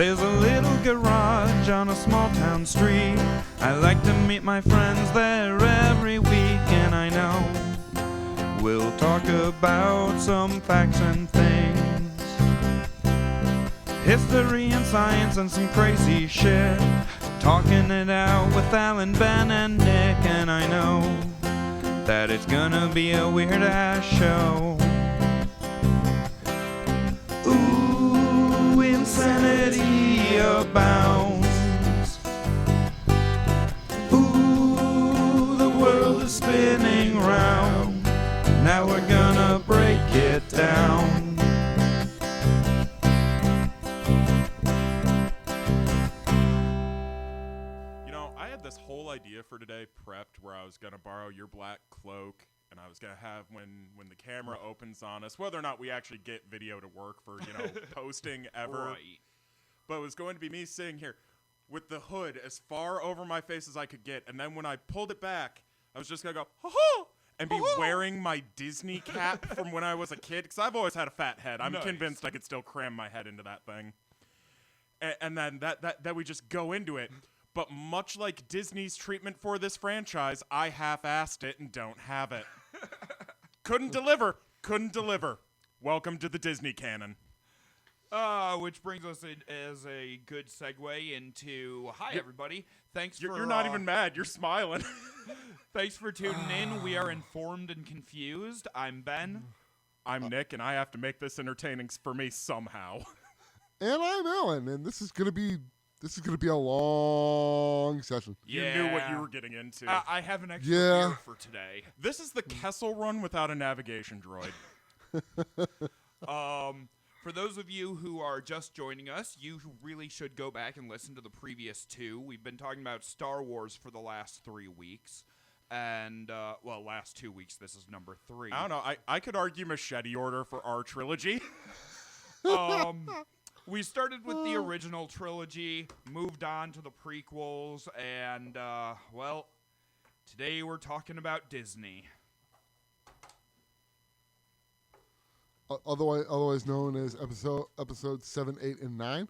There's a little garage on a small town street. I like to meet my friends there every week, and I know we'll talk about some facts and things, history and science and some crazy shit. Talking it out with Alan, Ben, and Nick, and I know that it's gonna be a weird-ass show. Ooh, insanity abounds. Ooh, the world is spinning round. Now we're gonna break it down. This whole idea for today prepped, where I was going to borrow your black cloak, and I was going to have, when the camera opens on us, whether or not we actually get video to work for, posting ever. Right. But it was going to be me sitting here with the hood as far over my face as I could get, and then when I pulled it back, I was just going to go, ha-ha, and be wearing my Disney cap from when I was a kid, because I've always had a fat head. I'm convinced I could still cram my head into that thing. And then that we just go into it. But much like Disney's treatment for this franchise, I half-assed it and don't have it. Couldn't deliver. Welcome to the Disney canon. Which brings us in as a good segue into, hi everybody. You're not even mad, you're smiling. Thanks for tuning in. We are informed and confused. I'm Ben. I'm Nick, and I have to make this entertaining for me somehow. And I'm Alan, and this is gonna be a long session. You knew what you were getting into. I have an extra beer for today. This is the Kessel Run without a navigation droid. For those of you who are just joining us, you really should go back and listen to the previous two. We've been talking about Star Wars for the last 3 weeks. And, last 2 weeks. This is number 3. I don't know. I could argue machete order for our trilogy. We started with the original trilogy, moved on to the prequels, and, today we're talking about Disney. Otherwise known as episode 7, 8, and 9.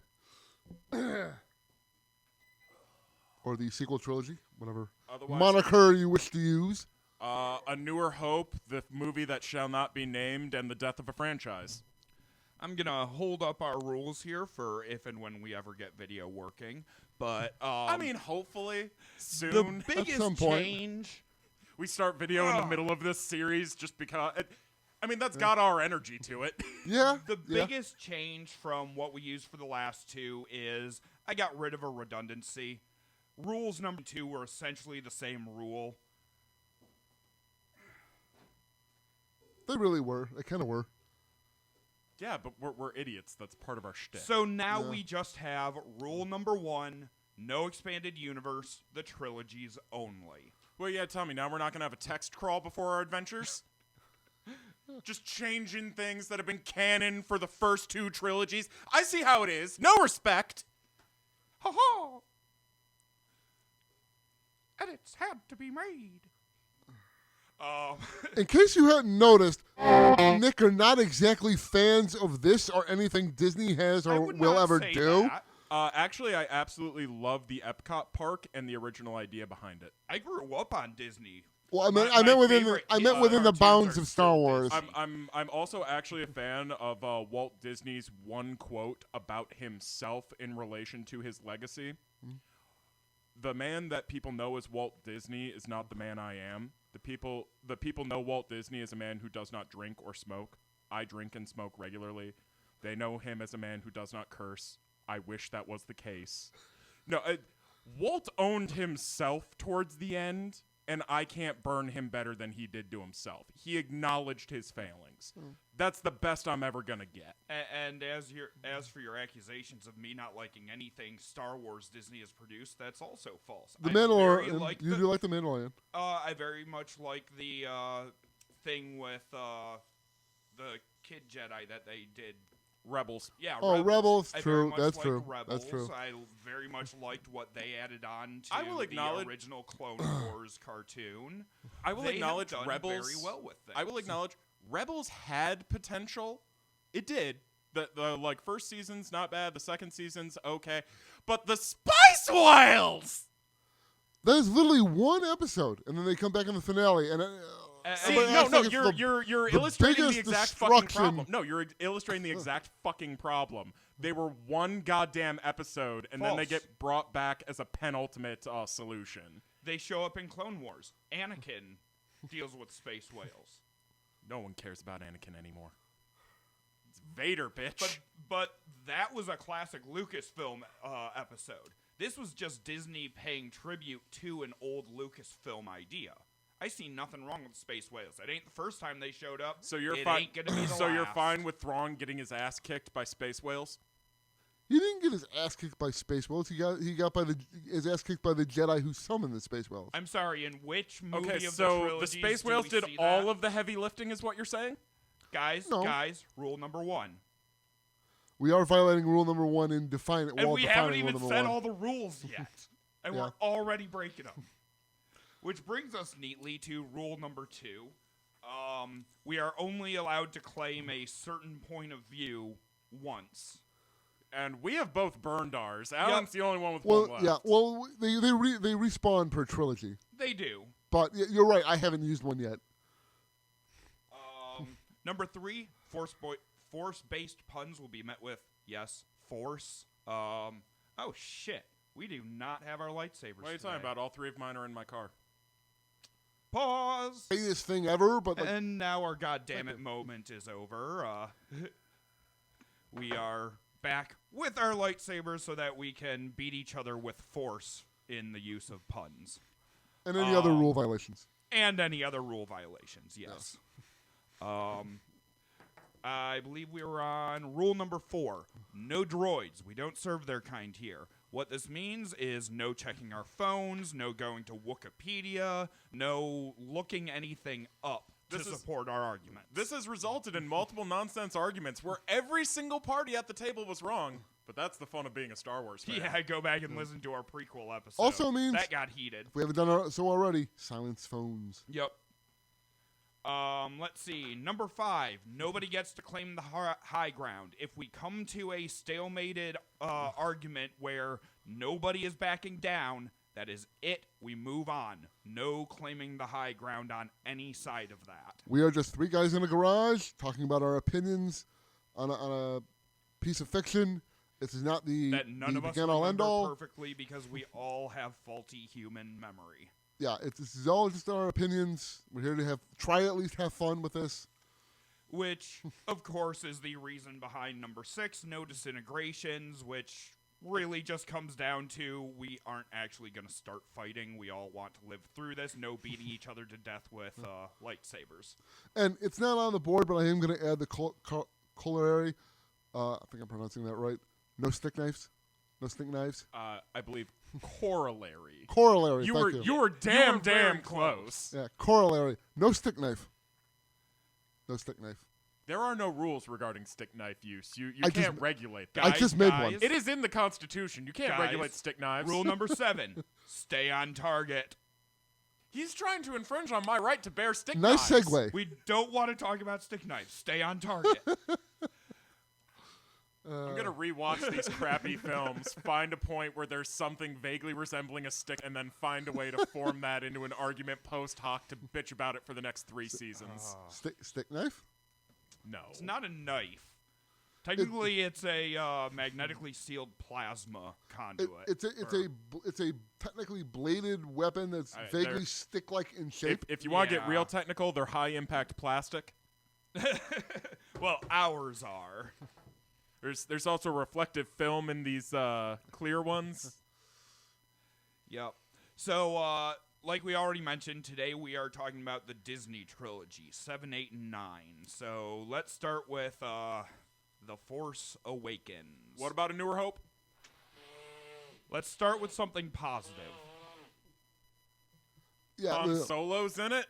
Or the sequel trilogy, whatever moniker you wish to use. A Newer Hope, the movie that shall not be named, and the death of a franchise. I'm going to hold up our rules here for if and when we ever get video working. But, hopefully soon. The biggest change. We start video in the middle of this series just because. That's got our energy to it. Yeah. The biggest change from what we used for the last 2 is I got rid of a redundancy. Rules number 2 were essentially the same rule. They really were. They kind of were. Yeah, but we're idiots. That's part of our shtick. So now we just have rule number 1, no expanded universe, the trilogies only. Well, yeah, tell me, now we're not going to have a text crawl before our adventures? Just changing things that have been canon for the first 2 trilogies? I see how it is. No respect. Ha-ha. Edits had to be made. In case you hadn't noticed, Nick are not exactly fans of this or anything Disney has or will ever do. Actually, I absolutely love the Epcot park and the original idea behind it. I grew up on Disney. Well, I meant within the bounds of Star Wars. I'm also actually a fan of Walt Disney's one quote about himself in relation to his legacy. Mm-hmm. The man that people know as Walt Disney is not the man I am. The people know Walt Disney as a man who does not drink or smoke. I drink and smoke regularly. They know him as a man who does not curse. I wish that was the case. No, Walt owned himself towards the end, and I can't burn him better than he did to himself. He acknowledged his failings. That's the best I'm ever gonna get. And as for your accusations of me not liking anything Star Wars Disney has produced, that's also false. The Mandalorian. You do like the Mandalorian? I very much like the thing with the Kid Jedi that they did. Rebels. Yeah, Rebels. True. That's true. Rebels. That's true. I very much liked what they added on to the original Clone Wars cartoon. I will acknowledge done Rebels very well with things. I will acknowledge Rebels had potential. It did. The like first season's not bad. The second season's okay, but the Spice Whales. There's literally one episode, and then they come back in the finale, and See, but I no, think it's you're the illustrating the biggest exact fucking destruction. problem. No, you're illustrating the exact fucking problem. They were one goddamn episode, and then they False. get brought back as a penultimate solution. They show up in Clone Wars. Anakin deals with space whales. No one cares about Anakin anymore. It's Vader, bitch. But that was a classic Lucasfilm episode. This was just Disney paying tribute to an old Lucasfilm idea. I see nothing wrong with space whales. It ain't the first time they showed up. So you're it fine. ain't gonna be the So you're last. fine with Thrawn getting his ass kicked by space whales? He didn't get his ass kicked by space whales. He got his ass kicked by the Jedi who summoned the space whales. I'm sorry, in which movie Okay, of the so trilogies the space do whales we did see all that? of the heavy lifting, is what you're saying? Guys, No. rule number 1. We are violating rule number 1 in defining. And while we defining haven't rule even number said 1. all the rules yet. And Yeah. we're already breaking them. Which brings us neatly to rule number 2. We are only allowed to claim a certain point of view once. And we have both burned ours. Alan's the only one with Well, one left. yeah. Well, they respawn per trilogy. They do. But you're right. I haven't used one yet. Number 3, force-based puns will be met with, yes, force. Oh, shit. We do not have our lightsabers What are you today. talking about? All 3 of mine are in my car. Pause. Greatest thing ever, but like, And now our goddammit moment is over. We are back with our lightsabers so that we can beat each other with force in the use of puns. and any other rule violations. And any other rule violations, yes. I believe we were on rule number 4. No droids. We don't serve their kind here. What this means is no checking our phones, no going to Wikipedia, no looking anything up to support our arguments. This has resulted in multiple nonsense arguments where every single party at the table was wrong. But that's the fun of being a Star Wars fan. Yeah, go back and listen to our prequel episode. Also means- that got heated. If we haven't done so already, silence phones. Yep. Let's see. Number 5. Nobody gets to claim the high ground. If we come to a stalemated argument where nobody is backing down, that is it. We move on. No claiming the high ground on any side of that. We are just 3 guys in a garage talking about our opinions on a piece of fiction. This is not the That none of us begin-all, remember end-all. perfectly because we all have faulty human memory. Yeah, this is all just our opinions. We're here to try at least have fun with this. Which, of course, is the reason behind number 6, no disintegrations, which really just comes down to we aren't actually going to start fighting. We all want to live through this. No beating each other to death with lightsabers. And it's not on the board, but I am going to add the corollary. I think I'm pronouncing that right. No stick knives. No stick knives. I believe corollary. Corollary. You thank were damn very close. Yeah, corollary. No stick knife. No stick knife. There are no rules regarding stick knife use. You I can't just- regulate that. I just made one. It is in the Constitution. You can't Guys, regulate stick knives. Rule number 7, stay on target. He's trying to infringe on my right to bear stick Nice knives. segue. We don't want to talk about stick knives. Stay on target. I'm going to rewatch these crappy films, find a point where there's something vaguely resembling a stick, and then find a way to form that into an argument post hoc to bitch about it for the next 3 seasons. Stick knife? No. It's not a knife. Technically, it's a magnetically sealed plasma conduit. It's a technically bladed weapon that's All right, vaguely there- stick-like in shape. If you want to get Yeah. real technical, they're high impact plastic. Well, ours are. There's also reflective film in these clear ones. Yep. So, like we already mentioned, today we are talking about the Disney trilogy, 7, 8, and 9. So let's start with The Force Awakens. What about A Newer Hope? Let's start with something positive. Yeah, Han Solo's in it?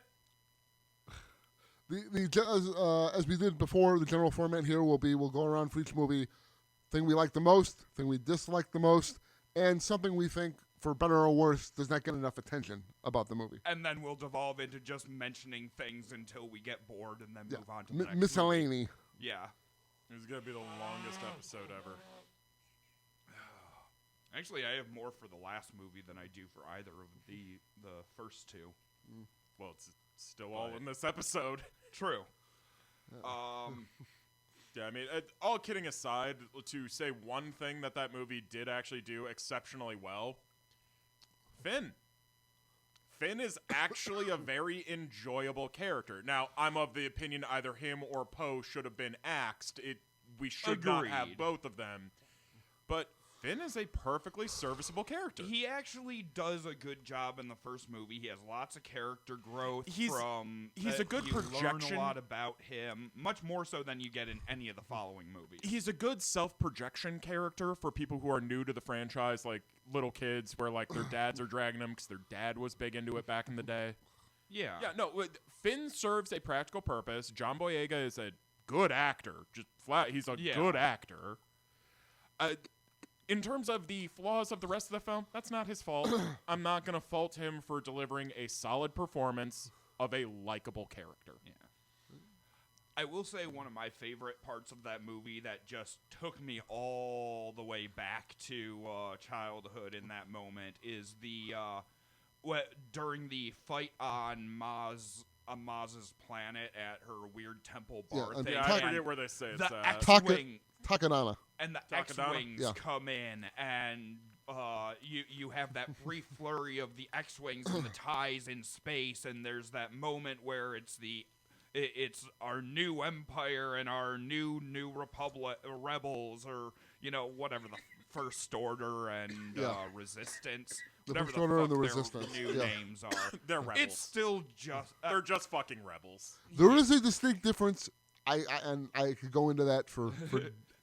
as we did before, the general format here will be we'll go around for each movie, thing we like the most, thing we dislike the most, and something we think, for better or worse, does not get enough attention about the movie. And then we'll devolve into just mentioning things until we get bored and then move on to the next movie. Miscellany. Yeah. It's gonna be the longest episode ever. Actually, I have more for the last movie than I do for either of the first two. Well, it's still all in this episode. True. Yeah, I mean, all kidding aside, to say one thing that movie did actually do exceptionally well, Finn. Finn is actually a very enjoyable character. Now, I'm of the opinion either him or Poe should have been axed. We should not have Agreed. both of them. But Finn is a perfectly serviceable character. He actually does a good job in the first movie. He has lots of character growth. He's a good you projection. learn a lot about him, much more so than you get in any of the following movies. He's a good self-projection character for people who are new to the franchise, like little kids, where like their dads are dragging them because their dad was big into it back in the day. Yeah. Yeah, no, Finn serves a practical purpose. John Boyega is a good actor. Just flat, he's a good actor. In terms of the flaws of the rest of the film, that's not his fault. I'm not going to fault him for delivering a solid performance of a likable character. Yeah. I will say one of my favorite parts of that movie that just took me all the way back to childhood in that moment is the during the fight on Maz's planet at her weird temple bar and thing. I forget where they say it's the at. X-wing Takanana. and the Takadana? X-wings come in, and you have that brief flurry of the X-wings and the ties in space, and there's that moment where it's our new empire and our new republic rebels, or whatever the First Order and Resistance, The whatever First Order and the fuck Resistance, their new yeah. names are. They're rebels. It's still just They're just fucking rebels. There is a distinct difference. I could go into that for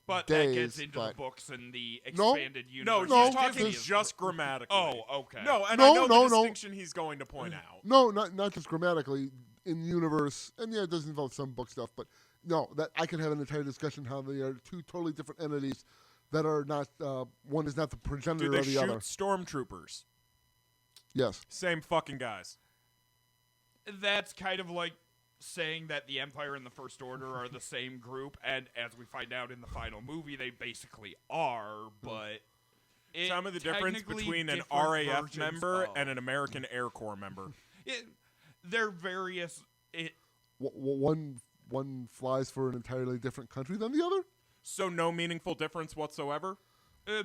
but days, that gets into the but- books and the No. expanded No, universe. he's talking because- just grammatically. Oh, okay. No, and No, I know no, the no. distinction he's going to point out. No, not just grammatically in universe, and it does involve some book stuff, but no, that I could have an entire discussion how they are two totally different entities that are not. One is not the Do progenitor they of the shoot other. stormtroopers? Yes. Same fucking guys. That's kind of like saying that the Empire and the First Order are the same group, and as we find out in the final movie, they basically are, but Tell me the difference technically between an different RAF versions member of- and an American Air Corps member. they're various. One flies for an entirely different country than the other. So no meaningful difference whatsoever?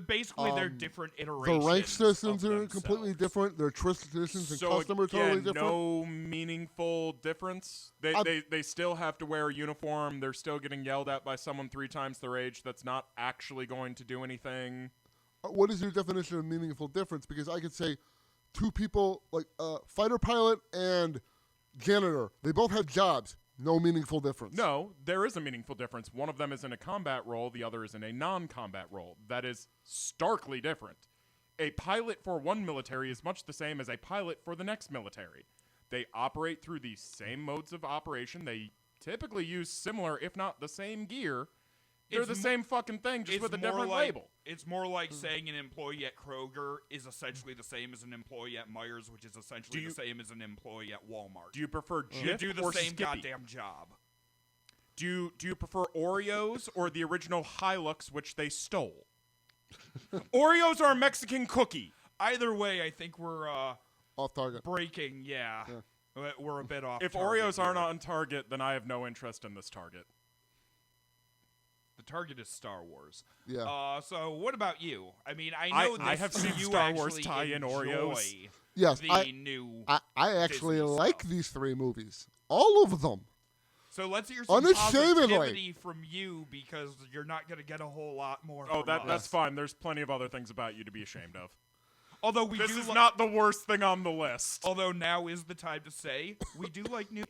Basically, they're different The iterations. rank systems of are completely themselves. different. Their traditions and So custom are totally again, different. no meaningful difference? They still have to wear a uniform. They're still getting yelled at by someone 3 times their age that's not actually going to do anything. What is your definition of meaningful difference? Because I could say two people, like fighter pilot and janitor, they both have jobs. No meaningful difference. No, there is a meaningful difference. One of them is in a combat role, the other is in a non-combat role. That is starkly different. A pilot for one military is much the same as a pilot for the next military. They operate through the same modes of operation. They typically use similar, if not the same gear. They're It's the mo- same fucking thing, just It's with a more different like, label. It's more like saying an employee at Kroger is essentially the same as an employee at Myers, which is essentially the same as an employee at Walmart. Do you prefer You Jif do the or same Skippy? goddamn job. Do you prefer Oreos or the original Hilux, which they stole? Oreos are a Mexican cookie. Either way, I think we're Off target. breaking. Yeah. We're a bit off. If target Oreos aren't here. on target, then I have no interest in this target. The target is Star Wars. Yeah. So what about you? I mean, I know I this, have seen you Star Wars actually tie-in enjoy Oreos. Yes, The new. I actually Disney like stuff. these 3 movies. All of them. So let's hear some Unashamedly. positivity from you, because you're not going to get a whole lot more. Oh, from that's us. fine. There's plenty of other things about you to be ashamed of. Although we This do is li- not the worst thing on the list. Although now is the time to say we do like new.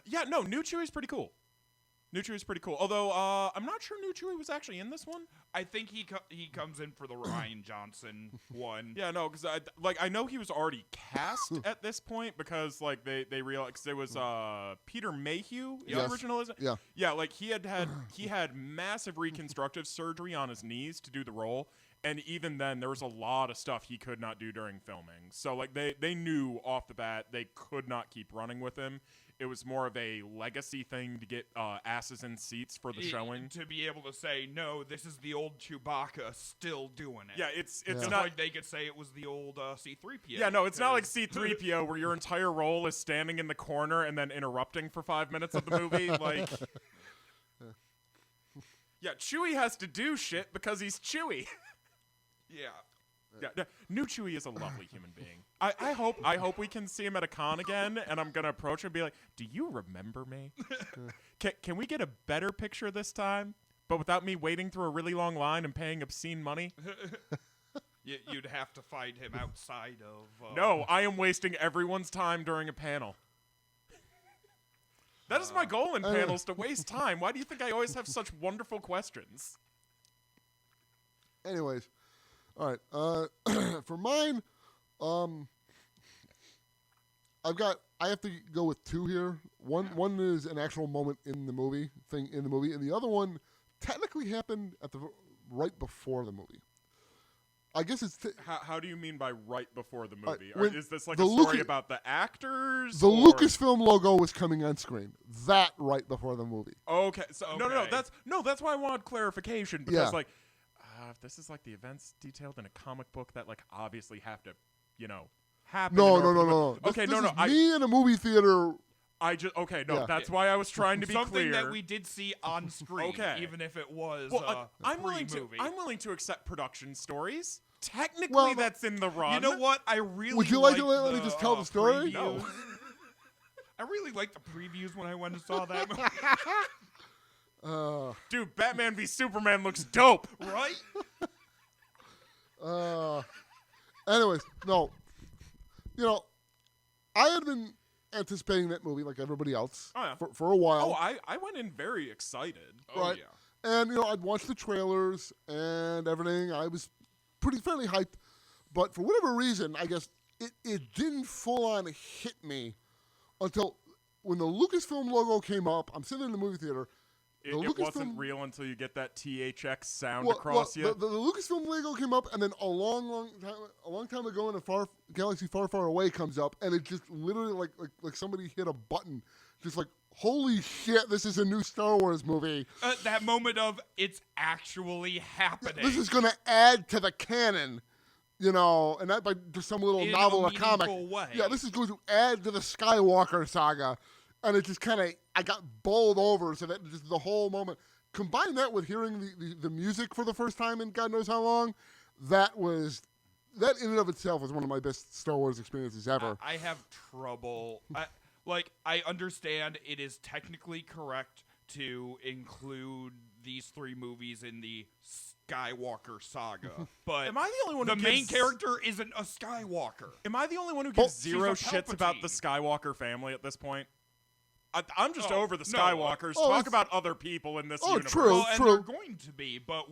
Yeah, no, New Chewie's pretty cool. New Chewie's pretty cool. Although, I'm not sure New Chewie was actually in this one. I think he comes in for the Ryan Johnson one. Yeah, no, because I know he was already cast at this point because they realized 'cause it was Peter Mayhew, the Yes. original, isn't it? Yeah. Yeah, like he had massive reconstructive surgery on his knees to do the role, And even then, there was a lot of stuff he could not do during filming. So, like, they knew off the bat they could not keep running with him. It was more of a legacy thing to get asses in seats for the showing. To be able to say, no, this is the old Chewbacca still doing it. Yeah, it's Just not like they could say it was the old C-3PO. Yeah, no, it's not like C-3PO where your entire role is standing in the corner and then interrupting for 5 minutes of the movie. Like, yeah, Chewie has to do shit because he's Chewie. Yeah. Yeah, new Chewie is a lovely human being. I hope we can see him at a con again, and I'm gonna approach him and be like, "Do you remember me? Can we get a better picture this time, but without me waiting through a really long line and paying obscene money?" You'd have to find him outside of... No, I am wasting everyone's time during a panel. That is my goal in panels, to waste time. Why do you think I always have such wonderful questions? Anyways, all right. For mine, I have to go with two here. One is an actual moment in the movie, and the other one technically happened right before the movie. I guess it's... How do you mean by right before the movie? Is this like the a story about the actors? The Lucasfilm logo was coming on screen. That right before the movie. Okay. So no, that's why I wanted clarification, because like if this is like the events detailed in a comic book that like obviously have to, happen. No. Okay, this is me in a movie theater. That's why I was trying to be something clear. that we did see on screen, even if it was I'm willing to accept production stories. Technically, that's in the run. You know what? I really would you like to let me just tell the story? Previews. No. I really liked the previews when I went and saw that movie. Dude, Batman v Superman looks dope, right? Anyways, no. I had been anticipating that movie like everybody else for a while. Oh, I went in very excited. Right. Oh, yeah. And, I'd watched the trailers and everything. I was fairly hyped. But for whatever reason, I guess it didn't full-on hit me until when the Lucasfilm logo came up. I'm sitting in the movie theater. It wasn't real until you get that THX sound across you. The Lucasfilm logo came up, and then a long time ago in a galaxy far, far away comes up, and it just literally like somebody hit a button, just like, holy shit, this is a new Star Wars movie. That moment of it's actually happening. This is going to add to the canon, and not by just some little novel or comic. Way. Yeah, this is going to add to the Skywalker saga. And it just kind of, I got bowled over, so that just the whole moment. Combine that with hearing the music for the first time in God knows how long, that in and of itself was one of my best Star Wars experiences ever. I have trouble. I understand it is technically correct to include these three movies in the Skywalker saga, but am I the only one? The main character isn't a Skywalker. Am I the only one who gives zero shits about the Skywalker family at this point? I'm just over the Skywalkers. Talk about other people in this universe. True. And they're going to be, but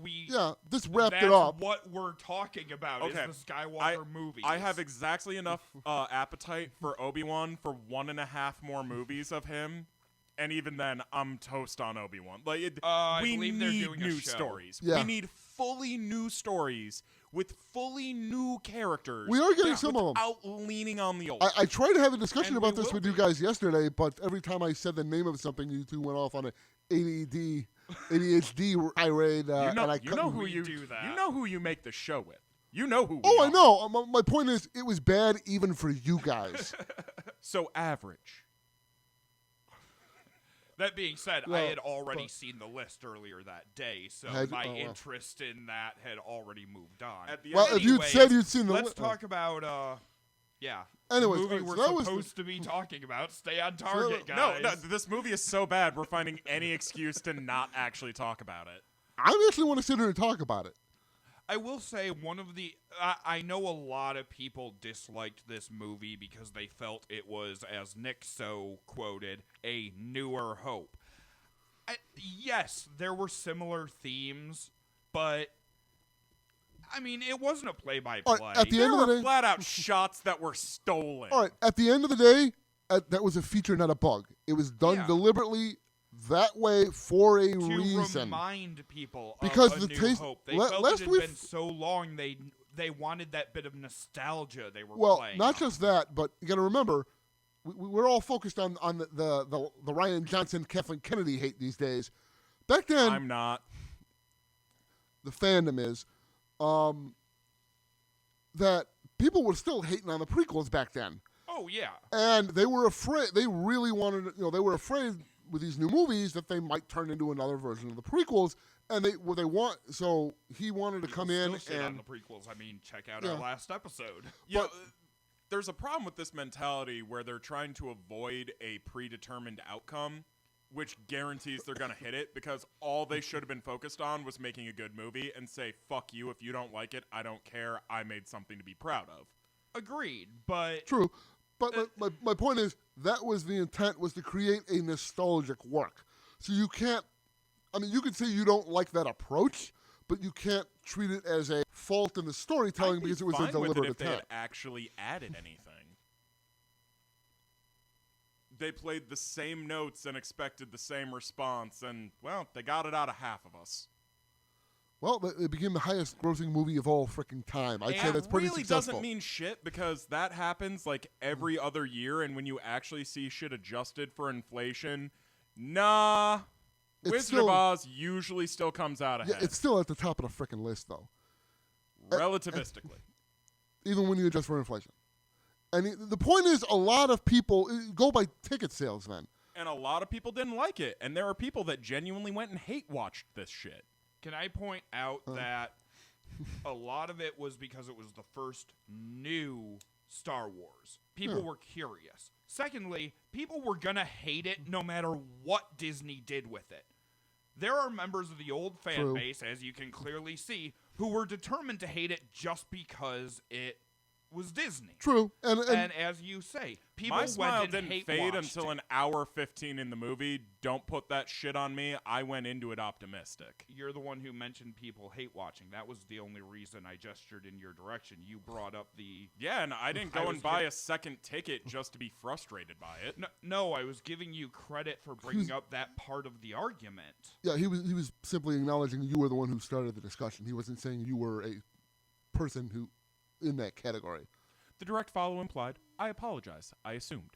this wrapped it up. What we're talking about is the Skywalker movies. I have exactly enough appetite for Obi-Wan for 1.5 more movies of him, and even then, I'm toast on Obi-Wan. We need new stories. Yeah. We need fully new stories with fully new characters. We are getting some of them. Without leaning on the old. I tried to have a discussion about this with you guys yesterday, but every time I said the name of something, you two went off on an ADHD tirade. You know who you make the show with. You know who we are. I know. My point is, it was bad even for you guys. So average. That being said, I had already seen the list earlier that day, so my interest in that had already moved on. If you'd said you'd seen the list. Let's talk about, Anyways, the movie we're supposed to be talking about. Stay on target, guys. No, this movie is so bad, we're finding any excuse to not actually talk about it. I actually want to sit here and talk about it. I will say I know a lot of people disliked this movie because they felt it was, as Nick so quoted, a newer hope. Yes, there were similar themes, but it wasn't a play-by-play. Right, at the end of the day, flat-out shots that were stolen. All right, at the end of the day, that was a feature, not a bug. It was done deliberately that way for a to reason. remind people Because of the a new taste- hope. They le- felt lest it had we been f- so long they wanted that bit of nostalgia they were Well, playing. not on. just that, but you got to remember, we're all focused on the Ryan Johnson, Kathleen Kennedy hate these days. Back then, I'm not. the fandom is that people were still hating on the prequels back then. Oh yeah. And they were afraid. They really wanted. They were afraid with these new movies that they might turn into another version of the prequels. And so he wanted to come in Still shit on and the prequels. I mean, check out Yeah. our last episode. Yeah, there's a problem with this mentality where they're trying to avoid a predetermined outcome, which guarantees they're going to hit it, because all they should have been focused on was making a good movie and say, fuck you, if you don't like it, I don't care, I made something to be proud of. Agreed, but true. But my point is that was the intent, was to create a nostalgic work. So you can't. I mean, you could say you don't like that approach, but you can't treat it as a fault in the storytelling because it was a fine with deliberate it if they had attempt. actually added anything. They played the same notes and expected the same response, and, well, they got it out of half of us. Well, it became the highest grossing movie of all freaking time. I'd say And that's pretty really successful. doesn't mean shit, because that happens like every other year, and when you actually see shit adjusted for inflation, nah, It's Wizard still- of Oz usually still comes out Yeah, ahead. it's still at the top of the freaking list, though, relativistically. even when you adjust for inflation. And the point is, a lot of people go by ticket sales, man. And a lot of people didn't like it, and there are people that genuinely went and hate-watched this shit. can I point out that a lot of it was because it was the first new Star Wars. People were curious. Secondly, people were going to hate it no matter what Disney did with it. There are members of the old fan True. base, as you can clearly see, who were determined to hate it just because it was Disney. True. And as you say, people My smile went and didn't hate fade watched until it. an hour 15 in the movie. Don't put that shit on me. I went into it optimistic. You're the one who mentioned people hate watching. That was the only reason I gestured in your direction. You brought up the... Yeah, and I didn't I go was and buy gi- a second ticket just to be frustrated by it. No, I was giving you credit for bringing up that part of the argument. yeah, he was simply acknowledging you were the one who started the discussion. He wasn't saying you were a person who in that category. The direct follow implied, I apologize. I assumed.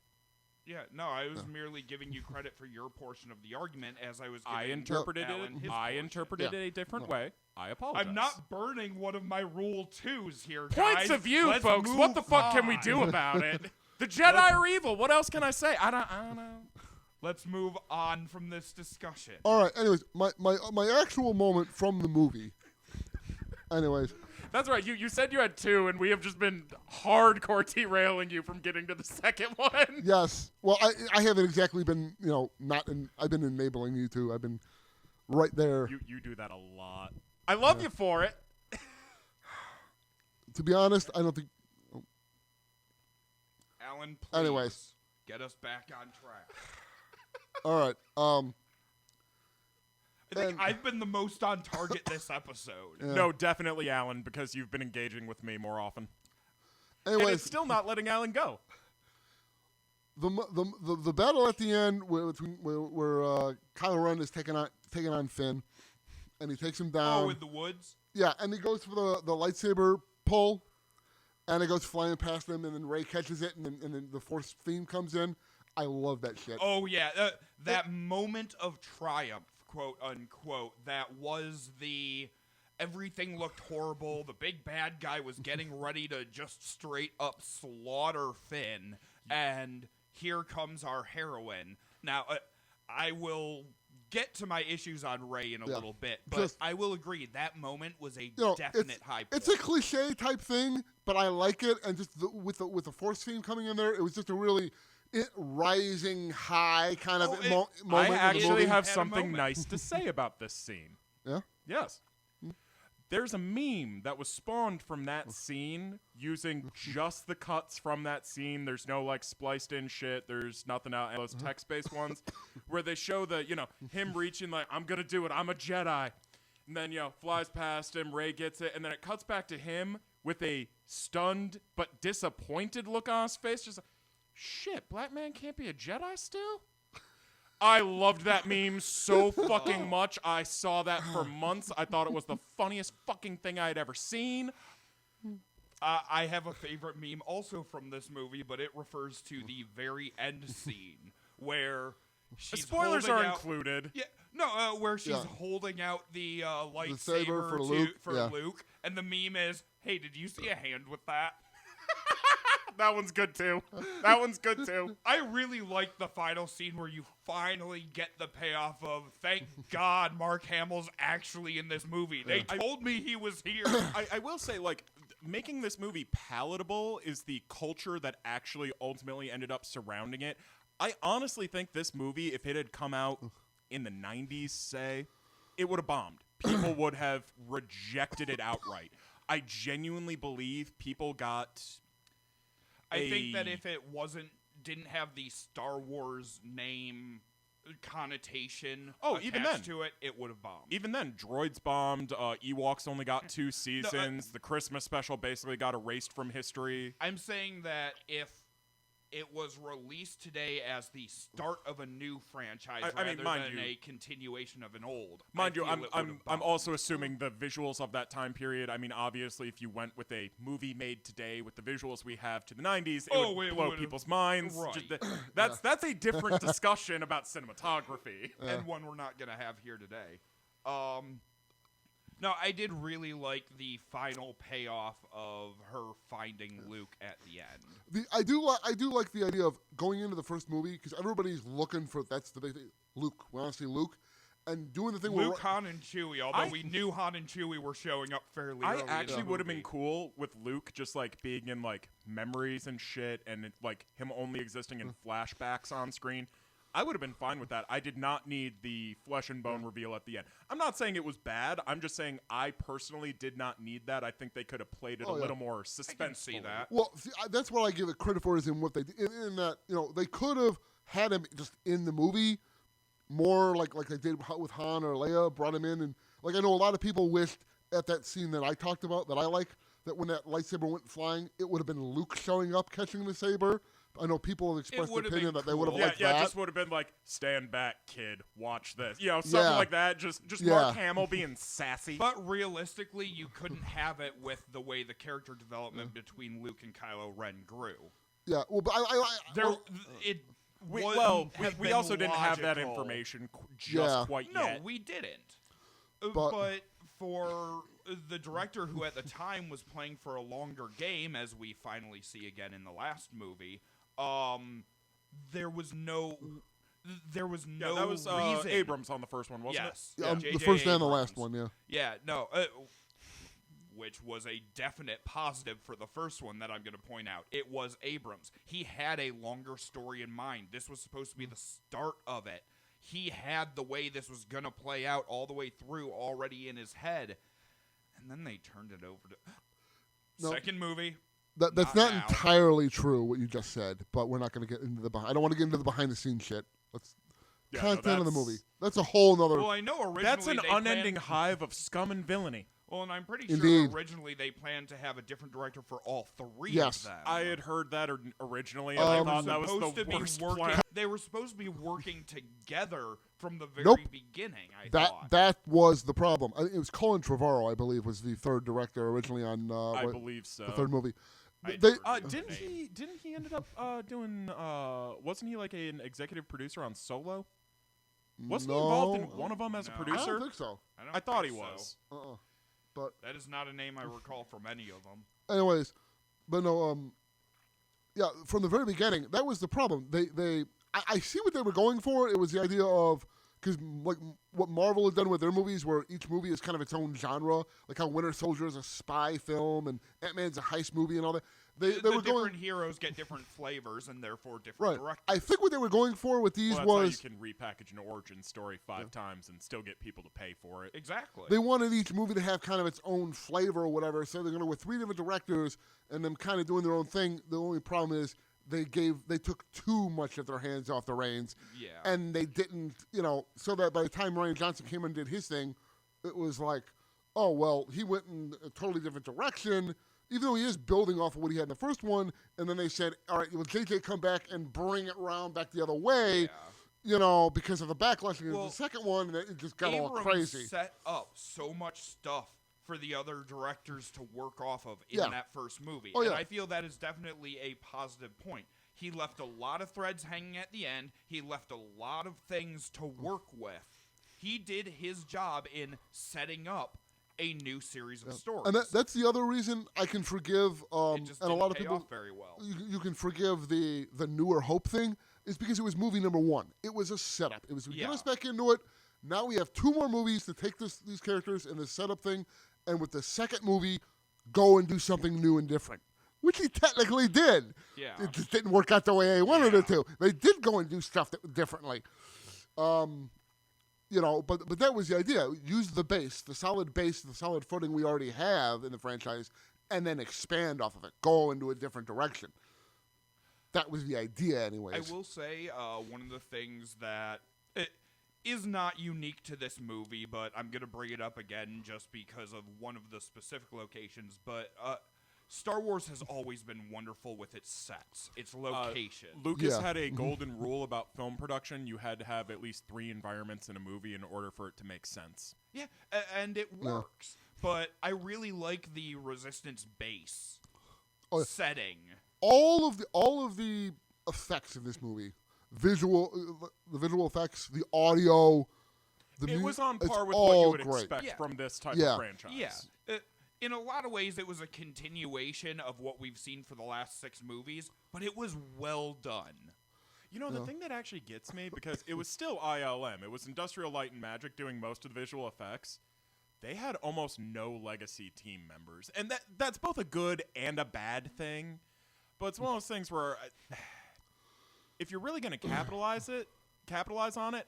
Yeah, no, I was merely giving you credit for your portion of the argument as I was giving I interpreted Alan it. his I portion. interpreted it a different way. I apologize. I'm not burning one of my Rule 2s here, Points guys. of view, Let's folks. What the move fuck can we on. do about it? The Jedi are evil. What else can I say? I don't know. Let's move on from this discussion. All right. Anyways, my actual moment from the movie. Anyways, That's right. You said you had two, and we have just been hardcore derailing you from getting to the second one. yes. Well, I haven't exactly been I've been enabling you two. I've been right there. You do that a lot. I love you for it. To be honest, I don't think. Alan, please Anyways. get us back on track. All right. I think And- I've been the most on target this episode. Yeah. No, definitely Alan, because you've been engaging with me more often. And Anyways, it's still not letting Alan go. the battle at the end where Kylo Ren is taking on Finn, and he takes him down. Oh, in the woods? Yeah, and he goes for the lightsaber pull, and it goes flying past him, and then Rey catches it, and then the Force theme comes in. I love that shit. Oh, yeah. That moment of triumph, quote unquote, that was the everything looked horrible. The big bad guy was getting ready to just straight up slaughter Finn, and here comes our heroine. Now, I will get to my issues on Rey in a little bit, but Just- I will agree that moment was a You know, definite high point. It's a cliche type thing, but I like it, and just with the Force theme coming in there, it was just a really rising high kind of Oh, moment. I in the actually movie. have Had a something moment. nice to say about this scene. Yeah. Yes. There's a meme that was spawned from that scene using just the cuts from that scene. There's no like spliced in shit. There's nothing out those text-based ones where they show him reaching like, I'm gonna do it, I'm a Jedi. And then, flies past him, Rey gets it, and then it cuts back to him with a stunned but disappointed look on his face, just like, shit, black man can't be a Jedi still? I loved that meme so fucking much. I saw that for months. I thought it was the funniest fucking thing I had ever seen. I have a favorite meme also from this movie, but it refers to the very end scene where she's Spoilers holding are out, included. Yeah, no, where she's holding out the lightsaber for Luke, and the meme is, "Hey, did you see a hand with that?" That one's good too. That one's good too. I really like the final scene where you finally get the payoff of, thank God Mark Hamill's actually in this movie. They told me he was here. I will say, like, making this movie palatable is the culture that actually ultimately ended up surrounding it. I honestly think this movie, if it had come out in the 90s, say, it would have bombed. People would have rejected it outright. I genuinely believe people got... I think that if it didn't have the Star Wars name connotation even attached then. to it, it would have bombed. Even then, Droids bombed, Ewoks only got 2 seasons, the Christmas special basically got erased from history. I'm saying that if it was released today as the start of a new franchise rather than a continuation of an old. Mind you, I'm also assuming the visuals of that time period. I mean, obviously, if you went with a movie made today with the visuals we have to the 90s, it would blow people's minds. Right. That's a different discussion about cinematography. And one we're not going to have here today. No, I did really like the final payoff of her finding Luke at the end. I do like the idea of going into the first movie because everybody's looking for that's the big thing. Luke, we want to see Luke, and doing the thing. Luke, Han, and Chewie. Although we knew Han and Chewie were showing up fairly early. I actually would have been cool with Luke just like being in like memories and shit, and like him only existing in flashbacks on screen. I would have been fine with that. I did not need the flesh and bone reveal at the end. I'm not saying it was bad. I'm just saying I personally did not need that. I think they could have played it a little more suspenseful. See that. Well, see, that's what I give it credit for is in what they did. In that, they could have had him just in the movie more like they did with Han or Leia, brought him in. And like I know a lot of people wished at that scene that I talked about that I like, that when that lightsaber went flying, it would have been Luke showing up catching the saber. I know people have expressed the opinion that they would have liked that. Yeah, just would have been like, stand back, kid, watch this. Something like that. Just Mark Hamill being sassy. But realistically, you couldn't have it with the way the character development between Luke and Kylo Ren grew. Yeah, well, but we also didn't have that information quite yet. No, we didn't. But for the director who at the time was playing for a longer game, as we finally see again in the last movie, there was no that was reason. Abrams on the first one, wasn't it? Yeah, J.J. the first and the Abrams. last one, yeah. Yeah, no, which was a definite positive for the first one that I'm going to point out. It was Abrams. He had a longer story in mind. This was supposed to be the start of it. He had the way this was going to play out all the way through already in his head. And then they turned it over to... Second movie... That's not entirely true what you just said, but we're not going to get into I don't want to get into the behind-the-scenes shit. Content of the movie. That's a whole nother... Well, I know originally that's an unending hive of scum and villainy. Well, and I'm pretty sure originally they planned to have a different director for all three of them. I had heard that originally, and I thought that was the worst plan. They were supposed to be working together from the very beginning, I thought. That was the problem. It was Colin Trevorrow, I believe, was the third director originally on I believe so. the third movie. Didn't he ended up doing wasn't he like an executive producer on Solo? Wasn't he involved in one of them as a producer? I don't think so. I thought he was. But that is not a name I recall from any of them. Anyways, but no, from the very beginning, that was the problem. I see what they were going for. It was the idea of, because like what Marvel had done with their movies, where each movie is kind of its own genre, like how Winter Soldier is a spy film and Ant-Man's a heist movie and all that. They were different heroes get different flavors and therefore different directors. I think what they were going for with these that's was... how you can repackage an origin story 5 times and still get people to pay for it. Exactly. They wanted each movie to have kind of its own flavor or whatever, so they're going to with 3 different directors and them kind of doing their own thing. The only problem is they took too much of their hands off the reins. Yeah. And they didn't, so that by the time Rian Johnson came and did his thing, it was like, oh, well, he went in a totally different direction, even though he is building off of what he had in the first one, and then they said, all right, will JJ come back and bring it around back the other way? because of the backlash against the second one, it just got all Abrams crazy. set up so much stuff for the other directors to work off of in that first movie. Oh, and yeah. I feel that is definitely a positive point. He left a lot of threads hanging at the end. He left a lot of things to work with. He did his job in setting up a new series of stories. And that's the other reason I can forgive, it just and a didn't lot of pay people off very well. you can forgive the Newer Hope thing, is because it was movie number one. It was a setup. It was to get us back into it. Now we have 2 more movies to take these characters and this setup thing, and with the second movie, go and do something new and different, which he technically did. Yeah. It just didn't work out the way I wanted it to. They did go and do stuff differently. But that was the idea. Use the base, the solid footing we already have in the franchise, and then expand off of it. Go into a different direction. That was the idea, anyways. I will say one of the things that is not unique to this movie, but I'm going to bring it up again just because of one of the specific locations, but Star Wars has always been wonderful with its sets, its location. Lucas had a golden rule about film production. You had to have at least 3 environments in a movie in order for it to make sense. Yeah, and it works. But I really like the Resistance base setting. All of the effects in this movie, the visual effects, the audio, it was on par with what you would expect from this type of franchise. Yeah. In a lot of ways, it was a continuation of what we've seen for the last 6 movies, but it was well done. The thing that actually gets me, because it was still ILM, it was Industrial Light and Magic doing most of the visual effects. They had almost no legacy team members, and that's both a good and a bad thing. But it's one of those things where, if you're really going to capitalize on it,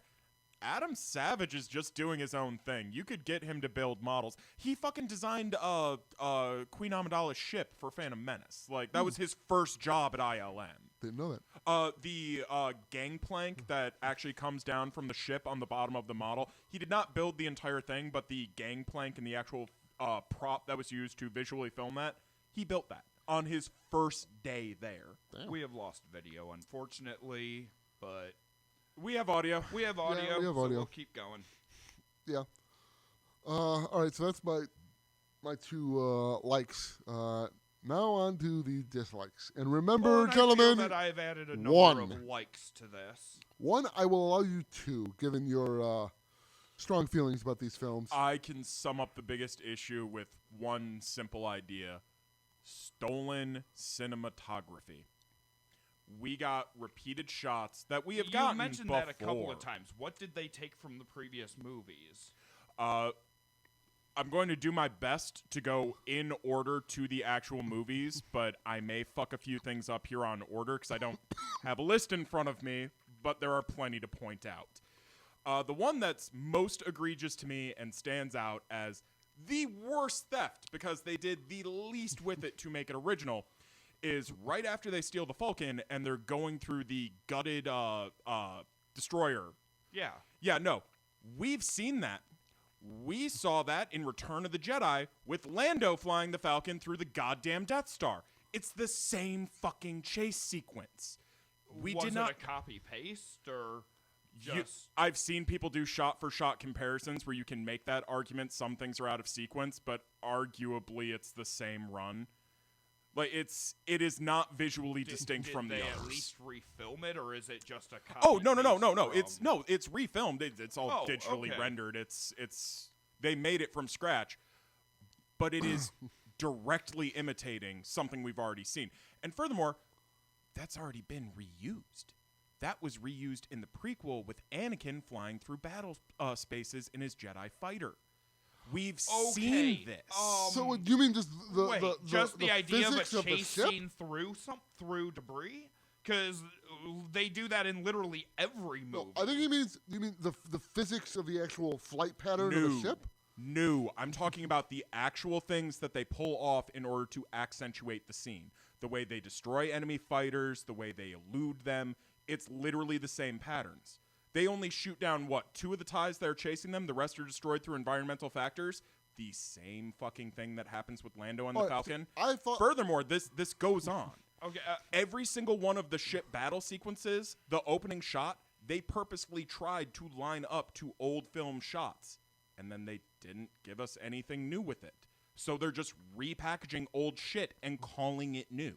Adam Savage is just doing his own thing. You could get him to build models. He fucking designed Queen Amidala's ship for Phantom Menace. Like, that was his first job at ILM. Didn't know that. The gangplank that actually comes down from the ship on the bottom of the model, he did not build the entire thing, but the gangplank and the actual prop that was used to visually film that, he built that on his first day there. Damn. We have lost video, unfortunately, but we have audio. We have audio, we have so audio. We'll keep going. Yeah. All right, so that's my 2 likes. Now on to the dislikes. And remember, gentlemen, I feel that I've added a number of likes to this. 1, I will allow you 2, given your strong feelings about these films. I can sum up the biggest issue with one simple idea: stolen cinematography. We got repeated shots that we have gotten before. You mentioned that a couple of times. What did they take from the previous movies? I'm going to do my best to go in order to the actual movies, but I may fuck a few things up here on order because I don't have a list in front of me, but there are plenty to point out. The one that's most egregious to me and stands out as the worst theft because they did the least with it to make it original is right after they steal the Falcon and they're going through the gutted destroyer. Yeah. Yeah, no. We've seen that. We saw that in Return of the Jedi with Lando flying the Falcon through the goddamn Death Star. It's the same fucking chase sequence. Was it a copy-paste or just... I've seen people do shot-for-shot comparisons where you can make that argument. Some things are out of sequence, but arguably it's the same run. Like, it is not visually distinct from the others. Did they at least refilm it, or is it just a copy? Oh, no. It's refilmed. It's all digitally rendered. They made it from scratch, but it is directly imitating something we've already seen. And furthermore, that's already been reused. That was reused in the prequel with Anakin flying through battle spaces in his Jedi fighter. We've seen this. So you mean just the idea of a physics chase scene through debris? Because they do that in literally every movie. No, I think you mean the physics of the actual flight pattern of the ship? No, I'm talking about the actual things that they pull off in order to accentuate the scene. The way they destroy enemy fighters, the way they elude them. It's literally the same patterns. They only shoot down, 2 of the TIEs that are chasing them? The rest are destroyed through environmental factors? The same fucking thing that happens with Lando and the Falcon. Furthermore, this goes on. Okay. Every single one of the ship battle sequences, the opening shot, they purposefully tried to line up to old film shots, and then they didn't give us anything new with it. So they're just repackaging old shit and calling it new.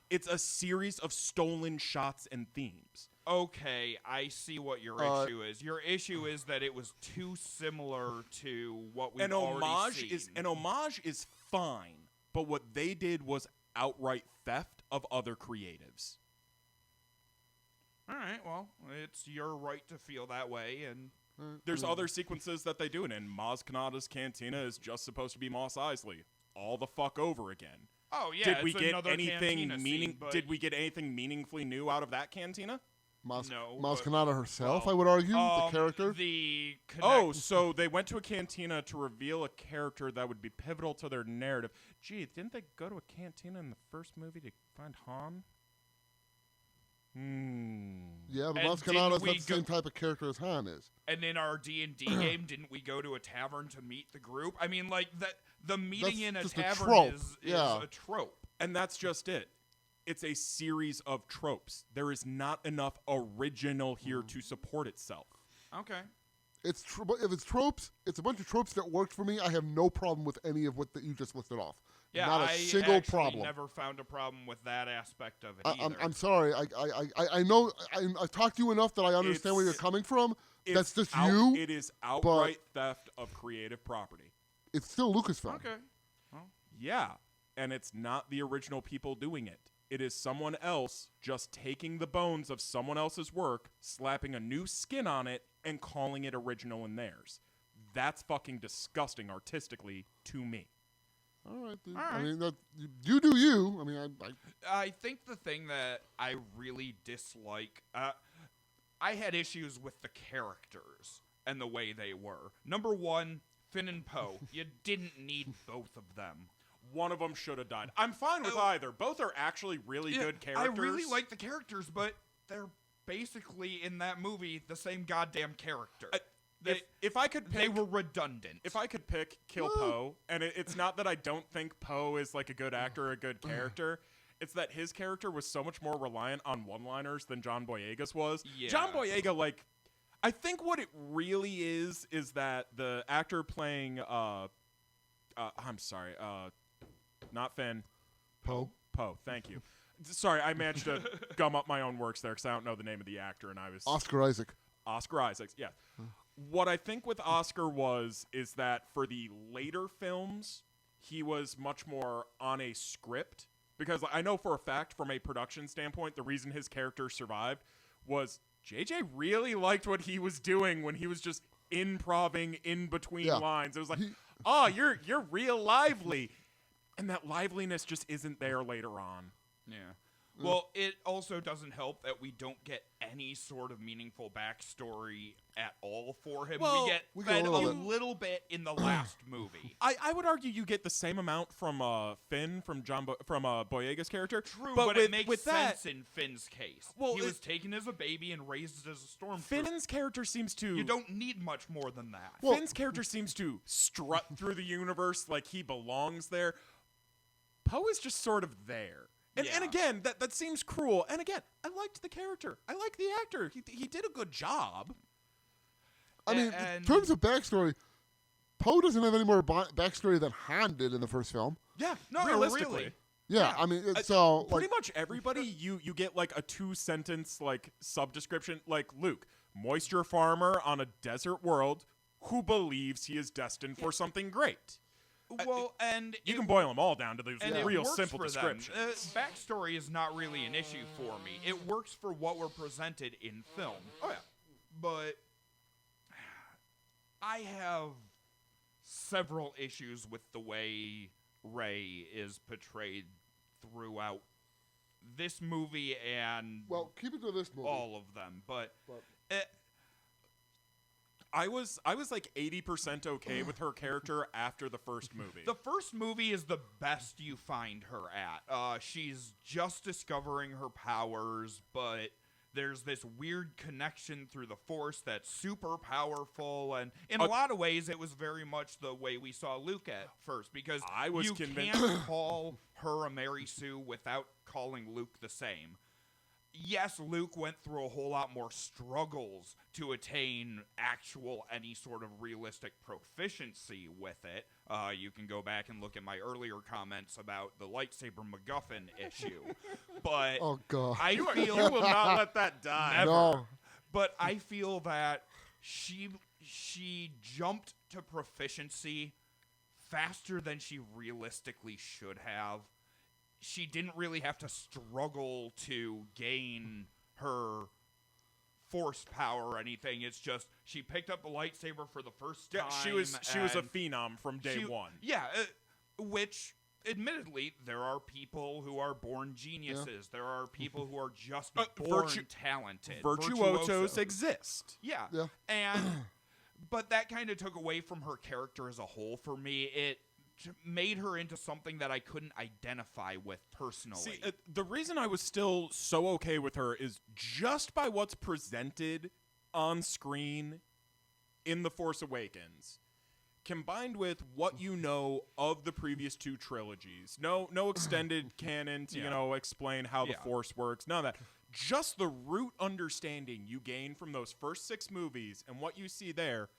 It's a series of stolen shots and themes. Okay, I see what your issue is. Your issue is that it was too similar to what we've already seen. An homage is fine, but what they did was outright theft of other creatives. All right, well, it's your right to feel that way, and There's other sequences that they do, and Maz Kanata's cantina is just supposed to be Mos Eisley all the fuck over again. oh yeah, Did we it's get another anything cantina scene, but Did we get anything meaningfully new out of that cantina? Maz No, Kanata herself, well, I would argue, the character. The Oh, so they went to a cantina to reveal a character that would be pivotal to their narrative. Gee, didn't they go to a cantina in the first movie to find Han? Yeah, but And Maz didn't Kanata's we not the same type of character as Han is. And in our D&D game, didn't we go to a tavern to meet the group? I mean, like that. The meeting in a just a tavern trope, is yeah. a trope. And that's just it. It's a series of tropes. There is not enough original here to support itself. Okay. If it's tropes, it's a bunch of tropes that worked for me. I have no problem with any of what that you just listed off. Yeah, not a I single actually problem. never found a problem with that aspect of it I'm either. sorry. I know I've talked to you enough that I understand where you're coming from. That's just you. It is outright theft of creative property. It's still Lucasfilm. Okay. Yeah, and it's not the original people doing it. It is someone else just taking the bones of someone else's work, slapping a new skin on it, and calling it original in theirs. That's fucking disgusting artistically to me. All right, dude. All right. I mean, you do you. I mean, I think the thing that I really dislike, I had issues with the characters and the way they were. Number one, Finn and Poe. You didn't need both of them. One of them should have died. I'm fine with either. Both are actually really good characters. I really like the characters, but they're basically in that movie the same goddamn character. If I could pick, They were redundant. If I could pick, kill Poe, and it's not that I don't think Poe is like a good actor or a good character. It's that his character was so much more reliant on one-liners than John Boyega's was. Yeah. John Boyega, like, I think what it really is that the actor playing, I'm sorry, not Finn. Poe. Poe, thank you. Sorry, I managed to gum up my own works there because I don't know the name of the actor, and I was... Oscar Isaac. Oscar Isaacs, yeah. What I think with Oscar is that for the later films, he was much more on a script. Because I know for a fact, from a production standpoint, the reason his character survived was JJ really liked what he was doing when he was just improving in between lines. It was like, oh, you're real lively. And that liveliness just isn't there later on. Yeah. Well, it also doesn't help that we don't get any sort of meaningful backstory at all for him. Well, we get a little bit in the last movie. I would argue you get the same amount from Finn, from Boyega's character. True, but it makes with sense that, in Finn's case. Well, he was taken as a baby and raised as a stormtrooper. Finn's character seems to... You don't need much more than that. Finn's character seems to strut through the universe like he belongs there. Poe is just sort of there. And again, that seems cruel. And again, I liked the character. I like the actor. He did a good job. I mean, in terms of backstory, Poe doesn't have any more backstory than Han did in the first film. Yeah, No, realistically. really. Yeah, I mean, it's so... Pretty much everybody, you get like a 2-sentence like sub-description. Like Luke, moisture farmer on a desert world who believes he is destined for something great. Well, and you can boil them all down to those it real works simple for them. descriptions. Backstory is not really an issue for me. It works for what we're presented in film. Oh yeah, but I have several issues with the way Rey is portrayed throughout this movie and Well, keep it to this movie. all of them. But I was like 80% okay with her character after the first movie. the first movie is the best you find her at. She's just discovering her powers, but there's this weird connection through the Force that's super powerful, and in a lot of ways, it was very much the way we saw Luke at first, because I was you convinced- can't call her a Mary Sue without calling Luke the same. yes, Luke went through a whole lot more struggles to attain any sort of realistic proficiency with it. You can go back and look at my earlier comments about the lightsaber MacGuffin issue. But Oh god. I You feel will not let that die. Never. No. But I feel that she jumped to proficiency faster than she realistically should have. She didn't really have to struggle to gain her force power or anything. It's just she picked up the lightsaber for the first time. Yeah, she was a and phenom from day one. Yeah, which admittedly there are people who are born geniuses. There are people who are just born talented. Virtuosos exist. Yeah. Yeah. And but that kind of took away from her character as a whole for me. It made her into something that I couldn't identify with personally. See, the reason I was still so okay with her is just by what's presented on screen in The Force Awakens, combined with what you know of the previous two trilogies. No extended canon to, explain how the Force works. None of that. Just the root understanding you gain from those first 6 movies and what you see there,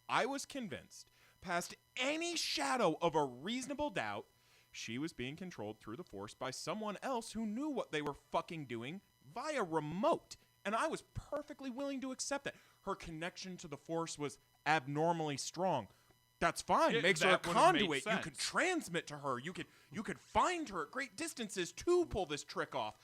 I was convinced, past any shadow of a reasonable doubt, she was being controlled through the Force by someone else who knew what they were fucking doing via remote. And I was perfectly willing to accept that. Her connection to the Force was abnormally strong. That's fine. Makes her a conduit. You could transmit to her. You could find her at great distances to pull this trick off.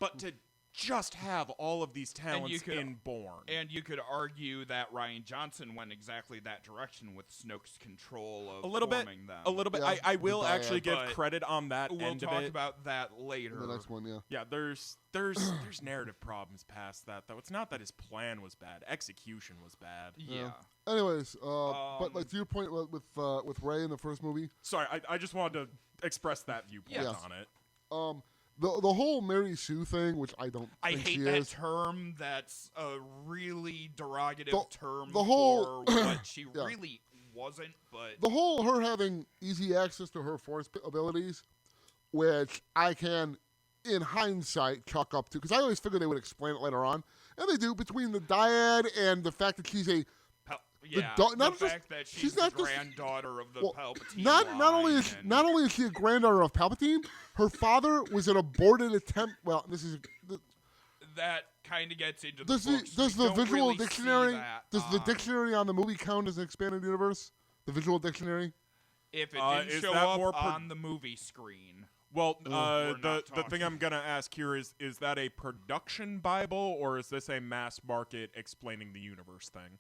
But to just have all of these talents inborn. And you could argue that Rian Johnson went exactly that direction with Snoke's control of forming them. A little bit. Yeah, I will actually give but credit on that end of it. We'll talk about that later. The next one, yeah. Yeah, there's narrative problems past that, though. It's not that his plan was bad. Execution was bad. Yeah. Anyways, but like to your point with Rey in the first movie. Sorry, I just wanted to express that viewpoint Yes. on it. The whole Mary Sue thing, which I don't I think hate she that is. term. That's a really derogative term the whole- for what she Yeah. really wasn't. But The whole her having easy access to her Force abilities, which I can, in hindsight, chalk up to, because I always figured they would explain it later on, and they do, between the dyad and the fact that she's a the fact that she's not the just- granddaughter of the well, Palpatine not only line is she a granddaughter of Palpatine, her father was an aborted attempt. Well, this is that kind of gets into does the books. does We the don't visual really see dictionary that, does the dictionary on the movie count as an expanded universe? The visual dictionary. if it Is didn't show that up more on the movie screen? Well, We're the not thing I'm gonna ask here is that a production Bible or is this a mass market explaining the universe thing?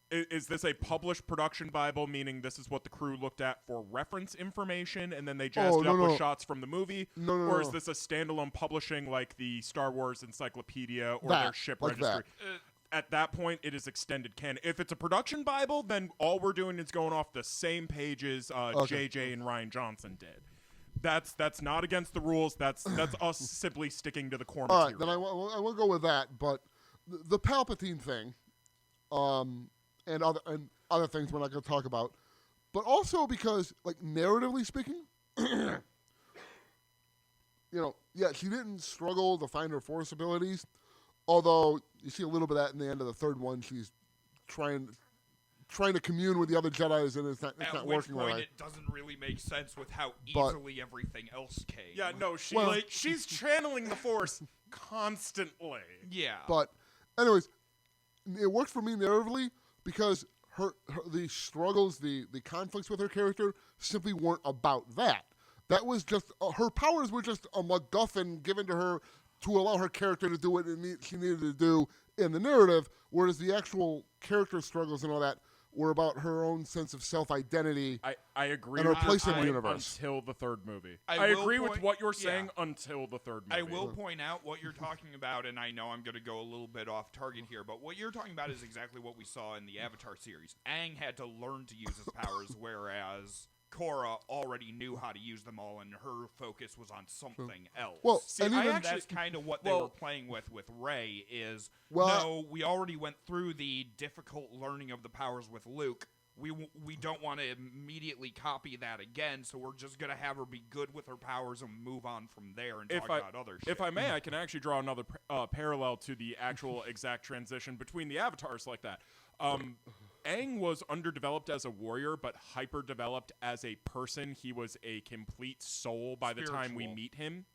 Is this a published production Bible, meaning this is what the crew looked at for reference information, and then they jazzed it up with shots from the movie? No, or is this a standalone publishing like the Star Wars Encyclopedia or That, their ship like registry? that. At that point, it is extended canon. If it's a production Bible, then all we're doing is going off the same pages JJ and Rian Johnson did. That's not against the rules. That's us simply sticking to the core All right, material. then I will go with that. But the Palpatine thing, and other things we're not going to talk about, but also because, like, narratively speaking, yeah, she didn't struggle to find her Force abilities. Although you see a little bit of that in the end of the third one, she's trying to commune with the other Jedis, and it's not At working which point, right. it doesn't really make sense with how But- easily everything else came. Yeah, no, she's channeling the Force constantly. Yeah. But, anyways, it worked for me narratively because the struggles, the conflicts with her character simply weren't about that. That was just her powers were just a MacGuffin given to her to allow her character to do what she needed to do in the narrative, whereas the actual character struggles and all that were about her own sense of self-identity. I agree And her with place your in the point universe. until the third movie. I will agree with point- what you're saying yeah. until the third movie. I will point out what you're talking about, and I know I'm going to go a little bit off target here, but what you're talking about is exactly what we saw in the Avatar series. Aang had to learn to use his powers, whereas Korra already knew how to use them all, and her focus was on something else. Well, See, and I even actually- that's kind of what they were playing with Rey is, Well, no, we already went through the difficult learning of the powers with Luke. we don't want to immediately copy that again, so we're just gonna have her be good with her powers and move on from there and talk about other shit. If I may, I can actually draw another parallel to the actual exact transition between the avatars like that. Aang was underdeveloped as a warrior, but hyper-developed as a person. He was a complete soul by the time we meet him.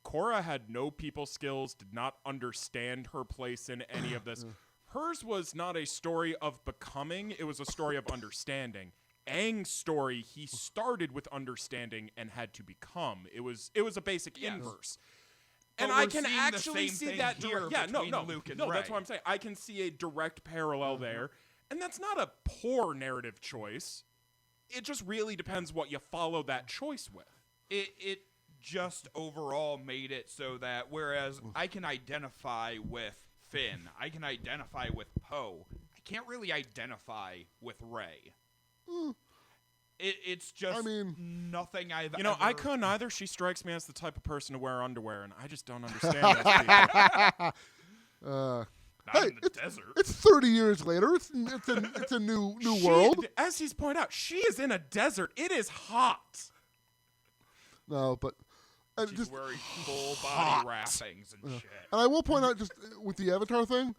Korra had no people skills, did not understand her place in any of this. Hers was not a story of becoming, it was a story of understanding. Aang's story, he started with understanding and had to become. It was a basic inverse. And I can actually see that here. Luke and no, Rey. that's what I'm saying. I can see a direct parallel there. And that's not a poor narrative choice. It just really depends what you follow that choice with. It just overall made it so that whereas I can identify with Finn, I can identify with Poe, I can't really identify with Rey. It's just nothing I've ever... I couldn't either. She strikes me as the type of person to wear underwear, and I just don't understand those people. Not in the desert. It's 30 years later. It's a new world. As he's pointed out, she is in a desert. It is hot. No, but... She's just wearing full body wrappings and shit. And I will point out, just with the Avatar thing,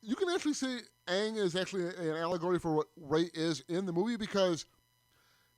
you can actually say Aang is actually an allegory for what Rey is in the movie, because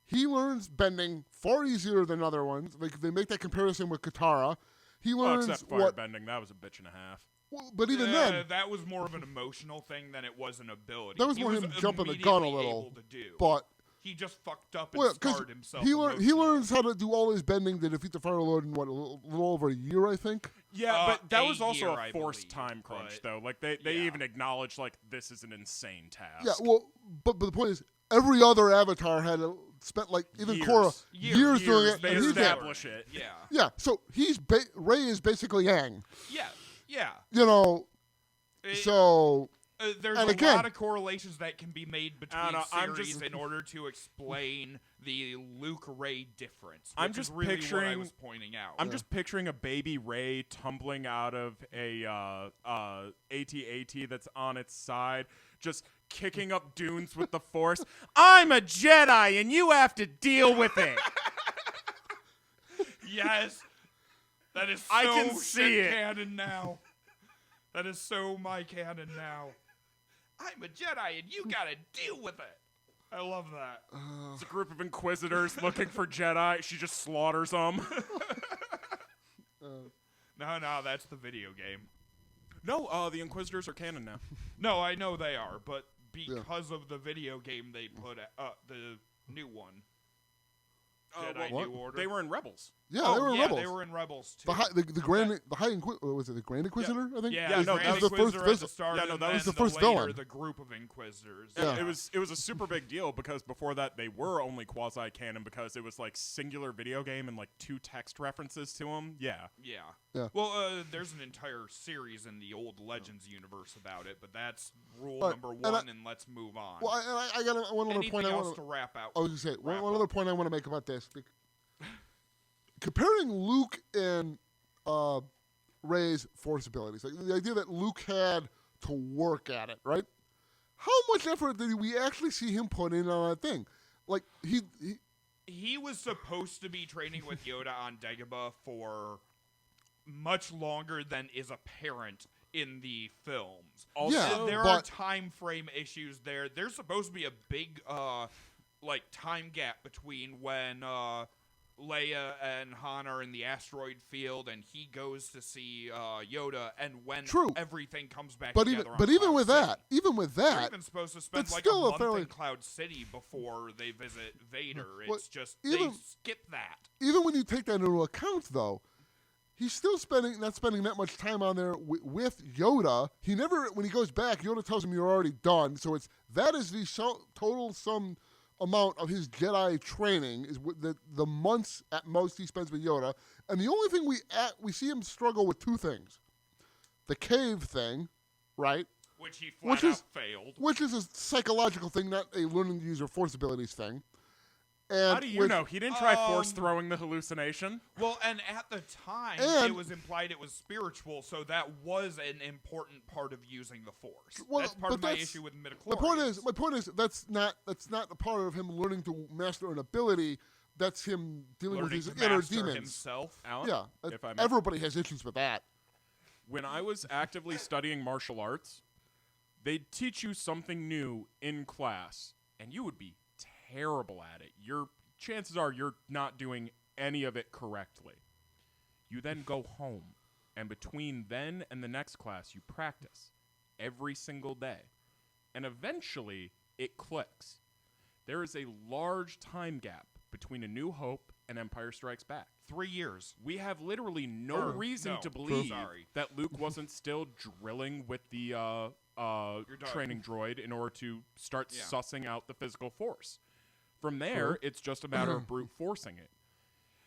he learns bending far easier than other ones. Like, they make that comparison with Katara. He learns except firebending, that was a bitch and a half. Well, but even then, that was more of an emotional thing than it was an ability. That was more him jumping the gun a little. But he just fucked up and scarred himself. He learns how to do all his bending to defeat the Fire Lord in a little over a year, I think. Yeah, but that was also year, a forced time crunch, though. Like they even acknowledged like this is an insane task. Yeah, well, but the point is, every other Avatar had spent like even years. Korra years doing it. They and he establish did. it. Yeah. Yeah. So Rey is basically Aang. Yeah. So. There's and a again, lot of correlations that can be made between series in order to explain the Luke-Rey difference. I'm just really picturing. what I was pointing out. I'm just picturing a baby Rey tumbling out of a AT-AT that's on its side, just kicking up dunes with the Force. I'm a Jedi, and you have to deal with it. Yes, that is so I can see it. canon now. That is so my canon now. I'm a Jedi, and you gotta deal with it. I love that. It's a group of Inquisitors looking for Jedi. She just slaughters them. No, that's the video game. No, the Inquisitors are canon now. No, I know they are, but because of the video game they put the new one. Jedi New Order. They were in Rebels. Yeah, they were in Rebels. They were in Rebels too. The High Inquisitor, was it the Grand Inquisitor? I think. Yeah, no, that was the first villain. Yeah, no, that was the later, first villain. The group of Inquisitors. Yeah. It was a super big deal because before that they were only quasi canon because it was like singular video game and like 2 text references to them. Yeah. Well, there's an entire series in the old Legends universe about it, but that's rule number 1, and let's move on. Well, I got one other point. Anything else to wrap out? I was going to say one other point I want to make about this. Comparing Luke and Rey's Force abilities, like the idea that Luke had to work at it, right? How much effort did we actually see him put in on that thing? Like he was supposed to be training with Yoda on Dagobah for much longer than is apparent in the films. Also, there are time frame issues there. There's supposed to be a big time gap between when Leia and Han are in the asteroid field, and he goes to see Yoda, and when everything comes back together. Even with that, they're even supposed to spend like still a month in Cloud City before they visit Vader. It's just they skip that. Even when you take that into account, though, he's still not spending that much time on there with Yoda. He never, when he goes back, Yoda tells him you're already done. So that is the total sum amount of his Jedi training is the months at most he spends with Yoda, and the only thing we see him struggle with 2 things: the cave thing, right? Which he flat out failed. Which is a psychological thing, not a learning to use your Force abilities thing. And How do you know? He didn't try force throwing the hallucination. Well, and at the time, And- it was implied it was spiritual, so that was an important part of using the Force. Well, that's part but of my that's- issue with midichlorians. My point is that's not a part of him learning to master an ability. That's him dealing with Learning his to inner master demons. himself. Alan, Yeah, if I may. everybody has issues with that. When I was actively studying martial arts, they'd teach you something new in class, and you would be terrible at it. Your chances are you're not doing any of it correctly. You then go home, and between then and the next class, you practice every single day. And eventually, it clicks. There is a large time gap between A New Hope and Empire Strikes Back. 3 years. We have literally no reason no, to believe sorry. that Luke wasn't still drilling with the done. training droid in order to start Yeah. sussing out the physical force. From there, it's just a matter of brute forcing it.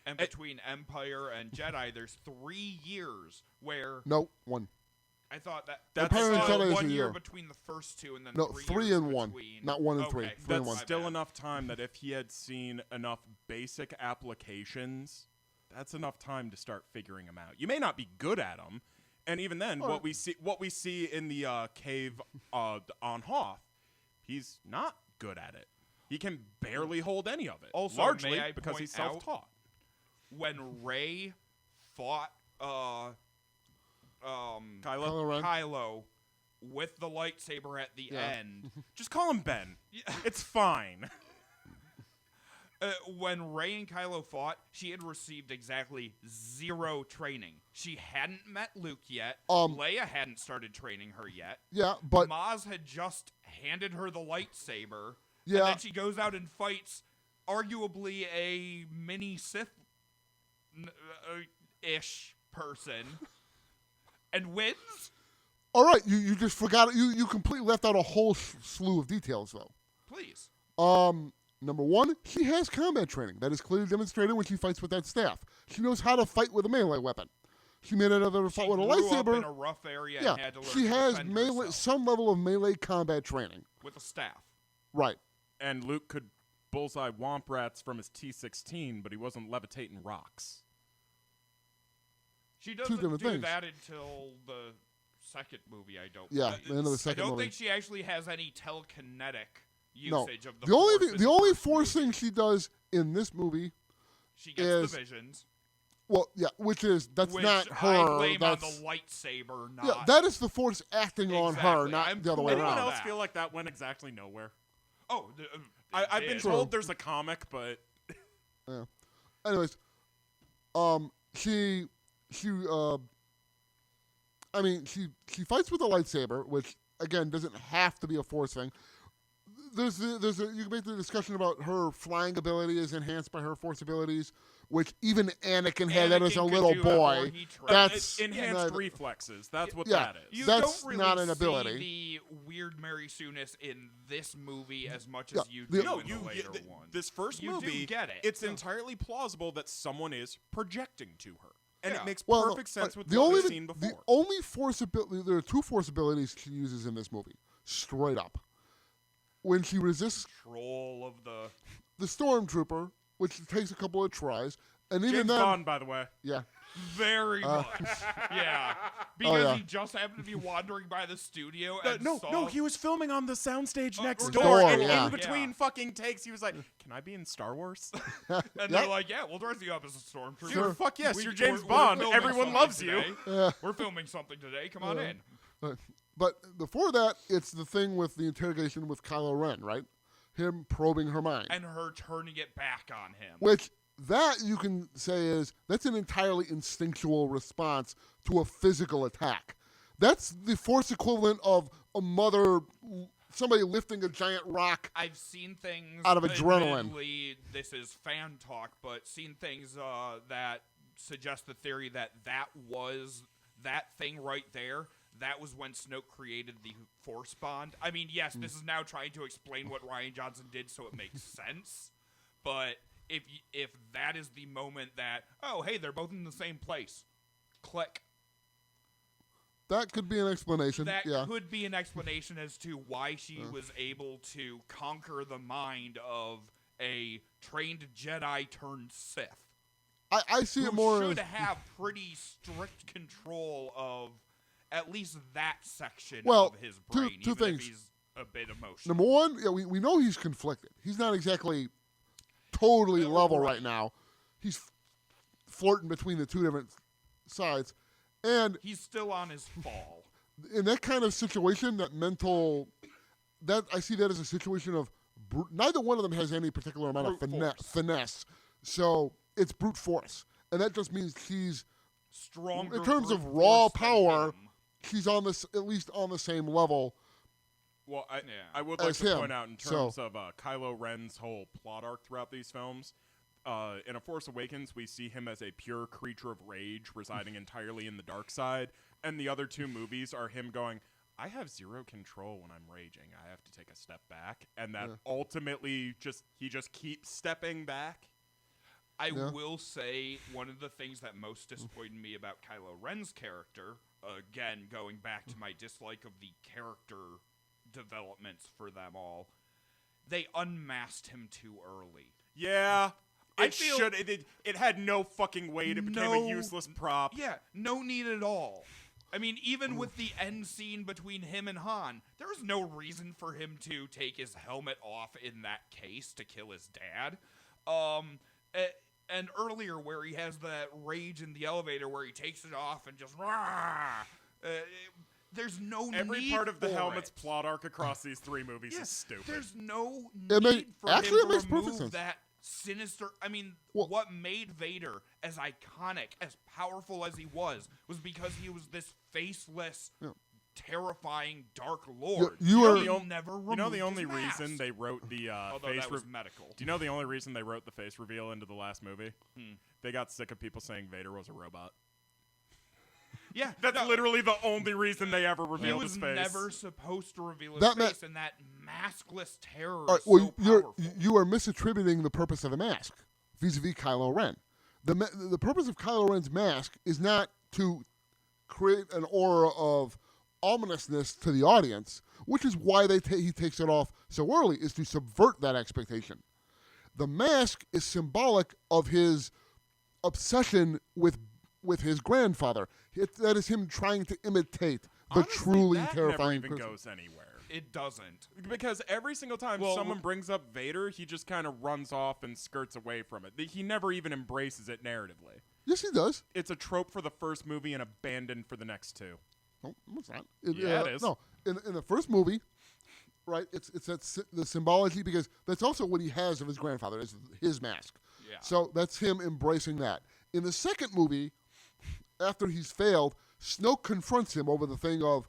And between Empire and Jedi, there's 3 years where No, one. I thought That's Empire and still- Jedi is 1 a year year. between the first two, and then No, 3 3 years and 1, between. not 1 and Okay, 3. 3 and That's 1. still enough time that if he had seen enough basic applications, that's enough time to start figuring them out. You may not be good at them, and even then, what we see in the cave on Hoth, he's not good at it. He can barely hold any of it. Also, largely may I because point he's out- self-taught. When Rey fought Kylo Ren. Kylo with the lightsaber at the end. Just call him Ben. It's fine. When Rey and Kylo fought, she had received exactly 0 training. She hadn't met Luke yet. Leia hadn't started training her yet. Yeah, but Maz had just handed her the lightsaber. Yeah. And then she goes out and fights arguably a mini Sith-ish person and wins. all right, you just forgot it. You completely left out a whole slew of details though. Please. Number one, she has combat training. That is clearly demonstrated when she fights with that staff. She knows how to fight with a melee weapon. She may not have ever fought with a Grew up lightsaber. in a rough area Yeah, and had to learn she to has defend melee, herself some level of melee combat training. with a staff. Right. And Luke could bullseye womp rats from his T-16, but he wasn't levitating rocks. She doesn't different do things. that until the second movie, I don't Yeah, the end of the second I don't movie. think she actually has any telekinetic No. usage of the The only Force thing, in the only first force movie. thing she does in this movie, She gets is- the visions, well, yeah, that's which not I her. blame That's on the lightsaber, not yeah, that is the force acting on her, Exactly. not I'm the other cool way with Anyone around. else that. feel like that went exactly nowhere? Oh, I've been did. told there's a comic, but Yeah. Anyways, she fights with a lightsaber, which again doesn't have to be a force thing. You can make the discussion about her flying ability is enhanced by her force abilities, which even Anakin had that as a Anakin could little do that before boy. he trained. That's enhanced not- reflexes. That's what Yeah. that is. You That's don't really not an see ability. the weird Mary Sue-ness in this movie as much Yeah, as you the- do No, in the later one. this first You do movie, get it. it's Yeah. entirely plausible that someone is projecting to her. And Yeah. it makes Well, perfect sense with the what only we've seen the before. only force ability, there are 2 force abilities she uses in this movie, straight up. When she resists Control of the the stormtrooper, which takes a couple of tries, and even James then, Bond, by the way. yeah, very much, yeah, because yeah. he just happened to be wandering by the studio and saw. No, he was filming on the soundstage next next door, door, and yeah. in between Yeah. fucking takes, he was like, "Can I be in Star Wars?" and Yeah. they're like, "Yeah, we'll dress you up as a stormtrooper." Dude, fuck yes, We- you're James we're Bond. filming Everyone something loves you. today. We're filming something today. Come on in. But before that, it's the thing with the interrogation with Kylo Ren, right? Him probing her mind. And her turning it back on him. Which, that you can say that's an entirely instinctual response to a physical attack. That's the force equivalent of somebody lifting a giant rock. I've seen things Out of adrenaline. admittedly, this is fan talk, but seen things that suggest the theory that was that thing right there. That was when Snoke created the Force bond. I mean, yes, this is now trying to explain what Rian Johnson did, so it makes sense. But if that is the moment that, oh, hey, they're both in the same place, click. That could be an explanation. That yeah. could be an explanation as to why she was able to conquer the mind of a trained Jedi turned Sith. I see it Who more should as have pretty strict control of at least that section Well, of his two brain, even things. if he's a bit emotional. number one. Yeah, we know he's conflicted. He's not exactly totally level right now. He's flirting between the two different sides, and He's still on his fall. in that kind of situation, that I see that as a situation of neither one of them has any particular amount of Brute force. finesse. So it's brute force, and that just means he's Stronger in terms brute of raw force than power. him. He's on this at least on the same level. Well, Yeah. I would like As to him, point out in so- terms of Kylo Ren's whole plot arc throughout these films. In A Force Awakens, we see him as a pure creature of rage, residing entirely in the dark side, and the other two movies are him going, I have zero control when I'm raging. I have to take a step back, and that ultimately he just keeps stepping back. I Yeah. will say one of the things that most disappointed me about Kylo Ren's character, again, going back to my dislike of the character developments for them all, they unmasked him too early. Yeah, I it feel- should. It had no fucking weight. It became No- a useless prop. Yeah, no need at all. I mean, even with the end scene between him and Han, there was no reason for him to take his helmet off in that case to kill his dad. And earlier where he has that rage in the elevator where he takes it off and just rah, there's no Every need part of the for helmet's it. plot arc across these three movies is stupid. There's no It need for actually, him it makes to perfect remove sense. that sinister. I mean, Well- what made Vader as iconic, as powerful as he was because he was this faceless, terrifying Dark Lord. you are- He never removed You know the his only mask. reason they wrote the Although face that was re- medical. Do you know the only reason they wrote the face reveal into the last movie? They got sick of people saying Vader was a robot. Yeah, That's no, literally the only reason they ever he revealed was his face. never supposed to reveal his That ma- face, and that maskless terror All right, is well, so powerful. you are misattributing the purpose of the mask vis-a-vis Kylo Ren. The purpose of Kylo Ren's mask is not to create an aura of ominousness to the audience, which is why he takes it off so early, is to subvert that expectation. The mask is symbolic of his obsession with his grandfather. That is him trying to imitate the Honestly, truly that terrifying never even person. goes anywhere. It doesn't. Because every single time Well, someone brings up Vader, he just kind of runs off and skirts away from it. He never even embraces it narratively. Yes, he does. It's a trope for the first movie and abandoned for the next two. No, it's not. Yeah, it is. No, in the first movie, right? It's the symbology, because that's also what he has of his grandfather, is his mask. Yeah. So that's him embracing that. In the second movie, after he's failed, Snoke confronts him over the thing of,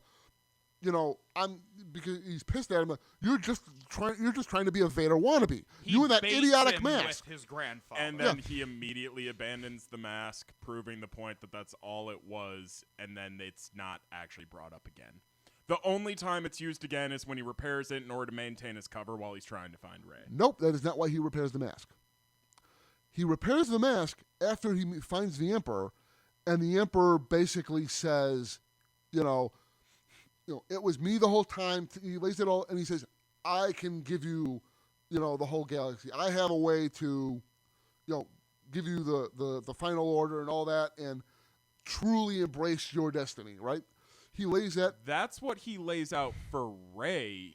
because he's pissed at him. You're just trying to be a Vader wannabe. He You and that baits idiotic him mask. with his grandfather. And then he immediately abandons the mask, proving the point that that's all it was, and then it's not actually brought up again. The only time it's used again is when he repairs it in order to maintain his cover while he's trying to find Rey. Nope, that is not why he repairs the mask. He repairs the mask after he finds the Emperor, and the Emperor basically says, it was me the whole time. He lays it all, and he says, I can give you, the whole galaxy. I have a way to, give you the final order and all that, and truly embrace your destiny, right? He lays that. That's what he lays out for Rey.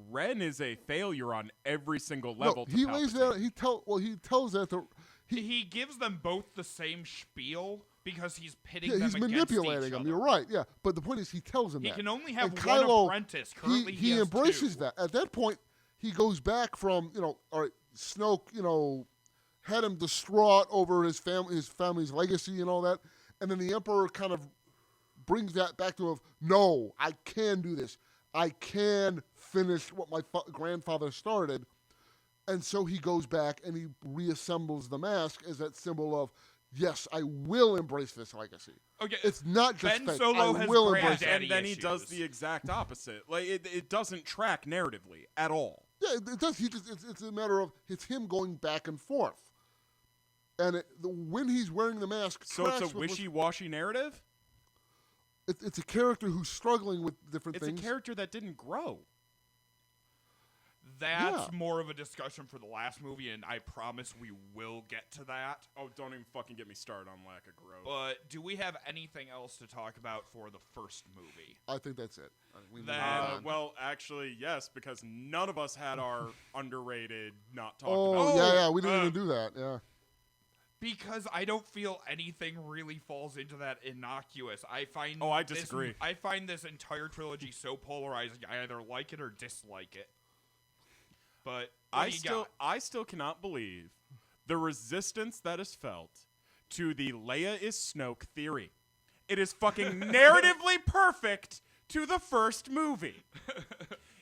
Ren is a failure on every single level. No, he lays that. He tells that to. He gives them both the same spiel because he's pitting Yeah, them he's against manipulating each them. other. You're right. Yeah, but the point is, he tells them He that. can only have And one Kylo, apprentice. Currently, he has embraces two. that. At that point, he goes back from all right, Snoke, had him distraught over his family's legacy and all that, and then the Emperor kind of brings that back to no, I can do this. I can finish what my grandfather started. And so he goes back and he reassembles the mask as that symbol of, yes, I will embrace this legacy. Okay, It's not just Ben fake. Solo I has will granddaddy embrace it. And then he does issues. the exact opposite. Like it doesn't track narratively at all. Yeah, it does. It's a matter of it's him going back and forth. And when he's wearing the mask, So it's tracks a with wishy-washy narrative? it's a character who's struggling with different It's things. a character that didn't grow. That's more of a discussion for the last movie, and I promise we will get to that. Oh, don't even fucking get me started on lack of growth. But do we have anything else to talk about for the first movie? I think that's it. We move Then- on. Well, actually, yes, because none of us had our underrated not talked Oh, about. yeah, we didn't even do that. Yeah. Because I don't feel anything really falls into that innocuous. I find Oh, I disagree. I find this entire trilogy so polarizing. I either like it or dislike it. But what do you got? I still cannot believe the resistance that is felt to the Leia is Snoke theory. It is fucking narratively perfect to the first movie.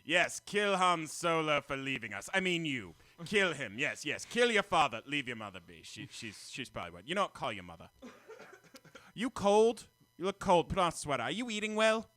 Yes, kill Han Solo for leaving us. I mean you. Kill him. Yes. Kill your father. Leave your mother be. She's probably what. You know what? Call your mother. You cold? You look cold. Put on a sweater. Are you eating well?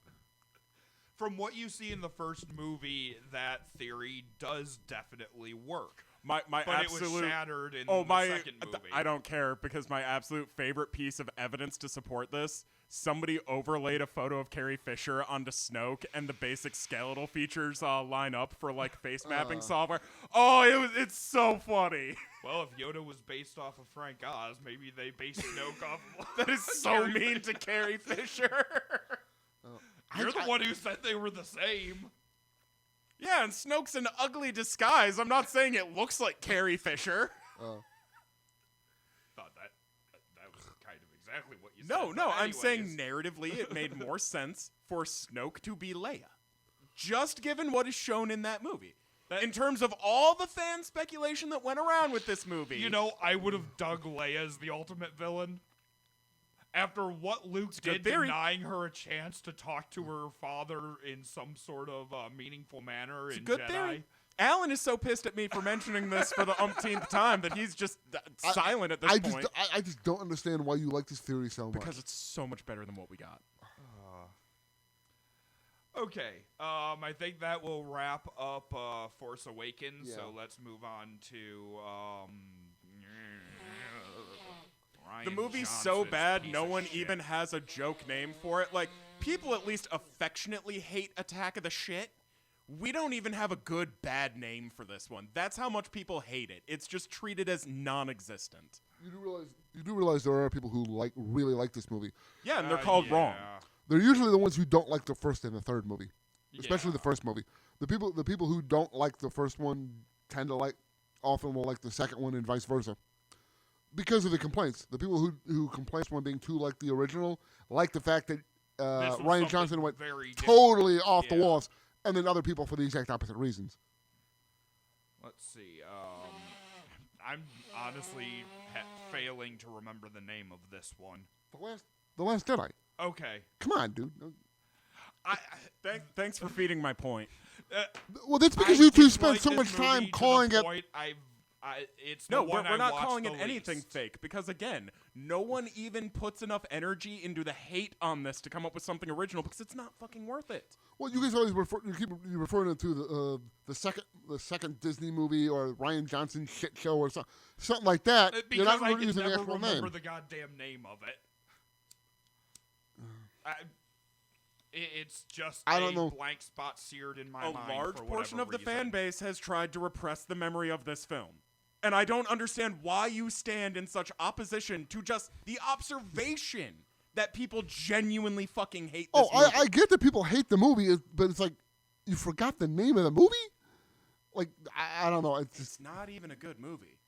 From what you see in the first movie, that theory does definitely work. My But absolute it was shattered in the second movie. I don't care because my absolute favorite piece of evidence to support this, somebody overlaid a photo of Carrie Fisher onto Snoke and the basic skeletal features line up for like face mapping software. Oh, it's so funny. Well, if Yoda was based off of Frank Oz, maybe they based Snoke off of That is so Carrie mean to Carrie Fisher. You're the one who said they were the same. Yeah, and Snoke's an ugly disguise. I'm not saying it looks like Carrie Fisher. Thought that was kind of exactly what you said. No, But I'm saying anyways. narratively it made more sense for Snoke to be Leia. Just given what is shown in that movie. In terms of all the fan speculation that went around with this movie. You know, I would have dug Leia as the ultimate villain. After what Luke good did, theory. denying her a chance to talk to her father in some sort of meaningful manner in good Jedi. theory. Alan is so pissed at me for mentioning this for the umpteenth time that he's just silent at this point. I just don't understand why you like this theory so much. Because it's so much better than what we got. Okay, I think that will wrap up Force Awakens. Yeah. So let's move on to Ryan The movie's so Johnson's bad, piece no of one shit. even has a joke name for it. Like, people at least affectionately hate Attack of the Shit. We don't even have a good bad name for this one. That's how much people hate it. It's just treated as non-existent. You do realize there are people who really like this movie. Yeah, and they're called wrong. They're usually the ones who don't like the first and the third movie, especially the first movie. The people who don't like the first one often will like the second one and vice versa, because of the complaints. The people who complain one being too like the original like the fact that was Ryan something Johnson went very totally off the Yeah. walls, and then other people for the exact opposite reasons. Let's see. I'm honestly failing to remember the name of this one. The Last Jedi. Okay. Come on, dude. Thanks for feeding my point. Well, that's because I you two dislike spend so this much time movie to the calling it. point it's No, the one we're I not watched calling the it anything least. fake because, again, no one even puts enough energy into the hate on this to come up with something original because it's not fucking worth it. Well, you guys always keep referring to the second Disney movie or Ryan Johnson shit show or something like that. You're Because not I can using the never actual remember name. the goddamn name of it. It's just I don't know. blank spot seared in my A mind. large for portion whatever of the fan reason. base has tried to repress the memory of this film. And I don't understand why you stand in such opposition to just the observation that people genuinely fucking hate this movie. I get that people hate the movie, but it's like you forgot the name of the movie. Like I don't know. It's not even a good movie.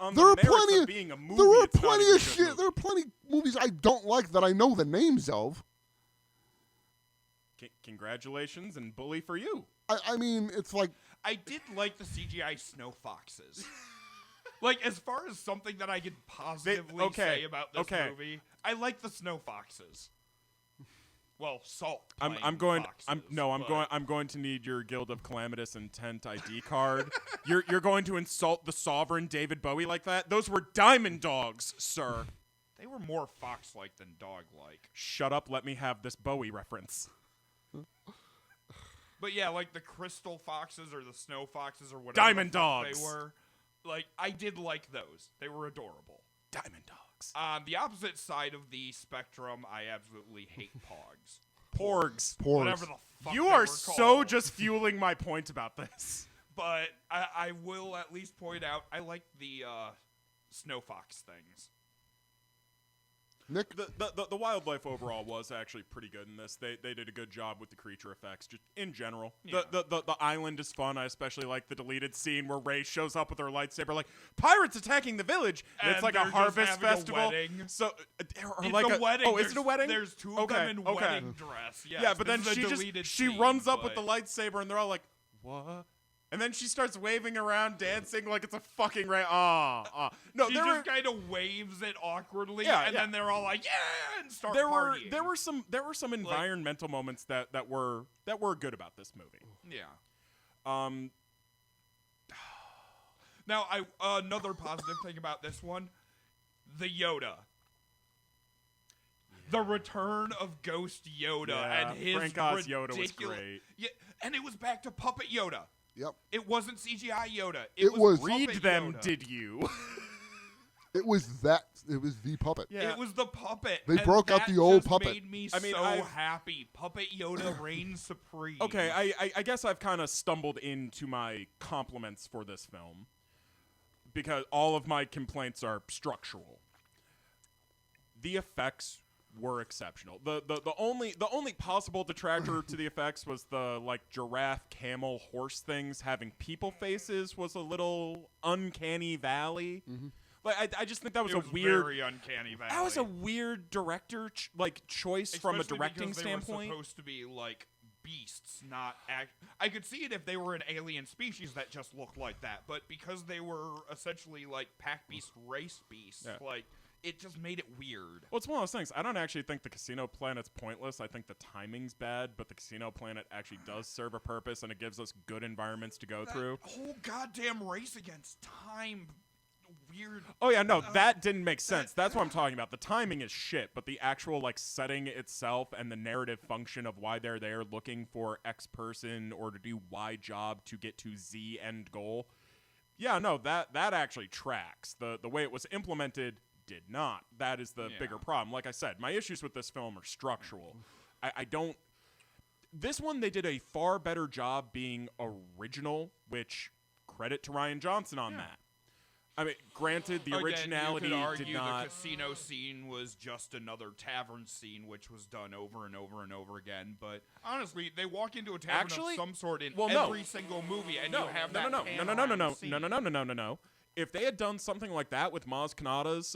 On There the are merits plenty of of being a movie, there are it's not plenty even of a good shit. movie. There are plenty movies I don't like that I know the names of. Congratulations and bully for you. I mean, it's like I did like the CGI snow foxes. Like, as far as something that I could positively say about this movie, I like the snow foxes. Well, salt. I'm going to need your Guild of Calamitous Intent ID card. You're going to insult the sovereign David Bowie like that? Those were diamond dogs, sir. They were more fox-like than dog-like. Shut up, let me have this Bowie reference. But yeah, like the crystal foxes or the snow foxes or whatever Diamond the fuck dogs. they were. Like, I did like those. They were adorable. Diamond dogs. On the opposite side of the spectrum, I absolutely hate pogs. Porgs. Whatever the fuck You they are were so called. just fueling my point about this. But I will at least point out I like the Snow Fox things. Nick? The wildlife overall was actually pretty good in this. They did a good job with the creature effects, just in general. Yeah. The island is fun. I especially like the deleted scene where Rey shows up with her lightsaber, like pirates attacking the village. And it's like a they're just harvest having festival. A wedding. So or It's like a wedding. Oh, is it a wedding? There's two of them in wedding dress. Yes, yeah, but this then is a she deleted she scene, runs up with but- the lightsaber, and they're all like, "What?" And then she starts waving around, dancing like it's a fucking Rey. No, She there just were kind of waves it awkwardly, Yeah, and yeah. then they're all like, "Yeah!" and start there were partying. there were some environmental moments that were good about this movie. Yeah. Now, another positive thing about this one, the Yoda. The return of Ghost Yoda Yeah, and his Frank Oz Yoda was ridiculous- great. Yeah, and it was back to puppet Yoda. Yep. It wasn't CGI Yoda. It was- Read puppet them, Yoda. did you? It was the puppet. Yeah. It was the puppet. They and broke out that the old just puppet. Made me I mean, so I've- happy. Puppet Yoda reigns supreme. Okay, I guess I've kind of stumbled into my compliments for this film because all of my complaints are structural. The effects were exceptional. The only possible detractor to the effects was the like giraffe, camel, horse things having people faces was a little uncanny valley. Like I just think that was It a was weird. very uncanny valley. That was a weird director choice from a Especially directing because they were standpoint. supposed to be like beasts, not I could see it if they were an alien species that just looked like that, but because they were essentially like pack beast race beasts, Yeah. like it just made it weird. Well, it's one of those things. I don't actually think the casino planet's pointless. I think the timing's bad, but the casino planet actually does serve a purpose, and it gives us good environments to go through. That whole goddamn race against time, weird. Oh yeah, no, that didn't make sense. That's what I'm talking about. The timing is shit, but the actual like setting itself and the narrative function of why they're there looking for X person or to do Y job to get to Z end goal. Yeah, no, that actually tracks. The way it was implemented did not. That is the bigger problem. Like I said, my issues with this film are structural. I don't. This one, they did a far better job being original, which credit to Rian Johnson on that. I mean, granted, the originality Again, you could argue did not. the casino scene was just another tavern scene, which was done over and over and over again. But honestly, they walk into a tavern Actually, of some sort in well, no. every single movie, and No, you have no, that no. panoramic scene. If they had done something like that with Maz Kanata's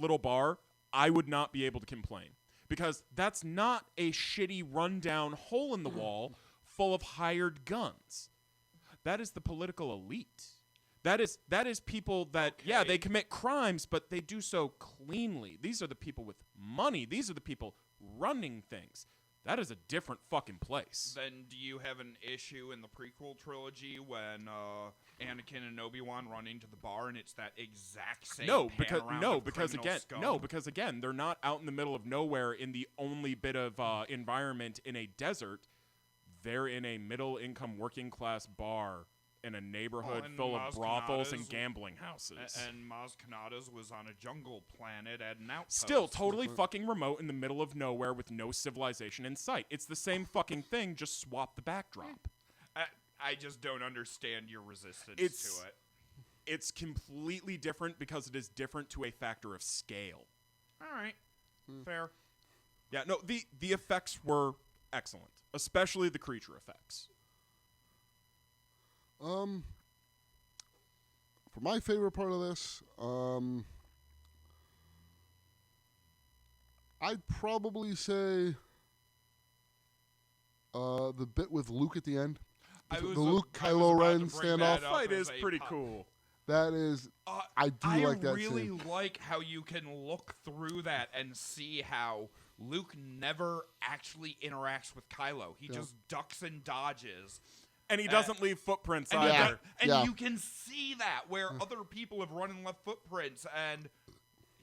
little bar, I would not be able to complain. Because that's not a shitty rundown hole in the wall full of hired guns. That is the political elite. That is people that, yeah, they commit crimes, but they do so cleanly. These are the people with money. These are the people running things. That is a different fucking place. Then do you have an issue in the prequel trilogy when Anakin and Obi-Wan run into the bar and it's that exact same because again, they're not out in the middle of nowhere in the only bit of environment in a desert. They're in a middle-income working-class bar in a neighborhood and full of Maz brothels Kanata's- and gambling houses. And Maz Kanata's was on a jungle planet at an outpost. Still totally fucking remote in the middle of nowhere with no civilization in sight. It's the same fucking thing, just swap the backdrop. I just don't understand your resistance to it. It's completely different because it is different to a factor of scale. All right. Fair. Yeah, no, the effects were excellent, especially the creature effects. For my favorite part of this, I'd probably say the bit with Luke at the end. The Luke Kylo Ren standoff. That fight is pretty cool. That is, I do like that I really scene. like how you can look through that and see how Luke never actually interacts with Kylo. He just ducks and dodges. And he doesn't leave footprints And, either. you can see that where other people have run and left footprints, and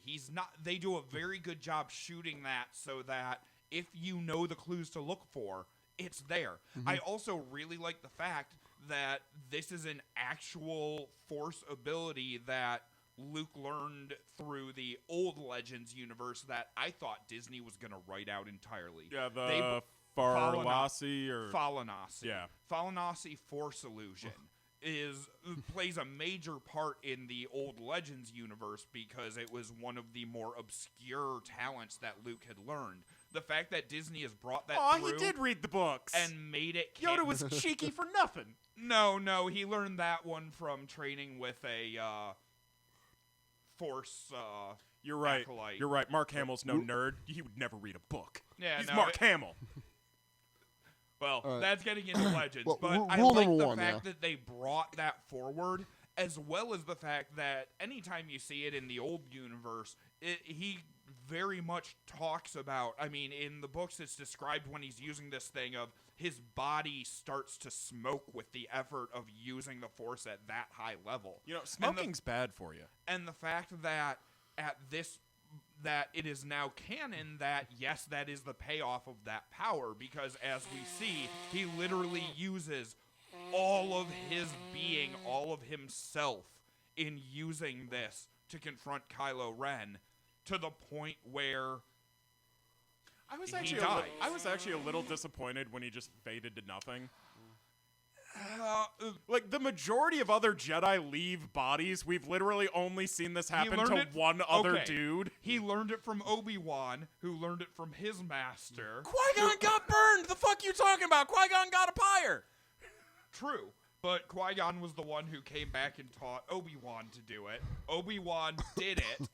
he's not. They do a very good job shooting that so that if you know the clues to look for, it's there. I also really like the fact that this is an actual Force ability that Luke learned through the old Legends universe that I thought Disney was going to write out entirely. Yeah, the Falanasi or Falanasi. Yeah. Falanasi Force illusion. plays a major part in the old Legends universe because it was one of the more obscure talents that Luke had learned. The fact that Disney has brought that Oh, through he did read the books. and made it Yoda was cheeky for nothing. No, he learned that one from training with a Force You're right. acolyte. You're right. Mark Hamill's no nerd. He would never read a book. Yeah, He's no, Mark Hamill. Well, All right. that's getting into Legends, Well, but I rule like number the one, fact yeah. that they brought that forward, as well as the fact that anytime you see it in the old universe, he very much talks about, I mean, in the books it's described when he's using this thing of his body starts to smoke with the effort of using the Force at that high level. You know, smoking's bad for you. And the fact that that it is now canon that, yes, that is the payoff of that power, because as we see, he literally uses all of his being, all of himself, in using this to confront Kylo Ren, to the point where I was he actually a little disappointed when he just faded to nothing. uh, Like, the majority of other Jedi leave bodies. We've literally only seen this happen learned to it- one other okay. dude. he learned it from Obi-Wan, who learned it from his master. Qui-Gon got burned! The fuck you talking about? Qui-Gon got a pyre! True. But Qui-Gon was the one who came back and taught Obi-Wan to do it. Obi-Wan did it.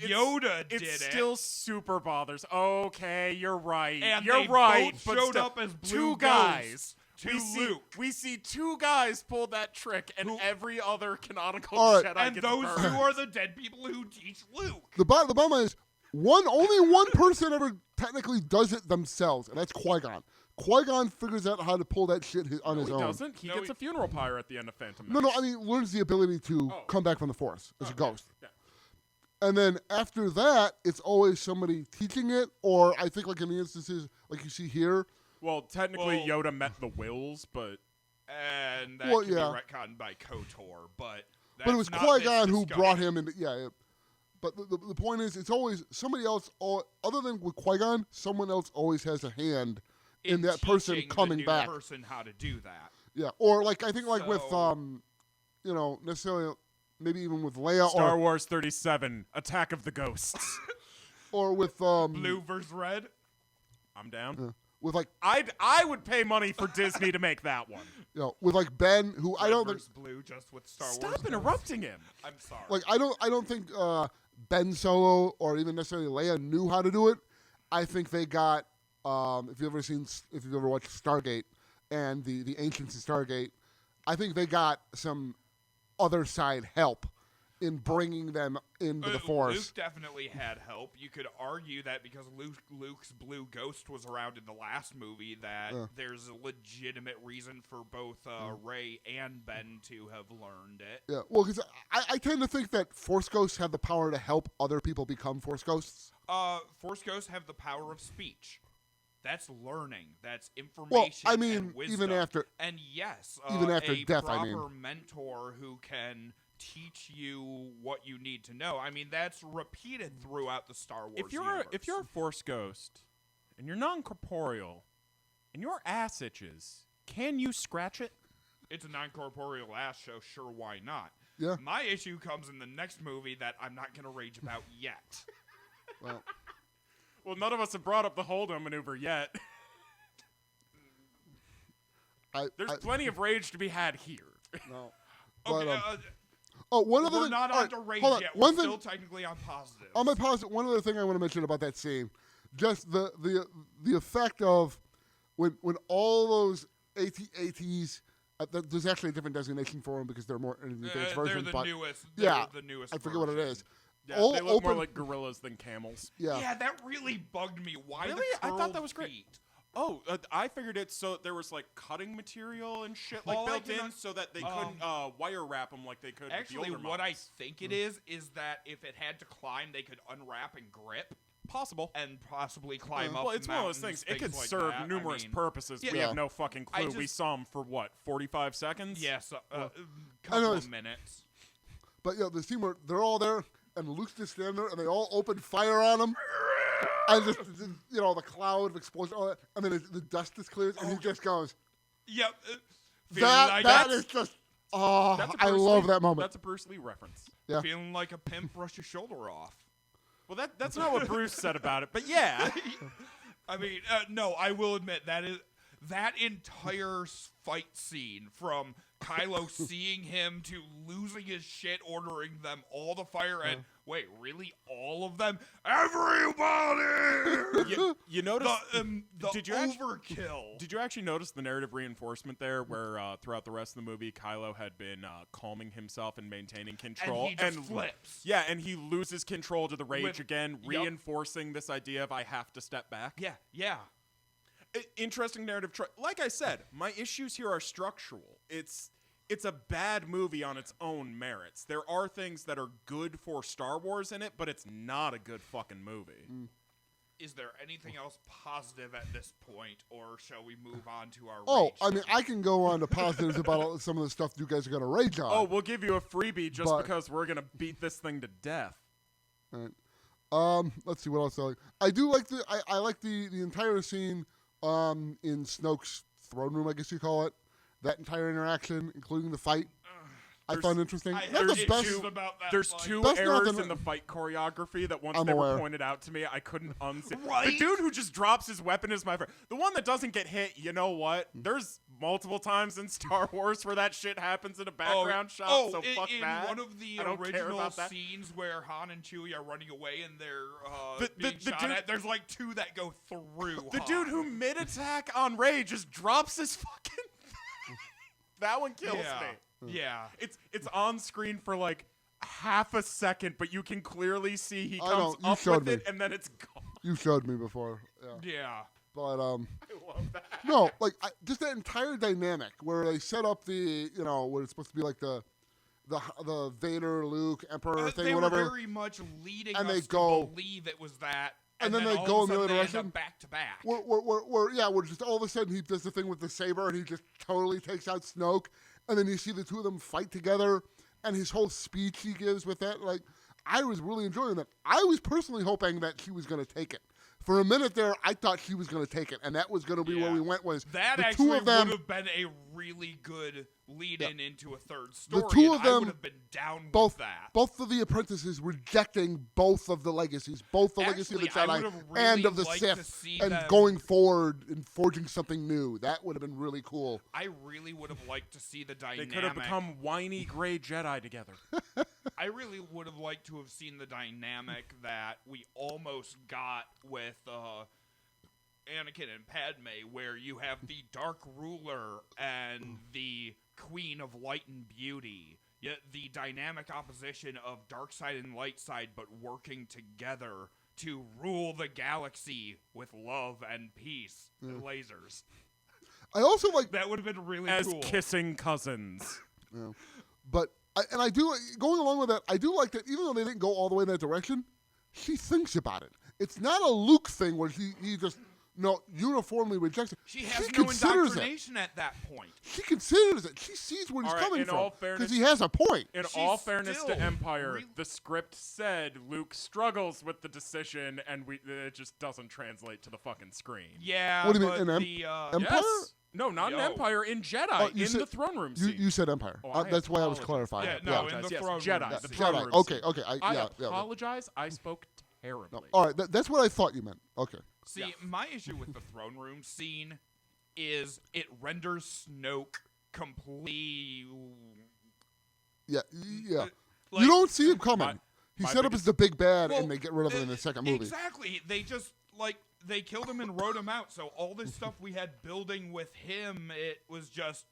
Yoda did it it. still super bothers. Okay, you're right. And you're they right. both but showed still, up as blue two guys. ghosts we to see, Luke. We see two guys pull that trick, and every other canonical All right. Jedi And gets those burned. two are the dead people who teach Luke. The bottom line is only one person ever technically does it themselves, and that's Qui-Gon. Qui-Gon figures out how to pull that shit on his He own. doesn't. He No, gets he- a funeral pyre at the end of Phantom No, Menace. I mean learns the ability to Oh. come back from the Force as a ghost. Yeah. And then after that, it's always somebody teaching it, or I think like in the instances like you see here. Well, technically, Well- Yoda met the Wills, but And that Well, can yeah. be retconned by KOTOR, but But it was that's not Qui-Gon this who discussion. brought him into But the point is, it's always somebody else. Other than with Qui-Gon, someone else always has a hand in that person teaching the coming new back. person how to do that. Yeah, or like I think like with So- necessarily maybe even with Leia Star or Wars 37, Attack of the Ghosts. with Blue versus red. I'm down. with like I would pay money for Disney to make that one. with like Ben, who I Red don't think versus blue, just with Star Wars. Stop interrupting him. I'm sorry. like I don't think Ben Solo or even necessarily Leia knew how to do it. I think they got if you've ever watched Stargate and the Ancients of Stargate, I think they got some other side help in bringing them into the Force. Luke definitely had help. You could argue that because Luke's blue ghost was around in the last movie, that there's a legitimate reason for both Rey and Ben to have learned it. Yeah, well, because I tend to think that Force Ghosts have the power to help other people become Force Ghosts. Force ghosts have the power of speech. That's learning. That's information. Well, I and mean, wisdom. even after even after a death, proper I mean. mentor who can teach you what you need to know. I mean, that's repeated throughout the Star Wars universe. If you're a Force ghost and you're non-corporeal and your ass itches, can you scratch it? It's a non-corporeal ass show, sure, why not? Yeah. My issue comes in the next movie that I'm not going to rage about yet. Well, none of us have brought up the hold-on maneuver yet. There's plenty of rage to be had here. No. Okay, But, one other we're thing. not all on to right, rage hold on. yet. One We're thing. still technically on positive. On my positive, one other thing I want to mention about that scene, just the effect of when all those ATs. There's actually a different designation for them because they're more in the advanced they're version. the but newest. yeah, They're the newest. I forget what it version. is. Yeah, all they look open, more like gorillas than camels. yeah. Yeah, that really bugged me. Why Really? the I thought curled that was great. feet? Oh, I figured it so there was like cutting material and shit like All I built can in un- so that they couldn't wire wrap them like they could Actually, with the older what I models. think it is that if it had to climb, they could unwrap and grip Possible. and possibly climb up. Well, it's one of those mountains, things. It could like serve that. numerous I mean, purposes. We Yeah. have no fucking I clue. We just- saw them for what, 45 seconds? Yes, I couple know of it's- minutes. But the scene where they're all there and Luke's just standing there and they all open fire on him. And just the cloud of explosion, all that, and then the dust is cleared, and he just goes. Yep. That is just Oh, That's a I Bruce love Lee- that moment. That's a Bruce Lee reference. Yeah. Feeling like a pimp, brush your shoulder off. Well, that's not what Bruce said about it, but yeah. I mean, no, I will admit that entire fight scene from Kylo seeing him to losing his shit, ordering them all to fire, and wait, really, all of them? Everybody! You notice the did you overkill. Did you actually notice the narrative reinforcement there, where throughout the rest of the movie, Kylo had been calming himself and maintaining control, And he just flips. Yeah, and he loses control to the rage With- again, reinforcing this idea of I have to step back. Yeah. Interesting narrative. Like I said, my issues here are structural. It's a bad movie on its own merits. There are things that are good for Star Wars in it, but it's not a good fucking movie. Is there anything else positive at this point, or shall we move on to our Oh, rage I mean, stuff? I can go on to positives about some of the stuff you guys are going to rage on. Oh, we'll give you a freebie just But- because we're gonna beat this thing to death. Right. Let's see what else I like. I do like I like the entire scene in Snoke's throne room, I guess you call it. That entire interaction, including the fight, I found interesting. I Not heard the best. issues about that There's fight. two That's errors nothing- in the fight choreography that once I'm they were aware. pointed out to me, I couldn't unsee. Right? The dude who just drops his weapon is my favorite. The one that doesn't get hit, you know what? Mm. There's multiple times in Star Wars where that shit happens in a background shot, so fuck in that. one of the I don't care original about that. scenes where Han and Chewie are running away and they're The being shot dude- at, there's like two that go through The Han. dude who mid-attack on Rey just drops his fucking... That one kills me. Yeah. It's on screen for like half a second, but you can clearly see he I comes know, you up showed with me. it, and then it's gone. You showed me before. Yeah. Yeah. But I love that. no, like just that entire dynamic where they set up the where it's supposed to be like the Vader, Luke, Emperor thing, They whatever. were very much leading And us they to go- believe it was that. and then they all go of a in the sudden other they end direction. up back to back. Where just all of a sudden he does the thing with the saber and he just totally takes out Snoke, and then you see the two of them fight together, and his whole speech he gives with that, like, I was really enjoying that. I was personally hoping that he was going to take it. For a minute there, I thought he was going to take it, and that was going to be where Yeah. we went. Was That the actually two of them, would have been a really good lead-in into a third story. The two and of I them, would have been down both with that. both of the apprentices rejecting both of the legacies, both the legacy of the Actually, I Jedi would've and really of the liked to Sith, see and them- going forward and forging something new. That would have been really cool. I really would have liked to see the They dynamic. could have become whiny gray Jedi together. I really would have liked to have seen the dynamic that we almost got with Anakin and Padme, where you have the Dark Ruler and the Queen of Light and Beauty. Yet the dynamic opposition of dark side and light side, but working together to rule the galaxy with love and peace and lasers. I also like, That would have been really As cool. kissing cousins. but I do, going along with that, I do like that even though they didn't go all the way in that direction, he thinks about it. It's not a Luke thing where he just uniformly rejects it. She has he no considers indoctrination at that point. She considers it. She sees where he's All right, coming in from all fairness- because he has a point. In She's all fairness still to Empire, re- the script said Luke struggles with the decision, and it just doesn't translate to the fucking screen. Yeah, What do you mean, but in the Empire? Yes. No, not in Yo. Empire, in Jedi, Oh, you in said- the throne room You, scene. you said Empire. Oh, I That's why I was apologize. clarifying. Yeah, it. no, Yeah. in the Yes, throne Jedi, room the scene. throne Jedi. room Okay, scene. okay. I Yeah. apologize. I spoke terribly. All right, that's what I thought you meant. Okay. See, Yeah. my issue with the throne room scene is it renders Snoke complete. Yeah. Like, you don't see him coming. my- He's my set up biggest- as the big bad, well, and they get rid of him in the second movie. Exactly. They just they killed him and wrote him out. So all this stuff we had building with him, it was just,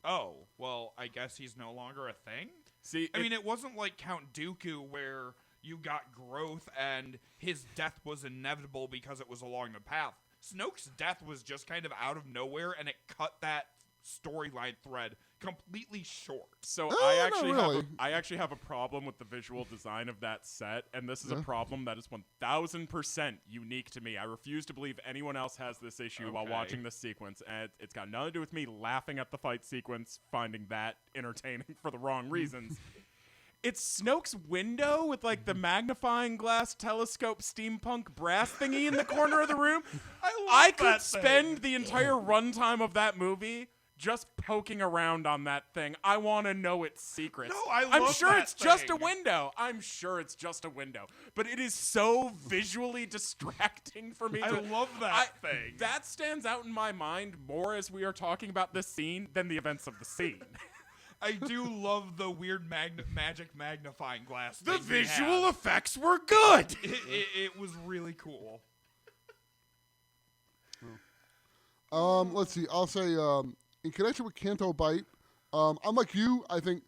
oh, well, I guess he's no longer a thing. See, I mean, it wasn't like Count Dooku where you got growth and his death was inevitable because it was along the path. Snoke's death was just kind of out of nowhere, and it cut that storyline thread completely short. So No, I not actually really. I actually have a problem with the visual design of that set, and this is a problem that is 1000% unique to me. I refuse to believe anyone else has this issue while Okay. watching this sequence, and it's got nothing to do with me laughing at the fight sequence, finding that entertaining for the wrong reasons. It's Snoke's window with like the magnifying glass telescope steampunk brass thingy in the corner of the room. I could spend the entire runtime of that movie just poking around on that thing. I want to know its secrets. No, I I'm love sure that it's just a thing. window. I'm sure it's just a window. But it is so visually distracting for me. I love that thing. That stands out in my mind more as we are talking about this scene than the events of the scene. I do love the weird magic magnifying glass. The thing he visual has. effects were good. It was really cool. Let's see. I'll say in connection with Canto Bite, I'm like you. I think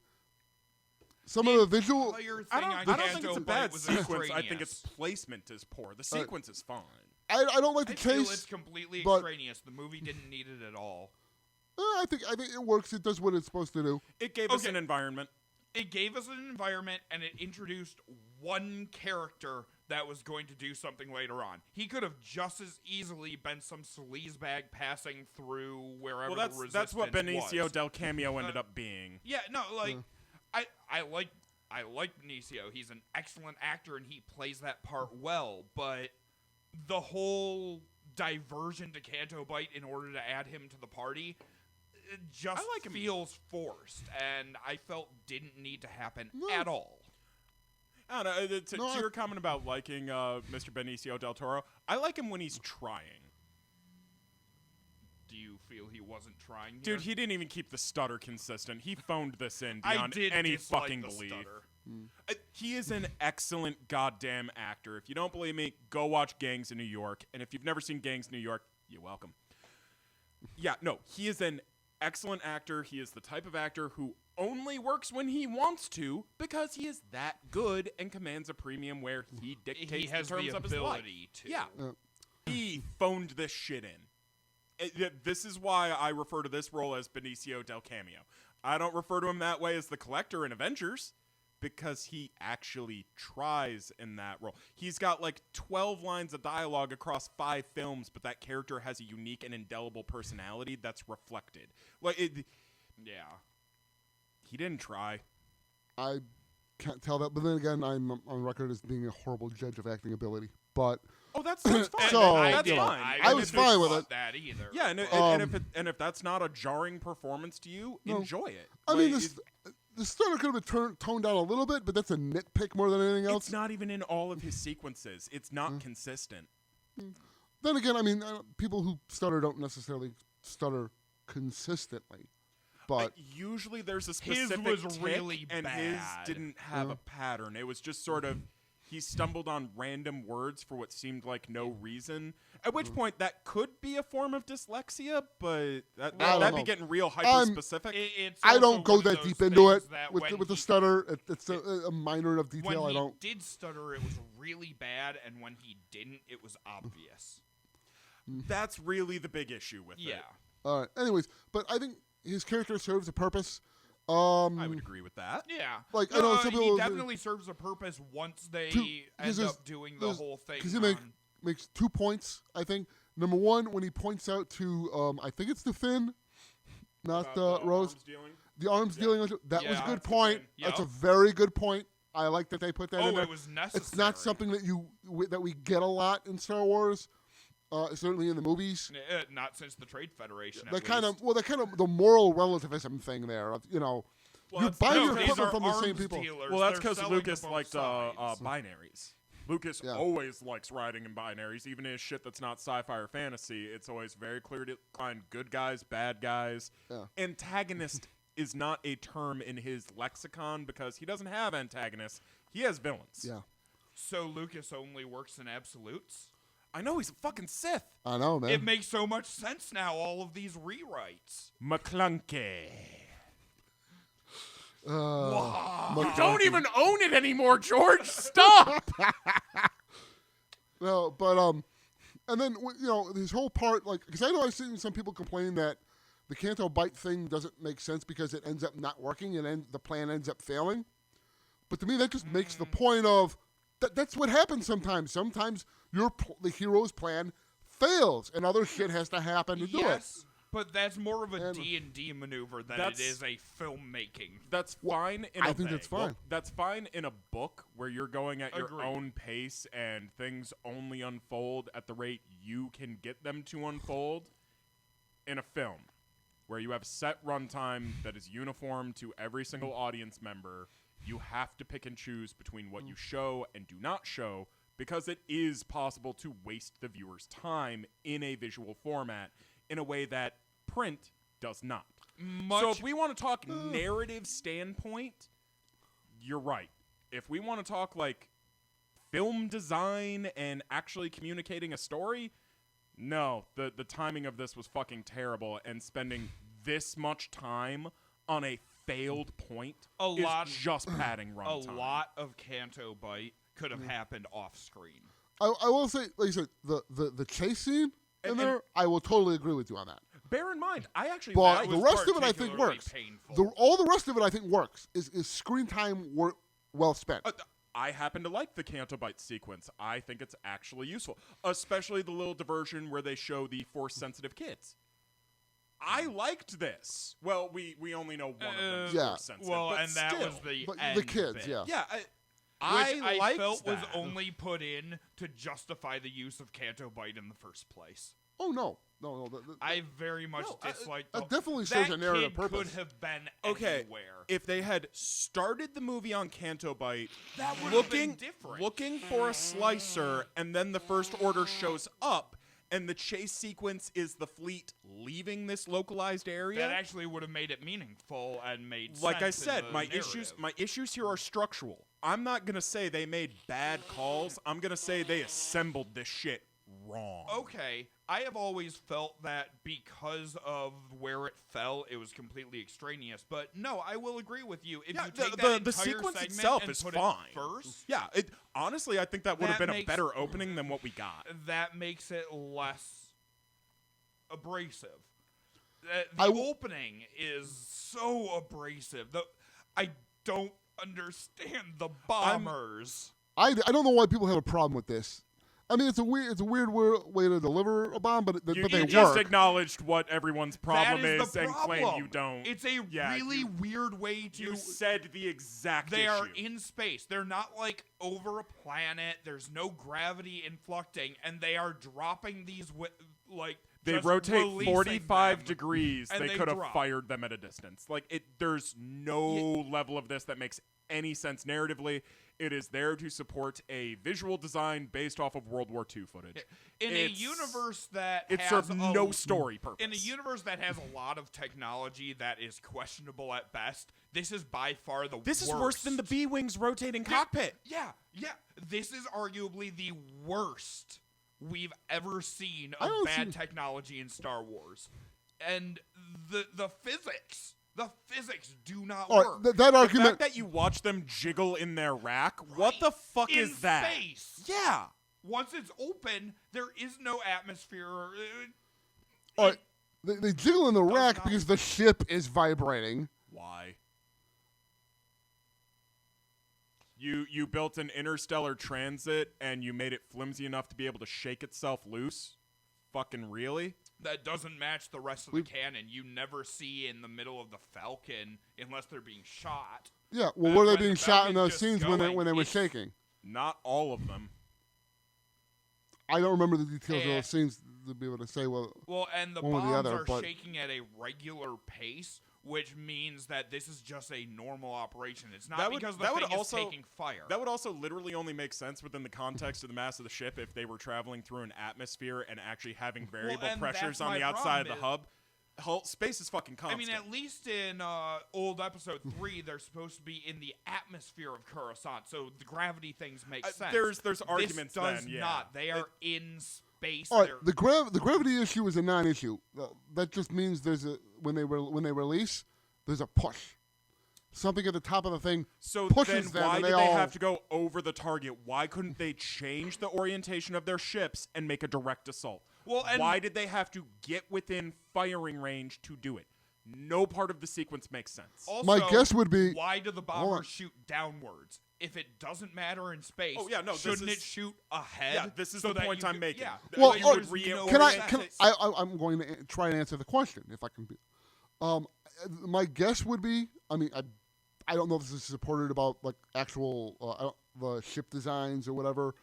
some of the visual. I don't think it's a bad sequence. I think its placement is poor. The sequence is fine. I don't like the I feel chase. it's completely but- extraneous. The movie didn't need it at all. I think it works. It does what it's supposed to do. It gave us an environment. It gave us an environment, and it introduced one character that was going to do something later on. He could have just as easily been some sleazebag passing through wherever Well, the resistance that's what Benicio was. del Cameo ended up being. Yeah, no, like I like Benicio. He's an excellent actor, and he plays that part well. But the whole diversion to Canto Bite in order to add him to the party, it just I like him. feels forced, and I felt didn't need to happen at all. I don't know. To your comment about liking Mr. Benicio del Toro, I like him when he's trying. Do you feel he wasn't trying here? Dude, he didn't even keep the stutter consistent. He phoned this in I beyond did any dislike fucking the belief. stutter. He is an excellent goddamn actor. If you don't believe me, go watch Gangs in New York. And if you've never seen Gangs in New York, you're welcome. Yeah, no, he is an excellent actor. He is the type of actor who only works when he wants to because he is that good and commands a premium where he dictates He has the terms the of his life. ability to. Yeah. He phoned this shit in. This is why I refer to this role as Benicio del Cameo. I don't refer to him that way as the Collector in Avengers because he actually tries in that role. He's got like 12 lines of dialogue across 5 films, but that character has a unique and indelible personality that's reflected. Yeah. He didn't try. I can't tell that, but then again, I'm on record as being a horrible judge of acting ability. But Oh, that's fine. So, that's you know, fine. I was fine with it. That either. Yeah, and if that's not a jarring performance to you, enjoy it. I mean, the stutter could have been toned down a little bit, but that's a nitpick more than anything else. It's not even in all of his sequences. It's not consistent. Then again, I mean, people who stutter don't necessarily stutter consistently. But Usually there's a His specific was tick, really and his bad. didn't have a pattern. It was just sort of he stumbled on random words for what seemed like no reason. At which point that could be a form of dyslexia, but that'd be getting real hyper specific. I don't go that deep into it with the stutter. It's a minor enough detail. When I don't. he did stutter, it was really bad, and when he didn't, it was obvious. That's really the big issue with it. All right. Anyways, but I think his character serves a purpose. I would agree with that. Yeah. Like, I know some people- he definitely serves a purpose once they end up doing the whole thing. Because he makes 2 points, I think. Number one, when he points out to, I think it's the Finn, not Rose. Arms dealing? The arms dealing. That was a Yeah, good that's the point. Finn. That's a Yep. very good point. I like that they put that in Oh, there. it was necessary. It's not something that we get a lot in Star Wars. Certainly in the movies. Not since the Trade Federation. That kind of the moral relativism thing there. Of, you buy your equipment from the same people. Well, that's because Lucas liked binaries. Lucas Yeah. always likes writing in binaries, even in shit that's not sci-fi or fantasy. It's always very clear to find good guys, bad guys. Yeah. Antagonist is not a term in his lexicon because he doesn't have antagonists. He has villains. Yeah. So Lucas only works in absolutes? I know, he's a fucking Sith. I know, man. It makes so much sense now, all of these rewrites. McClunky. Wow. Don't even own it anymore, George. Stop. No, but and then his whole part, like, because I know I've seen some people complain that the Canto Bite thing doesn't make sense because it ends up not working and the plan ends up failing. But to me, that just makes the point of that's what happens sometimes. Sometimes the hero's plan fails, and other shit has to happen to do it. Yes, but that's more of a D&D maneuver than it is a filmmaking. That's fine in I think that's fine. That's fine in a book where you're going at your Agreed. own pace and things only unfold at the rate you can get them to unfold. In a film, where you have a set runtime that is uniform to every single audience member, you have to pick and choose between what you show and do not show, because it is possible to waste the viewer's time in a visual format in a way that print does not. So if we want to talk narrative standpoint, you're right. If we want to talk like film design and actually communicating a story, no, the timing of this was fucking terrible, and spending this much time on a failed point is just padding runtime. A lot of Canto Bite could have happened off screen. I will say, like you said, the chase scene in there, I will totally agree with you on that. Bear in mind, I actually But like the rest of it, I think, works. All the rest of it, I think, works. Is screen time well spent? I happen to like the Canto Bite sequence. I think it's actually useful, especially the little diversion where they show the Force-sensitive kids. I liked this. Well, we only know one of them. Yeah. Force-sensitive, Well, but and that still. was the the kids, bit. yeah. Yeah, Which I liked felt was that. only put in to justify the use of Canto Bite in the first place. Oh no. I very much disliked that definitely serves a narrative kid purpose. could have been Okay, anywhere. if they had started the movie on Canto Bite, That would have been different. looking for a slicer, and then the First Order shows up, and the chase sequence is the fleet leaving this localized area. That actually would have made it meaningful and made sense. Like I in said, the my narrative. issues here are structural. I'm not gonna say they made bad calls. I'm gonna say they assembled this shit wrong. Okay, I have always felt that because of where it fell, it was completely extraneous. But no, I will agree with you. If Yeah, you take the that entire sequence segment itself and is put fine. it first, Yeah, honestly, I think that would have That been a makes- better opening than what we got. that makes it less abrasive. The I opening is so abrasive. I don't understand the bombers. I don't know why people have a problem with this. I mean, it's a weird way to deliver a bomb, but You they just work. acknowledged what everyone's problem that is the and claim problem. you don't. It's a Yeah, really weird way to. You said the exact They issue. are in space. They're not like over a planet. There's no gravity influcting, and they are dropping these They just rotate releasing 45 them. degrees. and They they could have drop. fired them at a distance. There's no level of this that makes any sense narratively. It is there to support a visual design based off of World War II footage. In a universe that it has served no story purpose. In a universe that has a lot of technology that is questionable at best, this is by far the worst. This is worse than the B-Wings rotating cockpit. Yeah. This is arguably the worst we've ever seen I of don't bad see- technology in Star Wars. And the physics do not All work. right, that The argument. fact that you watch them jiggle in their rack, what the fuck in is that? space. Yeah. Once it's open, there is no atmosphere. All right, they jiggle in the rack not- because the ship is vibrating. Why? You built an interstellar transit and you made it flimsy enough to be able to shake itself loose? Fucking really? That doesn't match the rest of the canon. You never see in the middle of the Falcon unless they're being shot. Yeah, well, were they when being the shot in Falcon's those just scenes when going, they were it's- shaking? Not all of them. I don't remember the details of Eh. those scenes to be able to say, well, Well, and the one or the bombs other, are but- shaking at a regular pace, which means that this is just a normal operation. It's not because the thing is taking fire. That would also literally only make sense within the context of the mass of the ship if they were traveling through an atmosphere and actually having variable and pressures that's on my the outside of the problem hub. Space is fucking I constant. mean, at least in old episode 3, they're supposed to be in the atmosphere of Coruscant, so the gravity things make sense. there's arguments this does then, yeah. not. They are in space. all right, They're- the gravity issue is a non-issue. That just means there's when they release, there's a push. Something at the top of the thing So pushes then them, why and did they they all have to go over the target? Why couldn't they change the orientation of their ships and make a direct assault? Well, and- why did they have to get within firing range to do it? No part of the sequence makes sense. Also, My guess would be- why do the Hold on. bombers shoot downwards? If it doesn't matter in space, Oh, yeah, no, this shouldn't is- it shoot ahead? Yeah, this is so the that point you I'm could- making. Yeah. Th- Well, Like, oh, there's no Can I? way Can that- I'm going to try and answer the question if I can be. My guess would be. I mean, I don't know if this is supported about like actual the ship designs or whatever,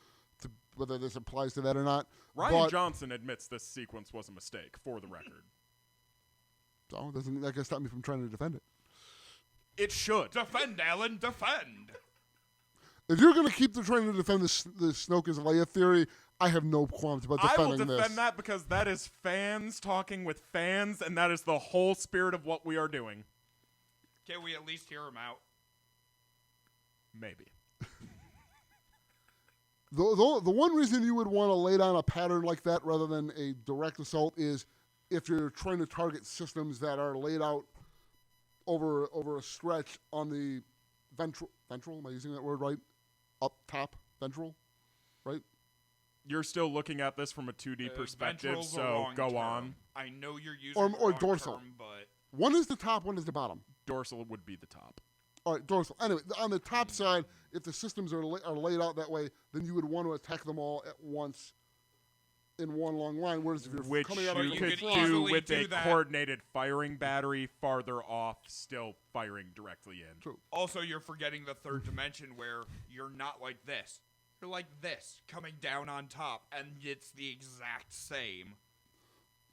whether this applies to that or not. Ryan but, Johnson admits this sequence was a mistake, for the record. So doesn't that gonna stop me from trying to defend it? It should. Defend, Alan, defend. If you're gonna keep trying to defend the Snoke is Leia theory, I have no qualms about I defending will defend this. that because that is fans talking with fans, and that is the whole spirit of what we are doing. Can we at least hear him out? Maybe. The one reason you would want to lay down a pattern like that rather than a direct assault is if you're trying to target systems that are laid out over a stretch on the ventral. Am I using that word right? Up top ventral, right? You're still looking at this from a 2D perspective, ventral's a so wrong go term. on. I know you're using Or the wrong dorsal. term, but One is the top, one is the bottom. Dorsal would be the top. All right, dorsal. Anyway, on the top side, if the systems are laid out that way, then you would want to attack them all at once in one long line. Whereas if you're Which coming out of you the could front, do easily with do a that. coordinated firing battery farther off, still firing directly in. True. also you're forgetting the third dimension where you're not like this. You're like this, coming down on top, and it's the exact same.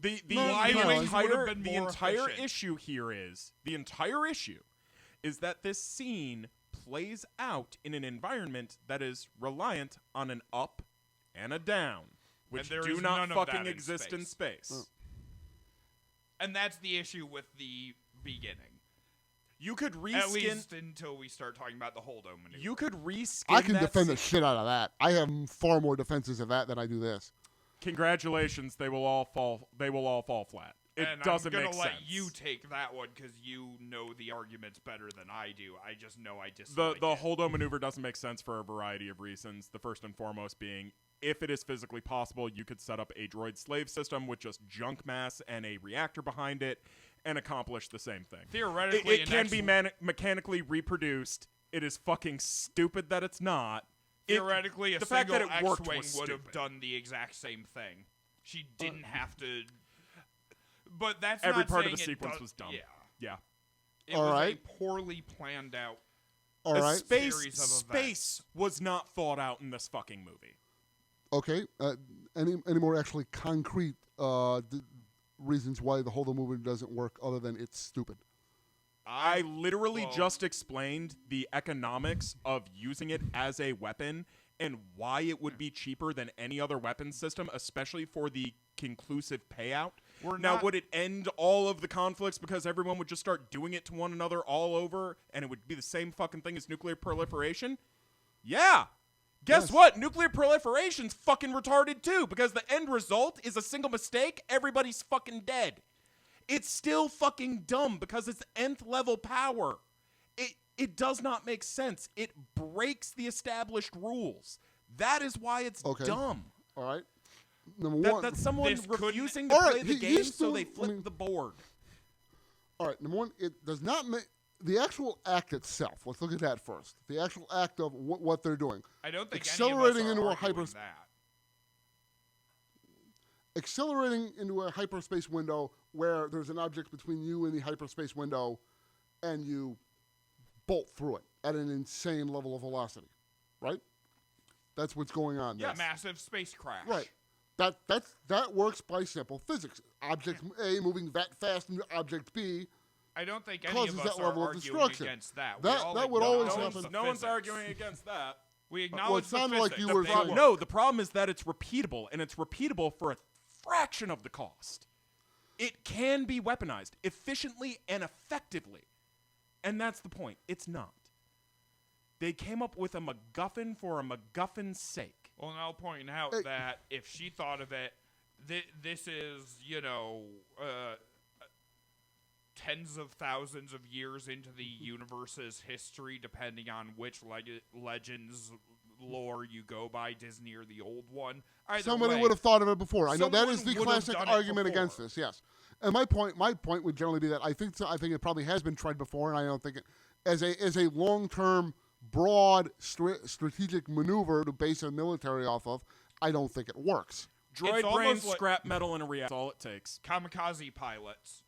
The Y-wings would have entire been the more entire efficient. issue here is that this scene plays out in an environment that is reliant on an up and a down, which there do is not none of fucking that in exist in space. And that's the issue with the beginning. You could reskin. At least until we start talking about the Holdo maneuver. You could reskin. I can that defend the scene. shit out of that. I have far more defenses of that than I do this. Congratulations, they will all fall. They will all fall flat. It and doesn't I'm make gonna let sense. you take that one because you know the arguments better than I do. I just know I the dislike the it. Holdo maneuver doesn't make sense for a variety of reasons. The first and foremost being, if it is physically possible, you could set up a droid slave system with just junk mass and a reactor behind it and accomplish the same thing. Theoretically, It can be mechanically reproduced. It is fucking stupid that it's not. theoretically, a the fact single that it worked X-wing was would have stupid. done the exact same thing. She didn't have to. But that's Every not part of saying the it sequence does- was dumb. Yeah, Yeah. it All was right. a poorly planned out. All right. series of events. Space was not thought out in this fucking movie. Okay. Any more actually concrete reasons why the Holdo movie doesn't work other than it's stupid? I literally well- just explained the economics of using it as a weapon and why it would be cheaper than any other weapon system, especially for the conclusive payout. We're Now, not- would it end all of the conflicts because everyone would just start doing it to one another all over and it would be the same fucking thing as nuclear proliferation? Yeah. Guess Yes. what? Nuclear proliferation's fucking retarded too because the end result is a single mistake, everybody's fucking dead. It's still fucking dumb because it's nth level power. It does not make sense. It breaks the established rules. That is why it's Okay. dumb. All right. Number one. That's someone This couldn't- refusing to All play right, the he- game, he's so still- they I flip mean- the board. All right. Number one, it does not make the actual act itself. Let's look at that first. The actual act of what they're doing. I don't think Accelerating any of us into are a hyper- arguing that. Accelerating into a hyperspace window where there's an object between you and the hyperspace window, and you bolt through it at an insane level of velocity, right? That's what's going on there. Yeah, massive space crash. Right. That works by simple physics. Object A moving that fast into object B. I don't think any Causes of us that are level of arguing destruction. against that. That would always No happen. one's, the no one's physics. arguing against that. We Well, acknowledge it sounded the like physics. you were They saying- work. No, the problem is that it's repeatable, and it's repeatable for a fraction of the cost. It can be weaponized efficiently and effectively. And that's the point. It's not. They came up with a MacGuffin for a MacGuffin's sake. Well, and I'll point out Hey. that if she thought of it, this is, tens of thousands of years into the universe's history, depending on which Legends lore you go by, Disney or the old one. Either Somebody way, would have thought of it before. I know that someone is the would have classic done it argument against before. this. Yes, and my point would generally be that I think it probably has been tried before, and I don't think it as a long-term, broad strategic maneuver to base a military off of. I don't think it works. Droid brain, almost like- scrap metal, and a reactor. That's all it takes. kamikaze pilots.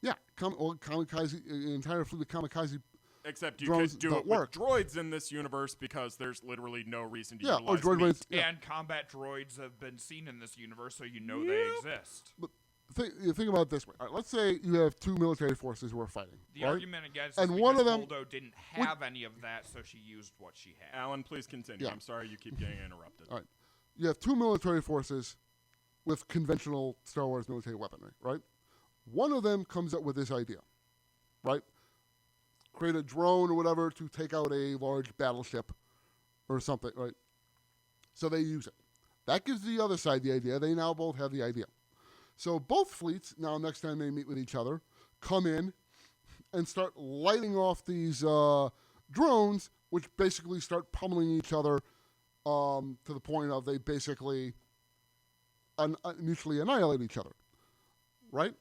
Yeah, kamikaze, an entire fleet of kamikaze. Except you Drones could do don't it work. with droids in this universe because there's literally no reason to Yeah, or utilize droid meat. brains. Yeah. And combat droids have been seen in this universe, so you know they exist. But think about it this way. All right, let's say you have two military forces who are fighting. The right? argument against And is one because of them- Holdo didn't have any of that, so she used what she had. Alan, please continue. Yeah. I'm sorry you keep getting interrupted. All right. You have two military forces with conventional Star Wars military weaponry, right? One of them comes up with this idea, right? Create a drone or whatever to take out a large battleship or something, right? So they use it. That gives the other side the idea. They now both have the idea. So both fleets, now next time they meet with each other, come in and start lighting off these drones, which basically start pummeling each other to the point of they basically mutually annihilate each other, right?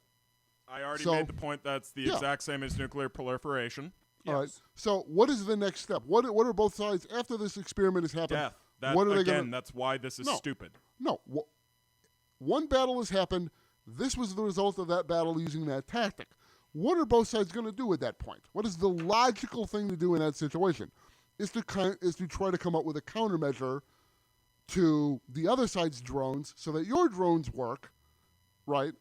I already So- made the point that's the Yeah. exact same as nuclear proliferation. All right. So what is the next step? What are both sides after this experiment has happened? Death. That, What are they again, gonna? that's why this is No. stupid. No. One battle has happened. This was the result of that battle using that tactic. What are both sides going to do at that point? What is the logical thing to do in that situation? Is to try to come up with a countermeasure to the other side's drones so that your drones work, right?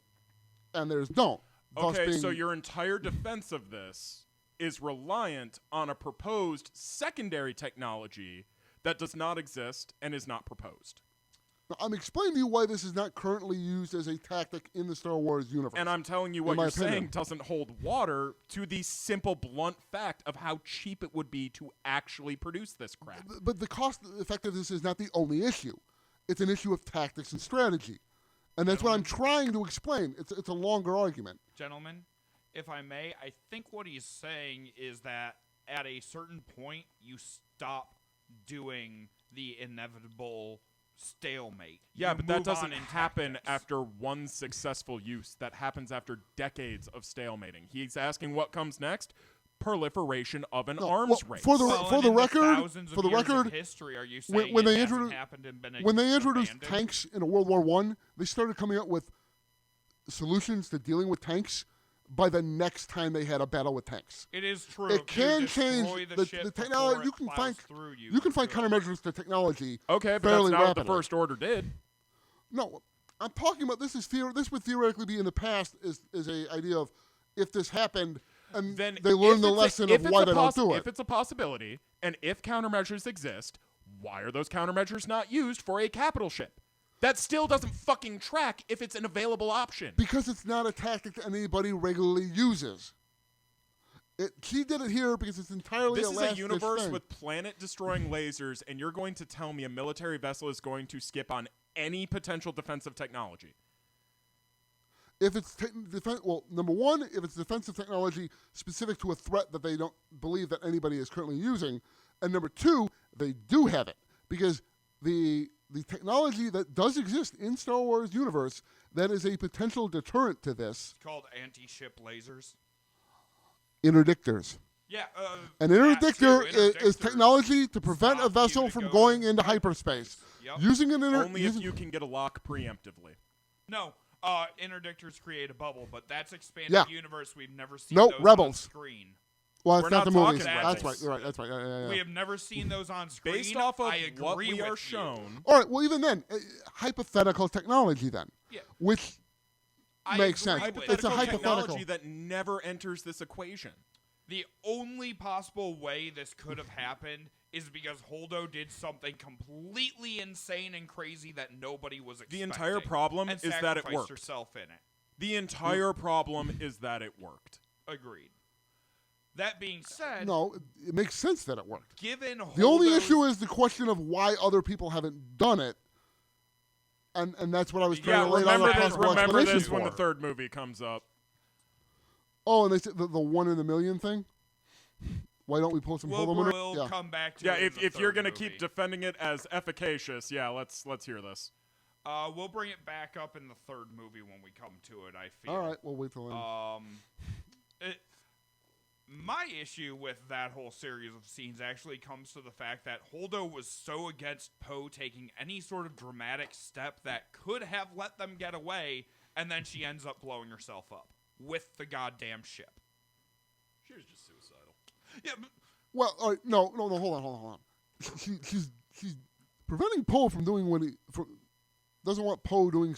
And theirs don't. Thus Okay, being- so your entire defense of this is reliant on a proposed secondary technology that does not exist and is not proposed. I'm explaining to you why this is not currently used as a tactic in the Star Wars universe. And I'm telling you In what my you're opinion. saying doesn't hold water to the simple, blunt fact of how cheap it would be to actually produce this crap. But the cost effectiveness is not the only issue. It's an issue of tactics and strategy. And that's what I'm trying to explain. It's a longer argument. Gentlemen, if I may, I think what he's saying is that at a certain point, you stop doing the inevitable stalemate. Yeah, You but that move on doesn't in happen tactics. after one successful use. That happens after decades of stalemating. He's asking what comes next? Proliferation of an No, arms well, race. for the Well, for and the in the record, thousands of for the years of record, history, are you when- saying when it they hasn't introdu- happened and been when they introduced abandoned? tanks in World War I, they started coming up with solutions to dealing with tanks by the next time they had a battle with tanks. It is true. It If can you change destroy the ship technology. before You it can plows find through you can find do it. countermeasures to technology. Okay, but fairly that's not what rapidly. the First Order did. No, I'm talking about this would theoretically be in the past is a idea of if this happened and Then they learn if the it's a- lesson if of it's why a they don't do If it. it's a possibility, and if countermeasures exist, why are those countermeasures not used for a capital ship? That still doesn't fucking track if it's an available option. Because it's not a tactic that anybody regularly uses. She did it here because it's entirely This a is last a universe thing. with planet-destroying lasers, and you're going to tell me a military vessel is going to skip on any potential defensive technology. If it's well, number one, if it's defensive technology specific to a threat that they don't believe that anybody is currently using, and number two, they do have it because the technology that does exist in Star Wars universe that is a potential deterrent to this, It's called anti-ship lasers. interdictors. Yeah. An that interdictor too, is interdictors technology to prevent stop a vessel you to from go going to into hyperspace. Yep. Using an Only if you can get a lock preemptively. No, interdictors create a bubble, but that's expanded Yeah. universe. We've never seen Nope, those Rebels. on screen. Well, it's We're not not the movies. talking That's Rebels. right. You're right. That's right. Yeah. We have never seen those on screen. Based off of I agree what we with are you. shown, All right. Well, even then, hypothetical technology then, Yeah. which I makes agree sense. with It's a you. hypothetical. technology that never enters this equation. The only possible way this could have happened is because Holdo did something completely insane and crazy that nobody was expecting. The entire problem and is that it sacrificed worked. herself in it. The entire problem is that it worked. Agreed. That being said, no, it makes sense that it worked. given The only Holdo's- issue is the question of why other people haven't done it, and that's what I was trying Yeah, to lay down a remember this, possible remember explanation this when the for. third movie comes up. Oh, and they said the 1 in a million thing. Why don't we pull some we'll, Holdo we'll Yeah. come back to Yeah, it in the if you're third gonna movie. keep defending it as efficacious, yeah, let's hear this. We'll bring it back up in the third movie when we come to it, I feel. All right, we'll wait till then. My issue with that whole series of scenes actually comes to the fact that Holdo was so against Poe taking any sort of dramatic step that could have let them get away, and then she ends up blowing herself up with the goddamn ship. She was just suicidal. Yeah, but Well, all right, no, hold on. She's preventing Poe from doing what he doesn't want Poe doing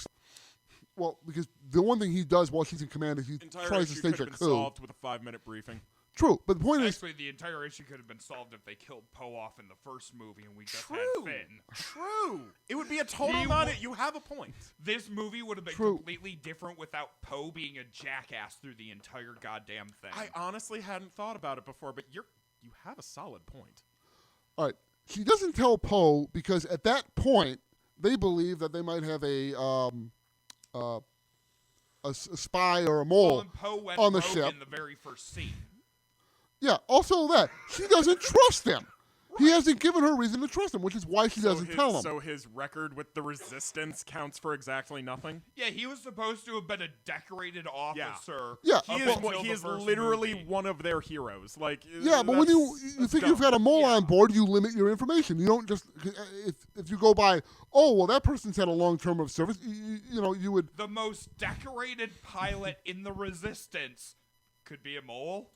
Well, because the one thing he does while she's in command is he Entire tries to issue stage could a have coup. been solved with a 5-minute briefing. True, but the point is, Actually, the entire issue could have been solved if they killed Poe off in the first movie and we just had True. Finn. True. It would be a total He non. wa- You have a point. This movie would have been True. completely different without Poe being a jackass through the entire goddamn thing. I honestly hadn't thought about it before, but you have a solid point. all right, she doesn't tell Poe because at that point they believe that they might have a spy or a mole and Poe went on the rogue ship. in the very first scene. Yeah, also that. She doesn't trust him. He hasn't given her reason to trust him, which is why she doesn't tell him. So his record with the Resistance counts for exactly nothing? Yeah, he was supposed to have been a decorated officer. Yeah. He up is, until he the is first literally movie. one of their heroes. Like, Yeah, but when you that's think dumb. you've got a mole Yeah. on board, you limit your information. You don't just if you go by, oh well, that person's had a long term of service. You would. The most decorated pilot in the Resistance could be a mole.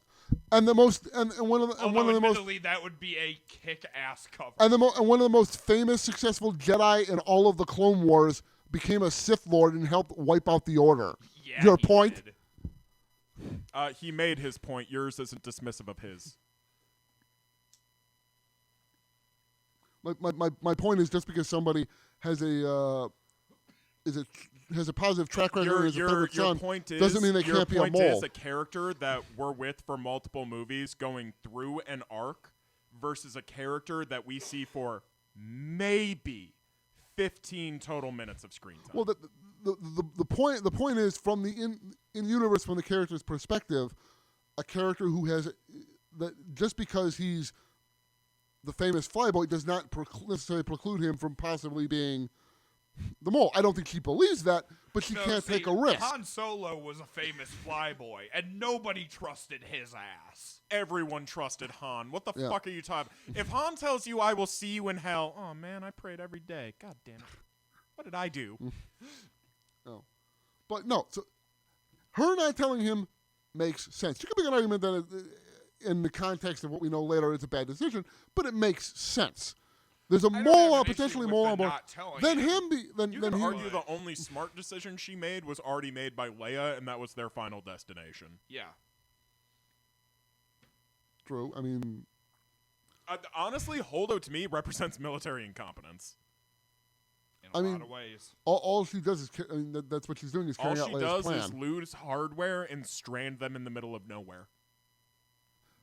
And the most and one of the and Although one of the most admittedly, that would be a kick-ass cover. and and one of the most famous successful Jedi in all of the Clone Wars became a Sith Lord and helped wipe out the Order. Yeah, Your he point? did. He made his point. Yours isn't dismissive of his. My point is just because somebody has a has a positive track record Your, as a your, favorite your son point is, doesn't mean they your can't be a point mole. is a character that we're with for multiple movies going through an arc versus a character that we see for maybe 15 total minutes of screen time. Well, the point is from the in universe from the character's perspective, a character who has that just because he's the famous flyboy does not necessarily preclude him from possibly being the mole. I don't think she believes that, but she No, can't see, take a risk. Han Solo was a famous flyboy, and nobody trusted his ass. Everyone trusted Han. What the Yeah. fuck are you talking about? If Han tells you, I will see you in hell, oh man, I prayed every day. God damn it. What did I do? Oh. But no, so her not telling him makes sense. You could make an argument that in the context of what we know later, it's a bad decision, but it makes sense. There's a I don't mole have on an potentially issue mole with on the board. not telling Then him. him be then You then could he, argue the only smart decision she made was already made by Leia, and that was their final destination. Yeah. true. I mean, Honestly, Holdo to me represents military incompetence. In I a mean, lot of ways. all she does is that's what she's doing is All carrying out she Leia's does plan. is lose hardware and strand them in the middle of nowhere.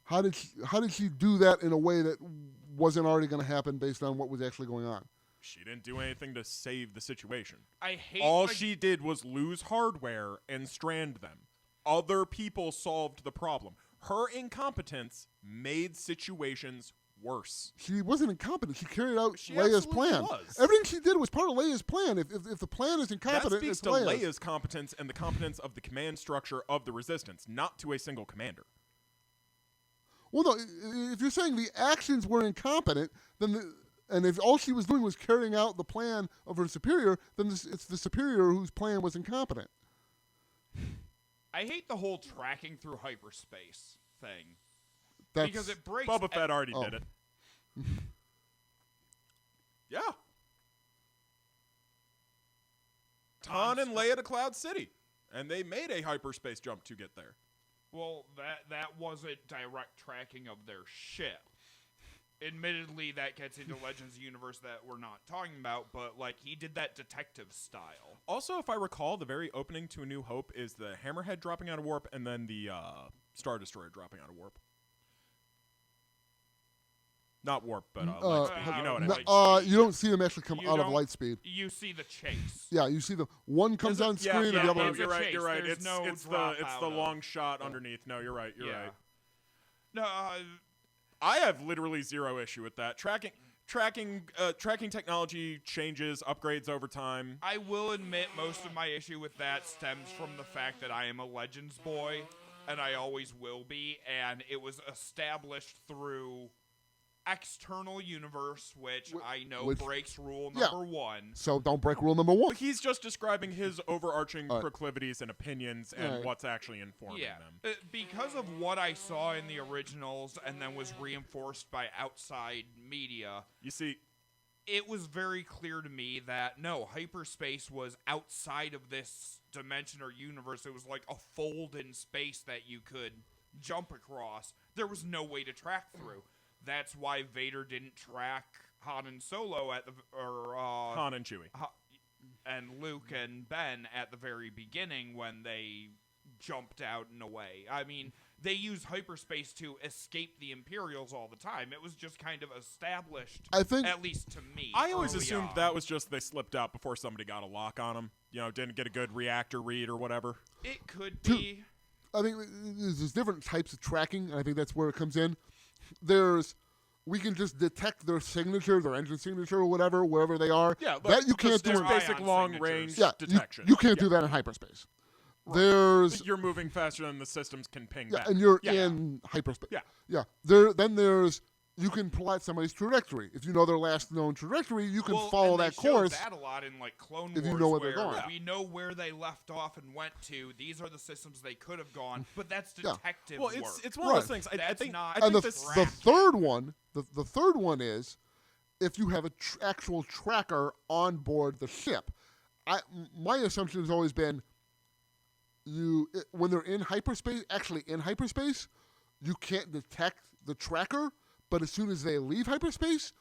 How did she do that in a way that wasn't already going to happen based on what was actually going on? She didn't do anything to save the situation. I hate All the- she did was lose hardware and strand them. Other people solved the problem. Her incompetence made situations worse. She wasn't incompetent. She carried out She Leia's absolutely plan. was. Everything she did was part of Leia's plan. If the plan is That incompetent, speaks it's to Leia's. Leia's competence and the competence of the command structure of the Resistance, not to a single commander. Well, no. If you're saying the actions were incompetent, then and if all she was doing was carrying out the plan of her superior, then it's the superior whose plan was incompetent. I hate the whole tracking through hyperspace thing. That's, Because it breaks Boba Fett already Oh. did it. Yeah. Han and Leia to Cloud City, and they made a hyperspace jump to get there. Well, that wasn't direct tracking of their ship. Admittedly, that gets into Legends of the Universe that we're not talking about, but like he did that detective style. Also, if I recall, the very opening to A New Hope is the Hammerhead dropping out of warp, and then the Star Destroyer dropping out of warp. Not warp, but light speed. You know what I no, mean. you don't see them actually come You out of don't- light speed. You see the chase. Yeah, you see them. One comes on screen, and the yeah, other yeah, one. You're right. chase. You're right. There's It's no it's the drop it's out the of- long shot underneath. No, you're right. You're right. No, I have literally zero issue with that. Tracking technology changes, upgrades over time. I will admit most of my issue with that stems from the fact that I am a Legends boy, and I always will be, and it was established through external universe, which I know which- breaks rule yeah. number 1. So don't break rule number one. He's just describing his overarching All right. proclivities and opinions and All right. what's actually informing Yeah, them. because of what I saw in the originals and then was reinforced by outside media. You see, it was very clear to me that, no, hyperspace was outside of this dimension or universe. It was like a fold in space that you could jump across. There was no way to track through. That's why Vader didn't track Han and Solo Han and Chewie. And Luke and Ben at the very beginning when they jumped out and away. I mean, they use hyperspace to escape the Imperials all the time. It was just kind of established, I think, at least to me. I always early assumed on. that was just they slipped out before somebody got a lock on them. You know, didn't get a good reactor read or whatever. It could be. I think there's different types of tracking, and I think that's where it comes in. We can just detect their signature, their engine signature or whatever, wherever they are. Yeah, that you can't do. There's in- basic ion long-range signatures. Yeah, detection. you can't do that in hyperspace. There's You're moving faster than the systems can ping back. and you're Yeah. in hyperspace. Yeah. Then there's you can plot somebody's trajectory. If you know their last known trajectory, you can follow and they that showed course. that a lot in like Clone if Wars, you know where they're where going. we know where they left off and went to. These are the systems they could have gone, but that's Yeah. detective Well, work. it's one of those Right. things. I That's think not- I And think the this third one, the third one is if you have a actual tracker on board the ship. My assumption has always been when they're in hyperspace, you can't detect the tracker, but as soon as they leave hyperspace,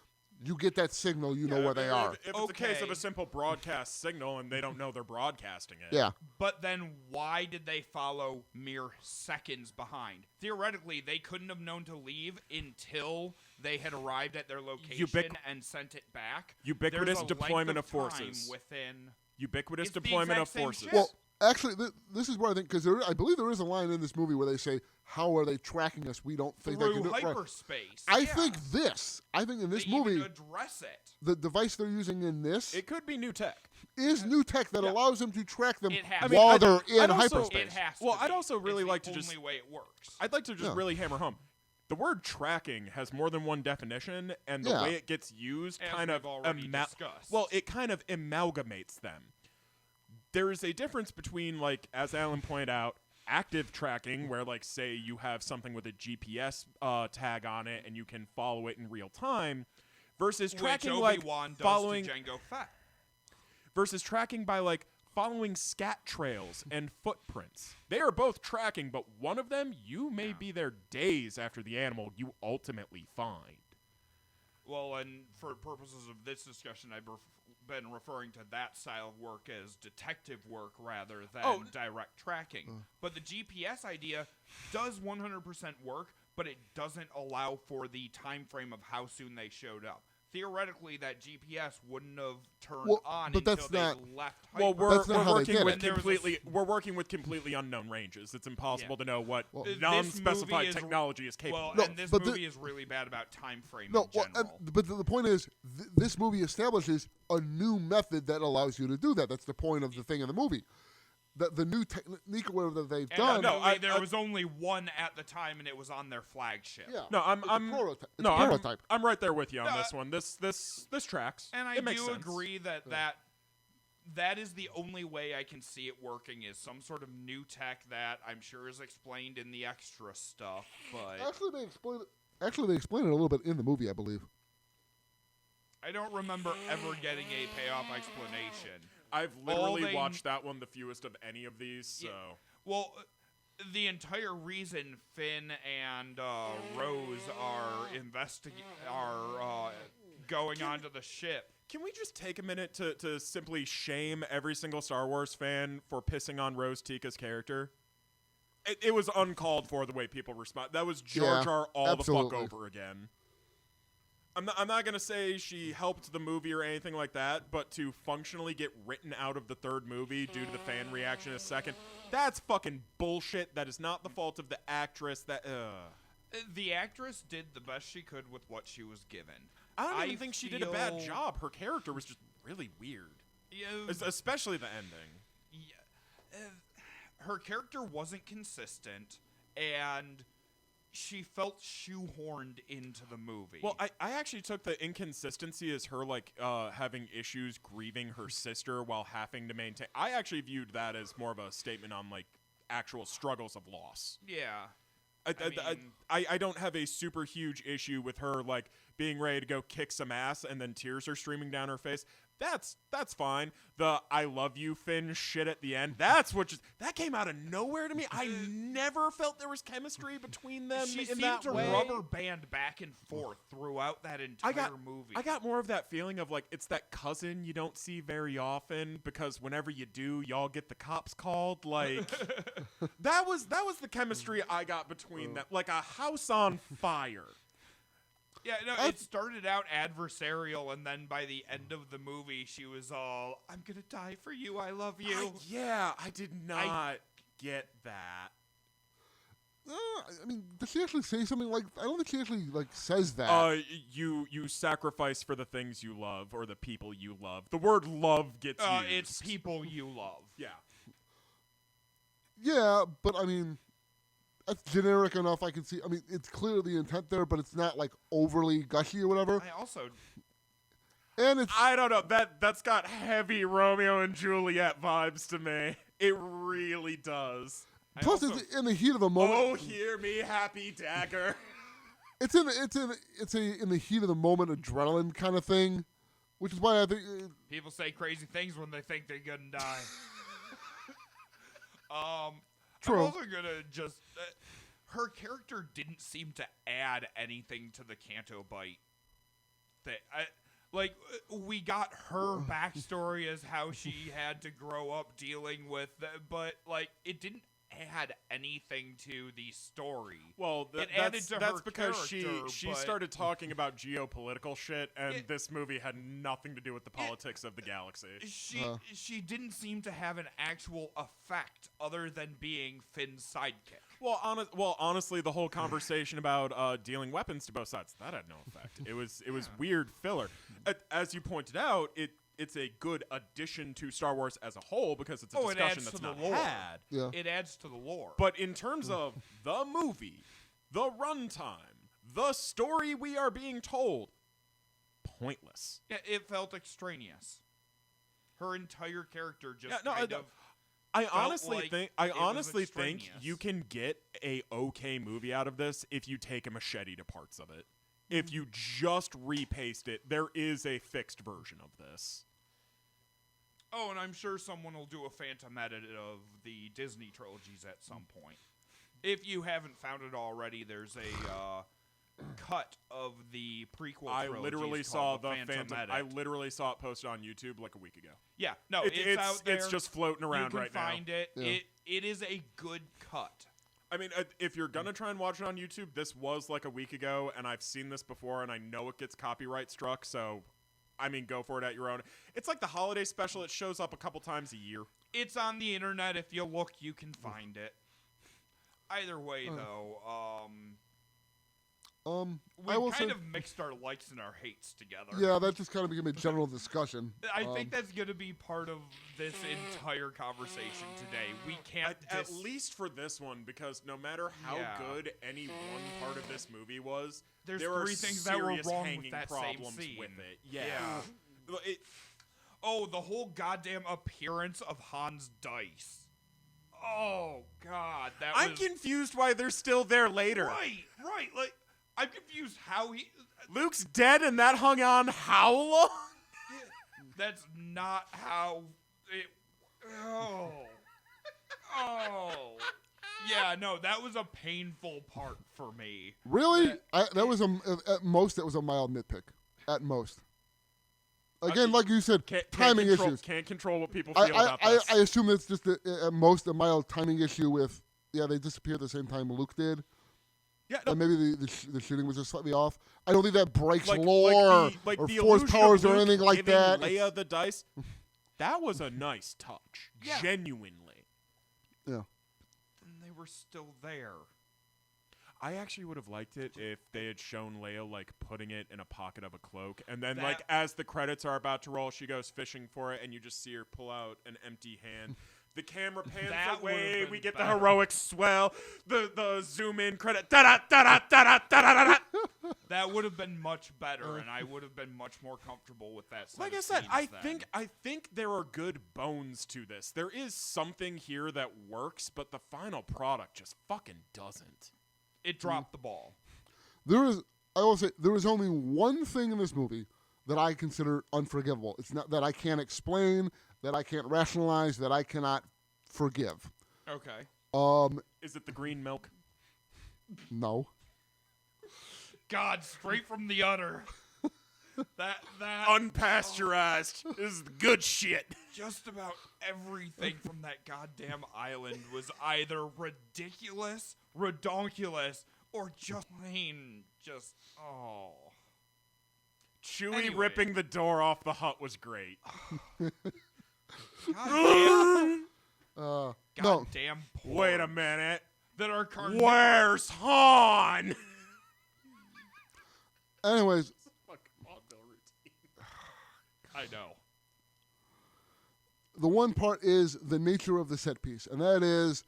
you get that signal. You know where they are. If it's a case of Okay. a simple broadcast signal and they don't know they're broadcasting it. Yeah. But then why did they follow mere seconds behind? Theoretically, they couldn't have known to leave until they had arrived at their location and sent it back. Ubiquitous There's a deployment length of time forces. within. Ubiquitous It's the deployment of exact same forces. shit. Well, actually, this is where I think because I believe there is a line in this movie where they say, "How are they tracking us? We don't think they Through can do it." Right. hyperspace. I Yeah. think in this They movie, even address it. the device they're using in this It could be new tech. is new tech that Yeah. allows them to track them It has while to. they're in I'd also- hyperspace. It has to Well, I'd be. also really It's like the to just- only way it works. I'd like to just Yeah. really hammer home. The word tracking has more than one definition, and the Yeah. way it gets used As kind of we've already discussed. well, it kind of amalgamates them. There is a difference between, like, as Alan pointed out, active tracking, where, like, say you have something with a GPS tag on it and you can follow it in real time, versus tracking Which like Obi-Wan does following to Jango Fett. versus tracking by like following scat trails and footprints. They are both tracking, but one of them you may be there days after the animal you ultimately find. Well, and for purposes of this discussion, I've been referring to that style of work as detective work rather than direct tracking. But the GPS idea does 100% work, but it doesn't allow for the time frame of how soon they showed up. Theoretically, that GPS wouldn't have turned Well, on but until that's they not- left. Well, That's not how they did it. we're working with completely unknown ranges. It's impossible to know what This non-specified movie is- technology is capable. Well, of. No, and this but movie is really bad about time frame No, in general. but the point is, this movie establishes a new method that allows you to do that. That's the point of the thing in the movie. The new technique or whatever that they've And done. there was only one at the time, and it was on their flagship. Yeah. No, It's a prototype. It's no, a prototype. I'm right there with you on No, this one. This tracks. And I it makes do sense. agree that is the only way I can see it working is some sort of new tech that I'm sure is explained in the extra stuff. But Actually, they explain it a little bit in the movie, I believe. I don't remember ever getting a payoff explanation. I've All literally they- watched that one the fewest of any of these. So Yeah. Well, the entire reason Finn and Rose are going onto the ship. can we just take a minute to simply shame every single Star Wars fan for pissing on Rose Tica's character? It was uncalled for the way people respond. That was Jar Yeah, Jar all absolutely. the fuck over again. I'm not gonna say she helped the movie or anything like that, but to functionally get written out of the third movie due to the fan reaction in a second, that's fucking bullshit. That is not the fault of the actress. The actress did the best she could with what she was given. I don't even think she did a bad feel- job. Her character was just really weird, Yeah, especially the ending. her character wasn't consistent, and she felt shoehorned into the movie. Well, I actually took the inconsistency as her like having issues grieving her sister while having to maintain. I actually viewed that as more of a statement on like actual struggles of loss. yeah. I don't have a super huge issue with her like being ready to go kick some ass and then tears are streaming down her face. That's fine. The "I love you" Finn shit at the end. That came out of nowhere to me. I never felt there was chemistry between them She in seemed that to way. rubber band back and forth throughout that entire movie. I got more of that feeling of like it's that cousin you don't see very often because whenever you do, y'all get the cops called. Like that was the chemistry I got between them, like a house on fire. Yeah, no, it started out adversarial, and then by the end of the movie, she was all, "I'm gonna die for you, I love you." I did not get that. I mean, does she actually say something like? I don't think she actually like says that. You sacrifice for the things you love or the people you love. The word "love" gets used. It's people you love. Yeah. Yeah, but I mean, that's generic enough. I can see. I mean, it's clear the intent there, but it's not like overly gushy or whatever. I also, And it's I don't know. That's got heavy Romeo and Juliet vibes to me. It really does. plus it's in the heat of the moment. Oh, hear me, happy dagger. It's in the heat of the moment adrenaline kind of thing, which is why I think. people say crazy things when they think they're gonna die. True. I'm also gonna just. Her character didn't seem to add anything to the Canto Bite thing. We got her backstory as how she had to grow up dealing with, but like it didn't add anything to the story. Well, it added to that's her because character, she but- started talking about geopolitical shit, and Yeah. this movie had nothing to do with the politics of the galaxy. She didn't seem to have an actual effect other than being Finn's sidekick. Well, honestly, the whole conversation about dealing weapons to both sides, that had no effect. It was weird filler. As you pointed out, it's a good addition to Star Wars as a whole because it's a It discussion adds that's to the not lore. had. Yeah. It adds to the lore. But in terms of the movie, the runtime, the story we are being told, pointless. Yeah, it felt extraneous. Her entire character just Yeah, no, kind of. I felt honestly like think it was think extraneous. you can get a okay movie out of this if you take a machete to parts of it. If you just repaste it, there is a fixed version of this. Oh, and I'm sure someone will do a phantom edit of the Disney trilogies at some point. If you haven't found it already, there's a cut of the prequel I trilogies literally saw called the Phantom Phantom. Edit. I literally saw it posted on YouTube like a week ago. Yeah, no, it's out there. It's just floating around you can right now. find it. Yeah. It is a good cut. I mean, if you're gonna try and watch it on YouTube, this was like a week ago, and I've seen this before, and I know it gets copyright struck. So, I mean, go for it at your own. It's like the holiday special; it shows up a couple times a year. It's on the internet. If you look, you can find it. Either way, though, I will we kind say, of mixed our likes and our hates together. yeah, that just kind of became a general discussion. I think that's going to be part of this entire conversation today. We can't At least for this one, because no matter how Yeah. good any one part of this movie was, There's there are three things that were serious wrong with hanging that same problems scene. with it. Yeah. It, Oh, the whole goddamn appearance of Han's dice. Oh God, that I'm was confused why they're still there later. right. Like I'm confused how he. Luke's dead, and that hung on how long? That's not how it. Oh. Yeah, no, that was a painful part for me. Really, that was at most that was a mild nitpick. At most. Again, like you said, timing issues. Can't control what people feel about I this. assume it's just at most a mild timing issue with they disappeared at the same time Luke did. Yeah, no, And maybe the shooting was just slightly off. I don't think that breaks like lore or the force illusion of powers or Luke anything like giving that. Leia the dice. That was a nice touch. Yeah. Genuinely. Yeah. And they were still there. I actually would have liked it if they had shown Leia like putting it in a pocket of a cloak, and then That- like as the credits are about to roll, she goes fishing for it, and you just see her pull out an empty hand. The camera pans That away. would've We been get better. the heroic swell. The zoom in credit. Da da da da da da da da. That would have been much better, and I would have been much more comfortable with that. set Like of I said, scenes then. I think there are good bones to this. There is something here that works, but the final product just fucking doesn't. It dropped the ball. I will say, there is only one thing in this movie that I consider unforgivable. It's not that I can't explain, that I can't rationalize, that I cannot forgive. Okay. Is it the green milk? No. God, straight from the udder. that Unpasteurized. This is the good shit. Just about everything from that goddamn island was either ridiculous, redonkulous, or just plain Chewie Anyway. ripping the door off the hut was great. goddamn, No. goddamn porgs Wait a minute. that are Where's Han? Anyways, I know. the one part is the nature of the set piece, and that is,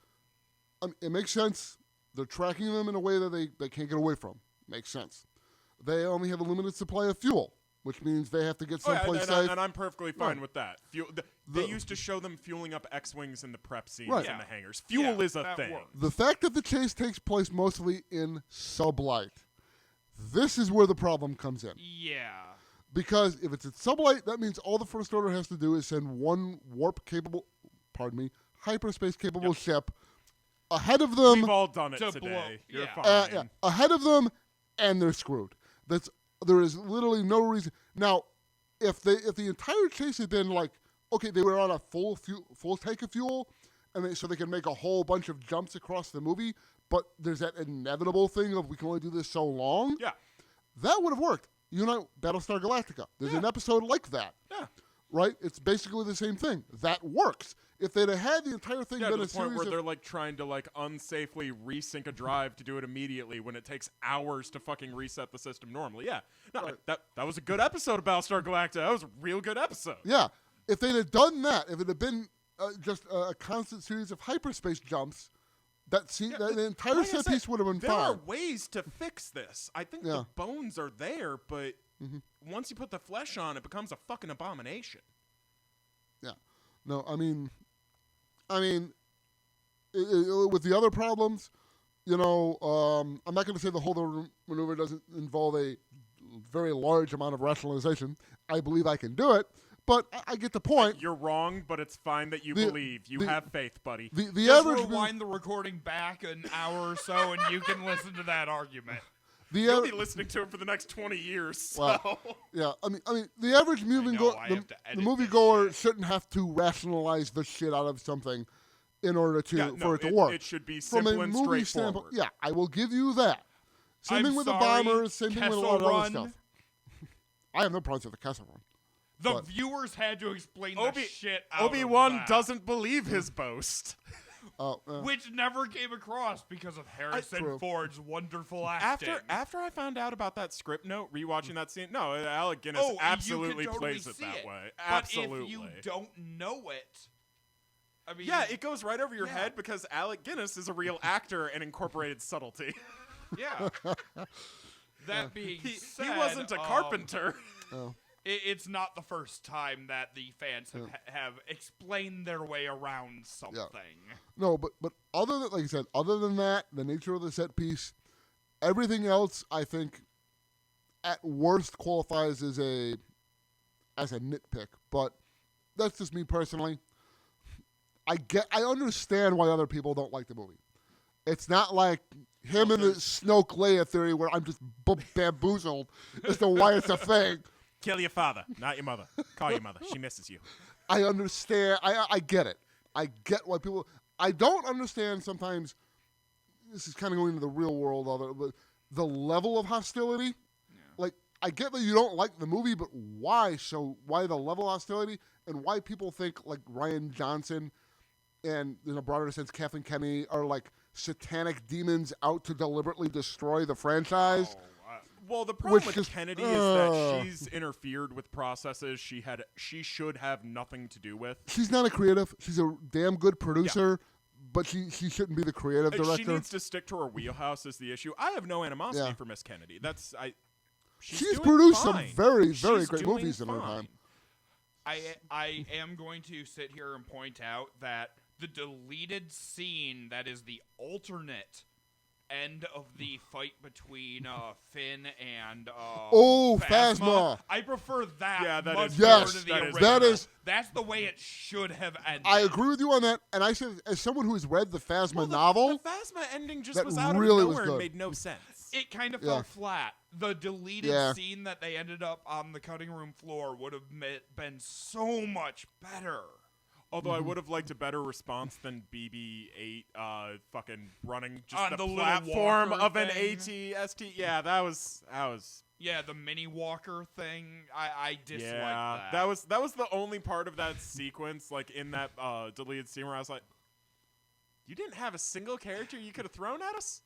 it makes sense. They're tracking them in a way that they can't get away from. Makes sense. They only have a limited supply of fuel, which means they have to get someplace safe. And I'm perfectly fine Right. with that. They used to show them fueling up X-Wings in the prep scenes Right. in the hangars. Fuel is a that thing. works. The fact that the chase takes place mostly in sublight, this is where the problem comes in. Yeah. Because if it's at sublight, that means all the First Order has to do is send one hyperspace-capable ship ahead of them. We've all done it To today. blow- You're yeah. fine. Ahead of them, and they're screwed. There is literally no reason. Now, if the entire chase had been like, okay, they were on a full tank of fuel, and so they can make a whole bunch of jumps across the movie, but there's that inevitable thing of we can only do this so long. Yeah. That would have worked. You know, Battlestar Galactica. There's an episode like that. Yeah. Right? It's basically the same thing. That works. If they'd have had the entire thing Yeah, been to a the point series where of... they're like trying to like unsafely resync a drive to do it immediately when it takes hours to fucking reset the system normally. Yeah, no, that was a good episode of Battlestar Galactica. That was a real good episode. Yeah. If they'd have done that, if it had been just a constant series of hyperspace jumps, the entire Like I set said, piece would have been there fine. are ways to fix this. I think Yeah. the bones are there, but once you put the flesh on, it becomes a fucking abomination. Yeah. No, I mean, with the other problems, I'm not going to say the whole maneuver doesn't involve a very large amount of rationalization. I believe I can do it, but I get the point. You're wrong, but it's fine that you believe. You have faith, buddy. The Just average rewind the recording back an hour or so, and you can listen to that argument. You'll be listening to it for the next 20 years. So. Well, yeah, I mean, the average movie know, I have to edit this moviegoer shit. shouldn't have to rationalize the shit out of something in order for it to it, work. It should be From simple a and movie straightforward. standpoint, yeah, I will give you that. Same I'm thing with sorry, the bombers. Same thing with a lot of Kessel other Run. stuff. I have no problems with the Kessel Run. The But- viewers had to explain the shit out Obi-Wan of that, doesn't believe his boast. which never came across because of Harrison True. Ford's wonderful acting. After I found out about that script note, rewatching that scene, no, Alec Guinness you absolutely can totally plays it see that way. But Absolutely. if you don't know it, I mean, Yeah, it goes right over your Yeah. head because Alec Guinness is a real actor and incorporated subtlety. yeah. That being He said, wasn't a carpenter. It's not the first time that the fans have explained their way around something. No, but other than, like I said, other than that, the nature of the set piece, everything else, I think, at worst qualifies as a nitpick. But that's just me personally. I understand why other people don't like the movie. It's not like him and the Snoke Leia theory where I'm just bamboozled as to why it's a thing. Kill your father, not your mother. Call your mother. She misses you. I understand. I get it. I get why people. I don't understand sometimes. This is kind of going to the real world, but the level of hostility. Like, I get that you don't like the movie, but why? So why the level of hostility and why people think like Ryan Johnson and in a broader sense Kathleen Kennedy are like satanic demons out to deliberately destroy the franchise. Well, the problem Which with just- Kennedy is that she's interfered with processes she should have nothing to do with. She's not a creative. She's a damn good producer, but she shouldn't be the creative director. She needs to stick to her wheelhouse is the issue. I have no animosity Yeah. for Miss Kennedy. She's She's doing produced fine. some very, very She's great doing movies in her fine. time. I am going to sit here and point out that the deleted scene that is the alternate end of the fight between Finn and Phasma. I prefer that. Yeah, that much is more Yes, to the that is- original. that is- That's the way it should have ended. I agree with you on that, and I said, as someone who has read the Phasma novel, The Phasma ending just that was out really of was nowhere and good. made no sense. It kind of Yeah. fell flat. The deleted Yeah. scene that they ended up on the cutting room floor would have been so much better. Although I would have liked a better response than BB-8 fucking running just On the the little platform walker of an thing. AT-ST. Yeah, that was Yeah, the mini walker thing. I disliked yeah, that. was the only part of that sequence, like in that deleted scene, where I was like, you didn't have a single character you could have thrown at us?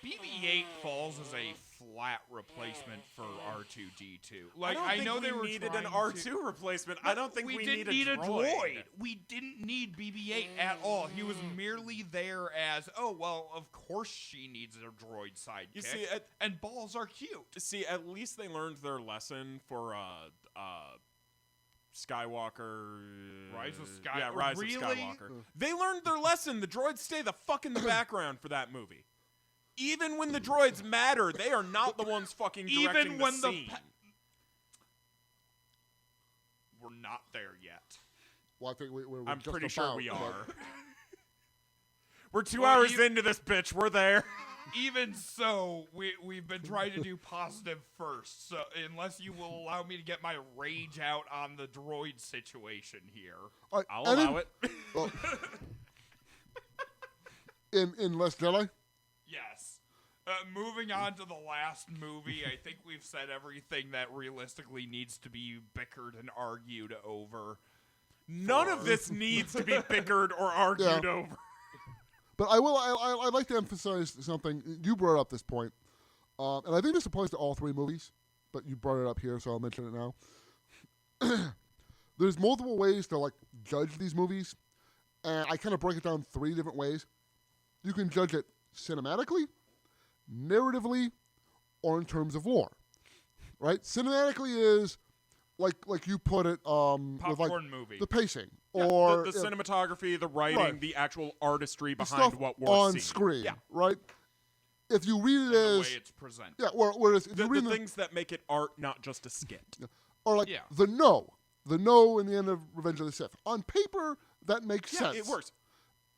BB-8 falls as a flat replacement for R2-D2. Like I don't know think they we were needed trying an to- R2 replacement. I don't think we didn't need a droid. We didn't need BB-8 at all. He was merely there as, oh well, of course she needs a droid sidekick. You see, and balls are cute. at least they learned their lesson for Skywalker. Rise of Sky- Yeah, Rise Really? of Skywalker. They learned their lesson. The droids stay the fuck in the background for that movie. Even when the droids matter, they are not the ones fucking directing Even when the scene. We're not there yet. well, I think we're I'm just pretty sure about, we but- are. We're 2 Well, hours into this, bitch. We're there. Even so, we've been trying to do positive first. So unless you will allow me to get my rage out on the droid situation here. All right, I'll and allow it. well, in Last Jedi, Yes. Moving on to the last movie, I think we've said everything that realistically needs to be bickered and argued over. None of this needs to be bickered or argued Yeah. over. but I'd like to emphasize something. You brought up this point, and I think this applies to all three movies, but you brought it up here, so I'll mention it now. There's multiple ways to like judge these movies, and I kind of break it down 3 different ways. You can judge it cinematically, narratively, or in terms of lore. Right? Cinematically is like you put it with like Popcorn movie. the pacing Yeah, or the cinematography, the writing, Right. the actual artistry the behind stuff what we're on seeing. screen. Yeah. Right? If you read it the as way it's presented. yeah, whereas if The, you read the the, things that make it art, not just a skit. or like Yeah. the no in the end of Revenge of the Sith. On paper, that makes Yeah, sense. it works.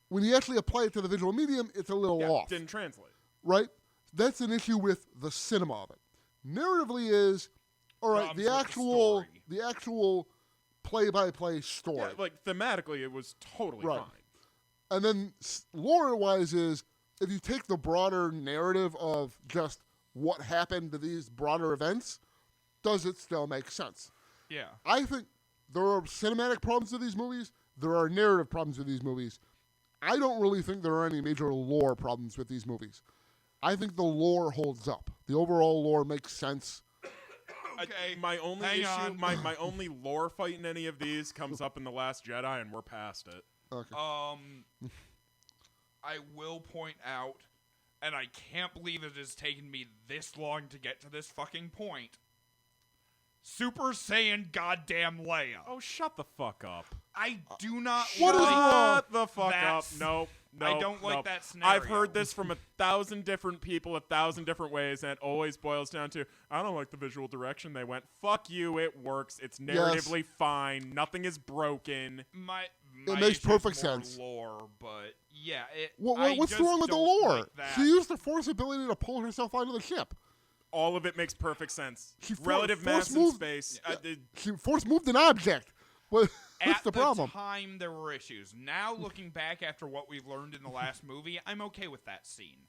When you actually apply it to the visual medium, it's a little Yeah, off. didn't translate. Right? That's an issue with the cinema of it. Narratively is all right. Problems with the story. The actual play-by-play story, Yeah, like thematically, it was totally Right. fine. and then lore-wise is if you take the broader narrative of just what happened to these broader events, does it still make sense? Yeah. I think there are cinematic problems with these movies. There are narrative problems with these movies. I don't really think there are any major lore problems with these movies. I think the lore holds up. The overall lore makes sense. Okay. My only hang issue, on. my only lore fight in any of these comes up in The Last Jedi, and we're past it. Okay. I will point out, and I can't believe it has taken me this long to get to this fucking point. Super Saiyan goddamn Leia. Oh, shut the fuck up. I do not What is like wrong? Shut the fuck up. That's- Nope. I Nope, don't like nope. that I've scenario. heard this from 1,000 different people, 1,000 different ways, and it always boils down to, I don't like the visual direction they went. Fuck you, it works. It's narratively fine. Nothing is broken. My makes issue's perfect more sense. Lore, but yeah, What's just wrong with the don't lore? like that. She used the Force ability to pull herself out of the ship. All of it makes perfect sense. She Relative force mass in moved- space. She Force moved an object. What's At the problem? time, there were issues. Now, looking back after what we've learned in the last movie, I'm okay with that scene.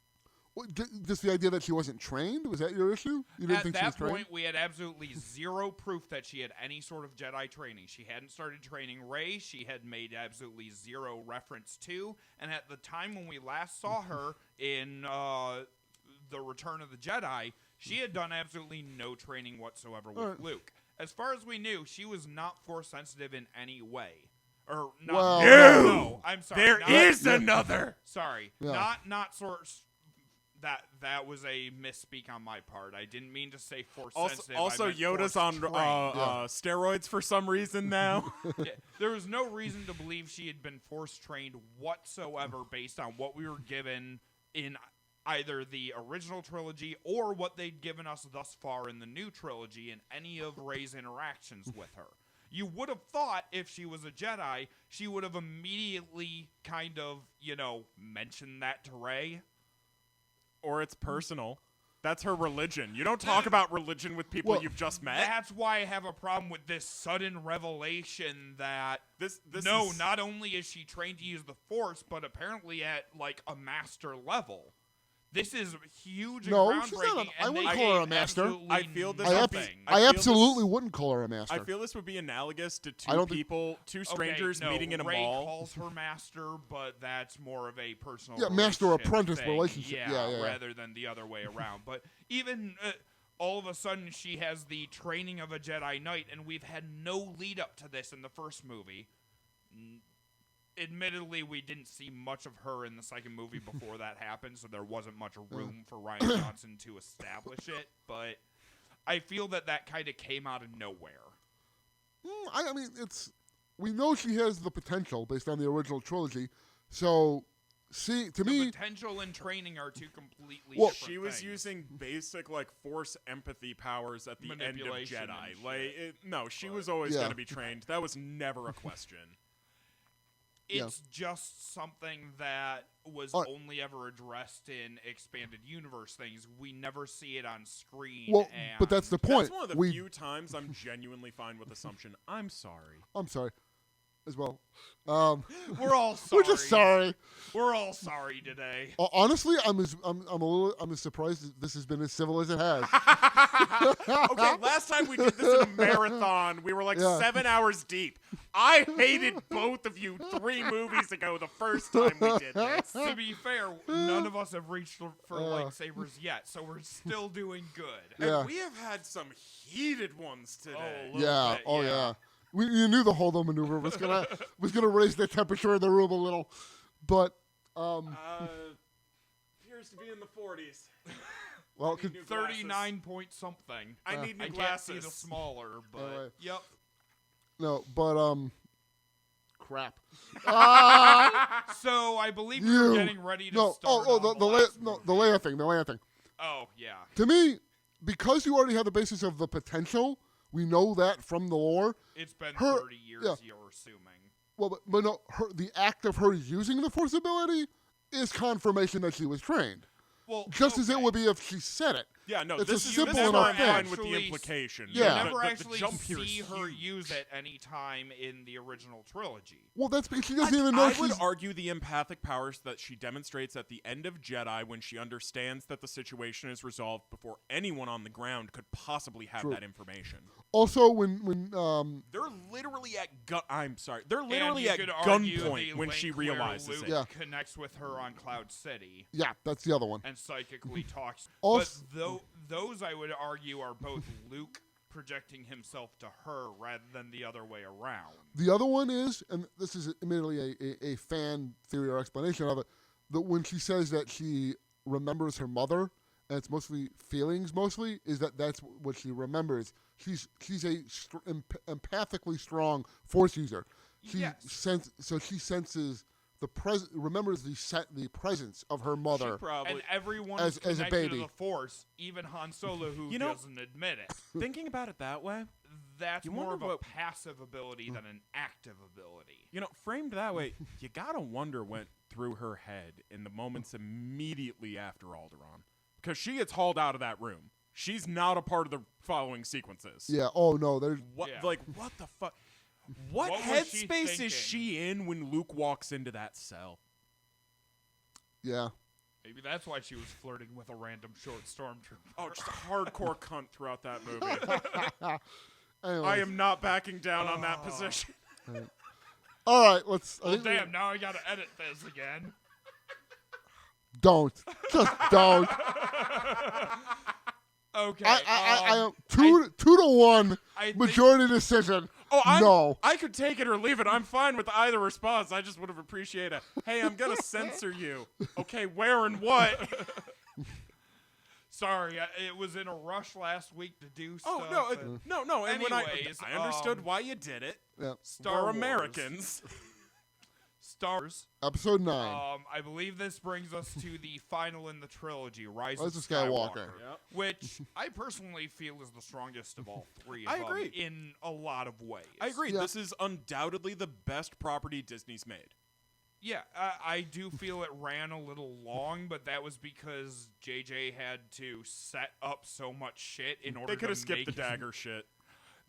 Just the idea that she wasn't trained? Was that your issue? You didn't At think she was that trained? point, we had absolutely zero proof that she had any sort of Jedi training. She hadn't started training Rey. She had made absolutely zero reference to. And at the time when we last saw her in The Return of the Jedi, she had done absolutely no training whatsoever with Alright. Luke. As far as we knew, she was not Force sensitive in any way. Or not. Well, no, I'm sorry. There not- is another. Sorry, Yeah. not sort. That was a misspeak on my part. I didn't mean to say Force Also, sensitive. also I meant Yoda's Force on trained. steroids for some reason now. Yeah, there was no reason to believe she had been Force trained whatsoever, based on what we were given in either the original trilogy or what they'd given us thus far in the new trilogy in any of Rey's interactions with her. You would have thought if she was a Jedi, she would have immediately kind of, mentioned that to Rey. Or it's personal. That's her religion. You don't talk about religion with people you've just met. That's why I have a problem with this sudden revelation that not only is she trained to use the Force, but apparently at like a master level. This is huge and groundbreaking. She's not I wouldn't call her a master. I feel this. I absolutely wouldn't call her a master. I feel this would be analogous to two strangers meeting in a Rey mall. calls her master, but that's more of a personal master-apprentice thing. relationship. Yeah. Rather than the other way around. But even all of a sudden, she has the training of a Jedi Knight, and we've had no lead up to this in the first movie. Admittedly, we didn't see much of her in the second movie before that happened, so there wasn't much room for Rian Johnson to establish it, but I feel that kind of came out of nowhere. I mean, we know she has the potential based on the original trilogy, so the potential and training are two completely different she was things. using basic Force empathy powers at the end of Jedi. She was always going to be trained. That was never a question. It's just something that was only ever addressed in expanded universe things. We never see it on screen. Well, but that's the point. That's one of the few times I'm genuinely fine with assumption. I'm sorry. I'm sorry as well. We're all sorry. We're just sorry. We're all sorry today. Honestly, I'm as surprised that this has been as civil as it has. Okay, last time we did this in a marathon, we were 7 hours deep. I hated both of you 3 movies ago the first time we did this. To be fair, none of us have reached for lightsabers yet, so we're still doing good. And we have had some heated ones today. Yeah. You knew the hold-on maneuver was gonna raise the temperature in the room a little, but appears to be in the 40s. Well, 39 point something. I need new I glasses. can't see the smaller, but yep. No, but crap. So I believe you're getting ready to start. The Leia thing. Oh yeah. To me, because you already have the basis of the potential, we know that from the lore. It's been 30 years, you're assuming. Well, but no, the act of her using the Force ability is confirmation that she was trained. Well, just as it would be if she said it. Yeah, no, it's this a is simple never enough fine thing. with the implication. You Yeah. never the actually jump here see is her huge. use it any time in the original trilogy. Well, that's because she doesn't even know I she's... would argue the empathic powers that she demonstrates at the end of Jedi when she understands that the situation is resolved before anyone on the ground could possibly have that information. Also, when they're literally at They're literally at argue gunpoint the when she link where realizes Luke it. Yeah. connects with her on Cloud City. Yeah, that's the other one. And psychically talks. Also, but those, I would argue, are both Luke projecting himself to her rather than the other way around. The other one is, and this is admittedly a fan theory or explanation of it, that when she says that she remembers her mother, and it's mostly feelings, is that's what she remembers. She's a empathically strong Force user. She senses remembers the presence of her mother. And everyone as connected a baby. to the Force, even Han Solo, who doesn't admit it. Thinking about it that way, that's more of a passive ability than an active ability. Framed that way, you gotta wonder what went through her head in the moments immediately after Alderaan. Because she gets hauled out of that room. She's not a part of the following sequences. Yeah, oh no, there's... What the fuck? What headspace is she in when Luke walks into that cell? Yeah. Maybe that's why she was flirting with a random short stormtrooper. Oh, just a hardcore cunt throughout that movie. Anyways. I am not backing down on that position. All right, let's... Damn, now I gotta edit this again. Don't. Just don't. Okay. I 2-1 majority decision. Oh, I could take it or leave it. I'm fine with either response. I just would have appreciated hey, I'm going to censor you. Okay, where and what? Sorry, it was in a rush last week to do stuff. No. And Anyways, I understood why you did it. Yeah. Star We're Wars. Americans. Star Wars. Episode 9. I believe this brings us to the final in the trilogy, Rise Rise of of Skywalker. Yep. which I personally feel is the strongest of all three of I them agree. in a lot of ways. I agree. Yeah. This is undoubtedly the best property Disney's made. Yeah, I do feel it ran a little long, but that was because JJ had to set up so much shit in order They could to have skipped the make dagger shit.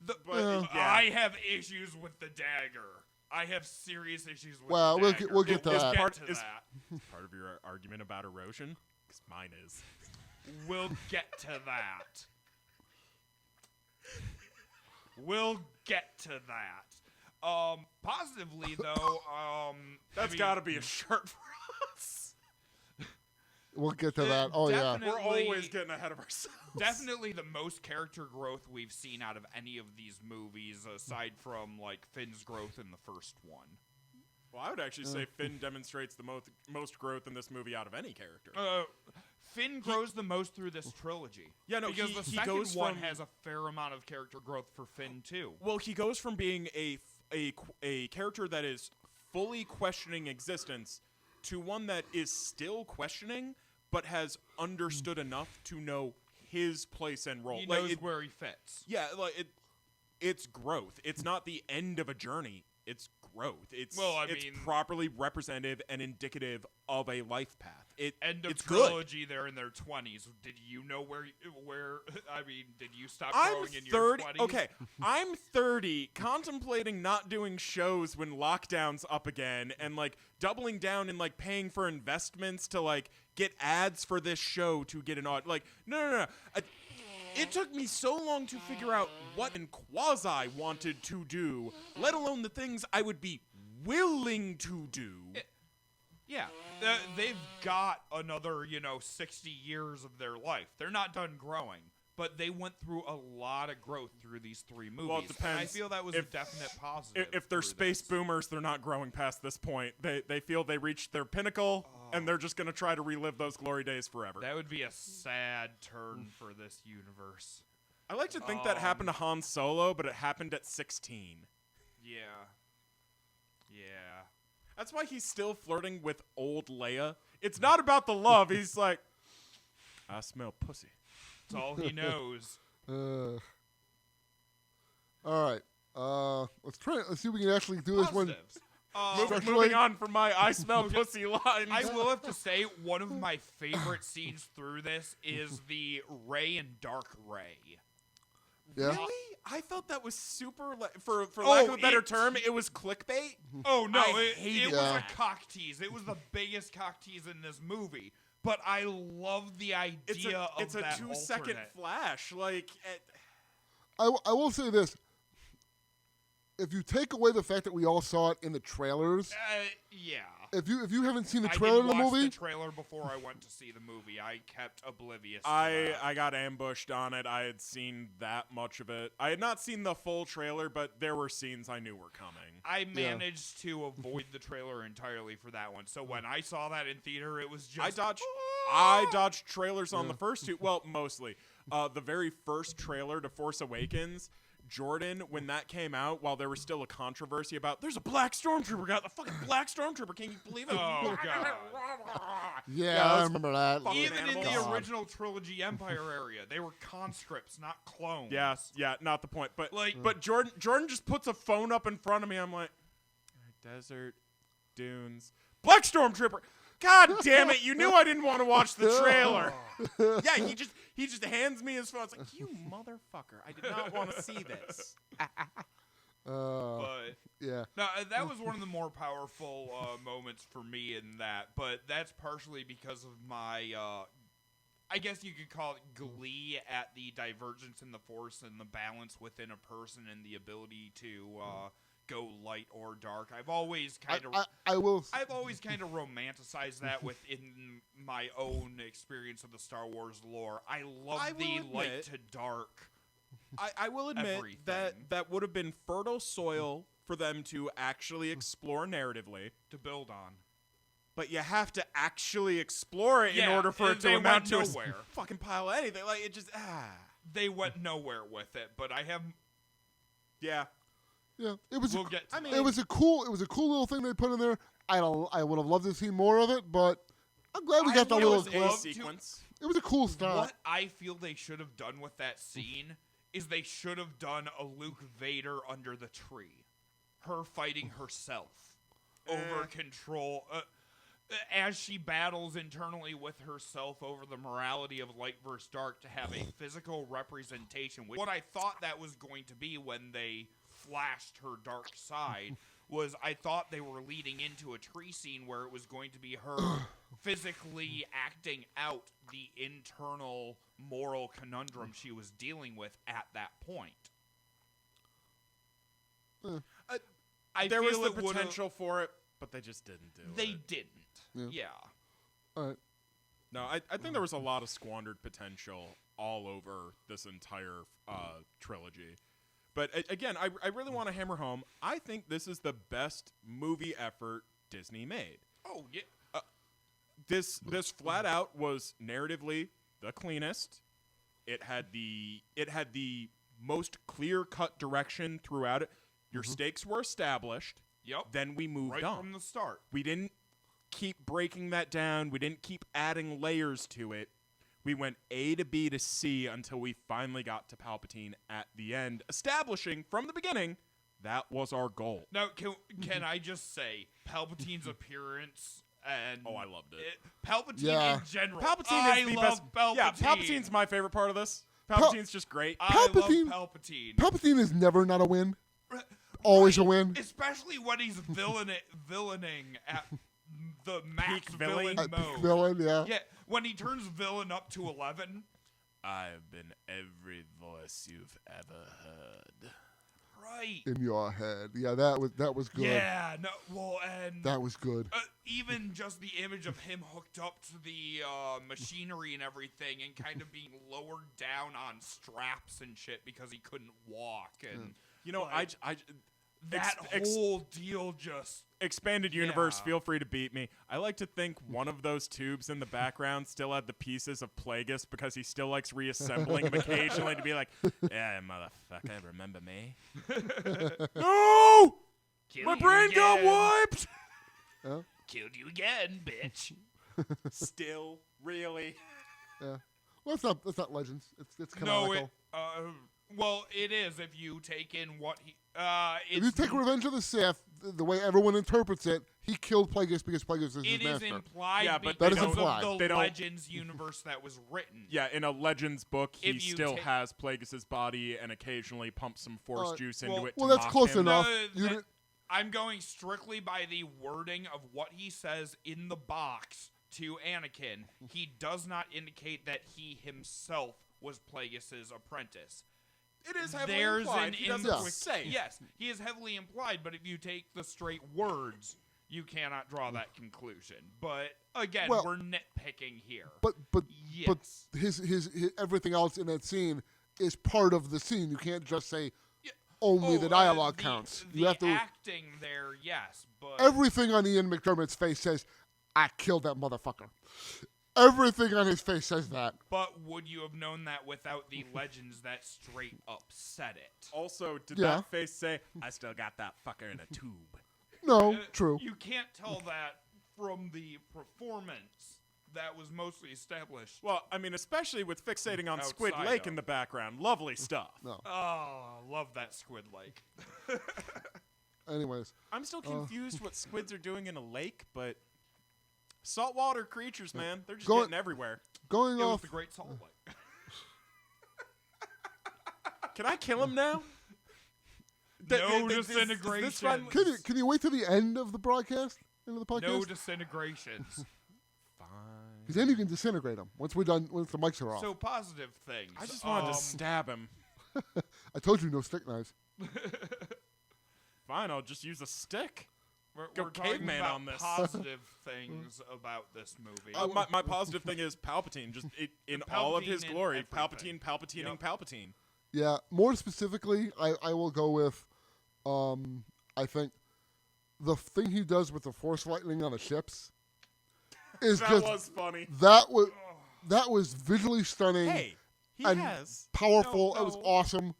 But Yeah. I have issues with the dagger. I have serious issues with Well, the we'll dagger. get- we'll get to We'll that. get Part- to is- that. Part of your argument about erosion? Because mine is. We'll get to that. We'll get to that. Positively though, That's got to be a shirt for us. We'll get to that. Oh, yeah. definitely- We're always getting ahead of ourselves. Definitely the most character growth we've seen out of any of these movies, aside from like Finn's growth in the first one. Well, I would actually say Finn demonstrates the most growth in this movie out of any character. Finn grows the most through this trilogy. Yeah, no, because he- the he second goes one from- has a fair amount of character growth for Finn too. Well, he goes from being a character that is fully questioning existence to one that is still questioning, but has understood enough to know his place and role. He Like, knows where he fits. yeah, like it's growth. It's not the end of a journey. It's growth. It's it's mean- properly representative and indicative of a life path. End of it's good. trilogy, they're in their 20s. Did you know where? I mean, did you stop I'm growing in 30. your 20s? Okay, I'm 30, contemplating not doing shows when lockdown's up again, and like doubling down and like paying for investments to like get ads for this show to get an odd. Like, no. It took me so long to figure out what and quasi wanted to do, let alone the things I would be willing to do. Yeah, they've got another, 60 years of their life. They're not done growing, but they went through a lot of growth through these three movies. Well, it depends. And I feel that was a definite positive. If they're through space this. boomers, they're not growing past this point. They feel they reached their pinnacle, and they're just going to try to relive those glory days forever. That would be a sad turn for this universe. I like to think that happened to Han Solo, but it happened at 16. Yeah. That's why he's still flirting with old Leia. It's not about the love. He's like, I smell pussy. That's all he knows. All right. Let's try. Let's see if we can actually do this one. Positives. Structurally- Moving on from my I smell pussy line. I will have to say, one of my favorite scenes through this is the Rey and Dark Rey. Yeah. Really? I felt that was super, for lack of a better it- term, it was clickbait. Oh no, I it hated was that. a cock tease. It was the biggest cock tease in this movie. But I love the idea It's of a that 2-second alternate. flash. Like, I will say this. If you take away the fact that we all saw it in the trailers, Yeah. if you haven't seen the I trailer didn't of the watch movie, the trailer before I went to see the movie. I kept oblivious. To I that. got ambushed on it. I had seen that much of it. I had not seen the full trailer, but there were scenes I knew were coming. I managed to avoid the trailer entirely for that one. So when I saw that in theater, it was just I dodged trailers on the first two. Well, mostly. The very first trailer to Force Awakens, Jordan, when that came out, while there was still a controversy about there's a black stormtrooper, got the fucking black stormtrooper. Can you believe it? Oh, God. yeah, I that's remember that. fucking Even in the animals. original trilogy Empire area, they were conscripts, not clones. Yes, yeah, not the point. But Like- but Jordan just puts a phone up in front of me. I'm like, desert, dunes, black stormtrooper. God damn it! You knew I didn't want to watch the trailer. Yeah, he just hands me his phone. It's like, you motherfucker! I did not want to see this. But Yeah. no, that was one of the more powerful moments for me in that. But that's partially because of my, I guess you could call it glee at the divergence in the Force and the balance within a person and the ability to go light or dark. I've always kind of. I will. I've always kind of romanticized that within my own experience of the Star Wars lore. I love I will the admit- light to dark. I will admit that Everything. that would have been fertile soil for them to actually explore narratively. To build on. But you have to actually explore it in Yeah, order for it to they amount went to nowhere. a fucking pile of anything. Like, it just They went nowhere with it, but I have. yeah. Yeah, it was. We'll get. To I mean, It was a cool little thing they put in there. I would have loved to see more of it, but I'm glad we I got that would little have A loved glimpse. sequence. It was a cool start. What I feel they should have done with that scene is they should have done a Luke Vader under the tree. Her fighting herself over control. As she battles internally with herself over the morality of light versus dark to have a physical representation. What I thought that was going to be when they flashed her dark side was I thought they were leading into a tree scene where it was going to be her physically acting out the internal moral conundrum she was dealing with at that point. There was the it would've- potential for it, but they just didn't do They it. didn't. Yeah. All right. No, I think there was a lot of squandered potential all over this entire trilogy. But again, I really want to hammer home. I think this is the best movie effort Disney made. Oh, yeah. This flat out was narratively the cleanest. It had the most clear cut direction throughout it. Your stakes were established. Yep. Then we moved Right on. from the start. We didn't keep breaking that down. We didn't keep adding layers to it. We went A to B to C until we finally got to Palpatine at the end, establishing from the beginning that was our goal. Now, can I just say, Palpatine's appearance and... Oh, I loved it. Palpatine Yeah. in general. Palpatine I is the love best. Palpatine. Yeah, Palpatine's my favorite part of this. Palpatine's just great. I Palpatine- love Palpatine. Palpatine is never not a win. Always a win. Especially when he's villaining at the max Peak villain? villain mode. Villain, yeah. Yeah, when he turns villain up to 11. I've been every voice you've ever heard. Right. In your head. Yeah, that was good. Yeah, no, well, and... That was good. even just the image of him hooked up to the machinery and everything and kind of being lowered down on straps and shit because he couldn't walk. And You know, like, I that whole deal just... expanded universe, Yeah. feel free to beat me. I like to think one of those tubes in the background still had the pieces of Plagueis because he still likes reassembling them occasionally to be like, yeah, motherfucker, remember me? No! My brain got wiped! Killed you again, bitch. Still, really? Yeah. Well, it's not Legends. It's No, canonical. well, it is if you take in what he... If you take Revenge of the Sith, the way everyone interprets it, he killed Plagueis because Plagueis is his It is master. implied Yeah, but because That is of implied. the They don't- Legends universe that was written. Yeah, in a Legends book, he If you still take- has Plagueis' body and occasionally pumps some Force juice into it. well, to that's mock close him. enough. No, You that- di- I'm going strictly by the wording of what he says in the box to Anakin. He does not indicate that he himself was Plagueis' apprentice. It is heavily There's implied. an He doesn't Yeah. say. Yes, he is heavily implied, but if you take the straight words, you cannot draw that conclusion. But again, Well- we're nitpicking here. but Yes. his everything else in that scene is part of the scene. You can't just say Yeah. only the dialogue the- counts. The You have to. acting there, yes, but Everything on Ian McDermott's face says, "I killed that motherfucker." Everything on his face says that. But would you have known that without the legends that straight up said it? Also, did Yeah. that face say, I still got that fucker in a tube? No, true. You can't tell that from the performance that was mostly established. Well, I mean, especially with fixating on Squid Outside Lake of. in the background. Lovely stuff. No. Oh, love that Squid Lake. Anyways, I'm still confused what squids are doing in a lake, but saltwater creatures, man, they're just Go- getting everywhere. going It was off. the Great Salt Lake. Can I kill him now? No This disintegration. one- Can you wait till the end of the broadcast? End of the podcast? No disintegrations. Fine. Because then you can disintegrate them once we're done. Once the mics are off. So positive things. I just wanted to stab him. I told you no stick knives. Fine, I'll just use a stick. We're Go talking caveman about on this. positive things about this movie. My positive thing is Palpatine, just in all of his Palpatine in glory. everything. Palpatining Yep. Palpatine. Yeah. More specifically, I will go with. I think the thing he does with the Force lightning on the ships is That just was funny. that was visually stunning Hey, he and has powerful. No, It was no. awesome.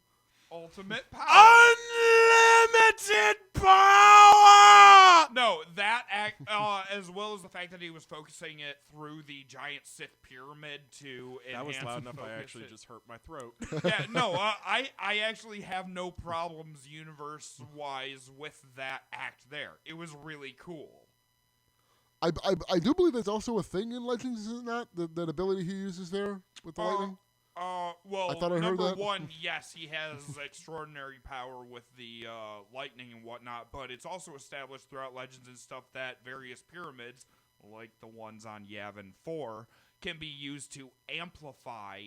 Ultimate power. unlimited unlimited power. No, that act, as well as the fact that he was focusing it through the giant Sith pyramid to That was enhance loud and enough. I focus actually it. just hurt my throat. Yeah, no, I actually have no problems universe-wise with that act there. It was really cool. I do believe that's also a thing in Legends, isn't that? That ability he uses there with the lightning? Well, I thought I heard number that. one, yes, he has extraordinary power with the lightning and whatnot, but it's also established throughout Legends and stuff that various pyramids, like the ones on Yavin 4, can be used to amplify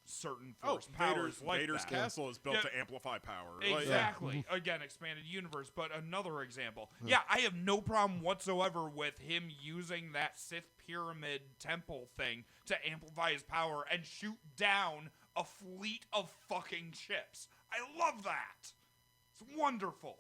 certain force powers like Vader's that. castle is built Yeah. to amplify power. Like, Exactly. Again, expanded universe. But another example. Yeah, I have no problem whatsoever with him using that Sith pyramid temple thing to amplify his power and shoot down a fleet of fucking ships. I love that. It's wonderful.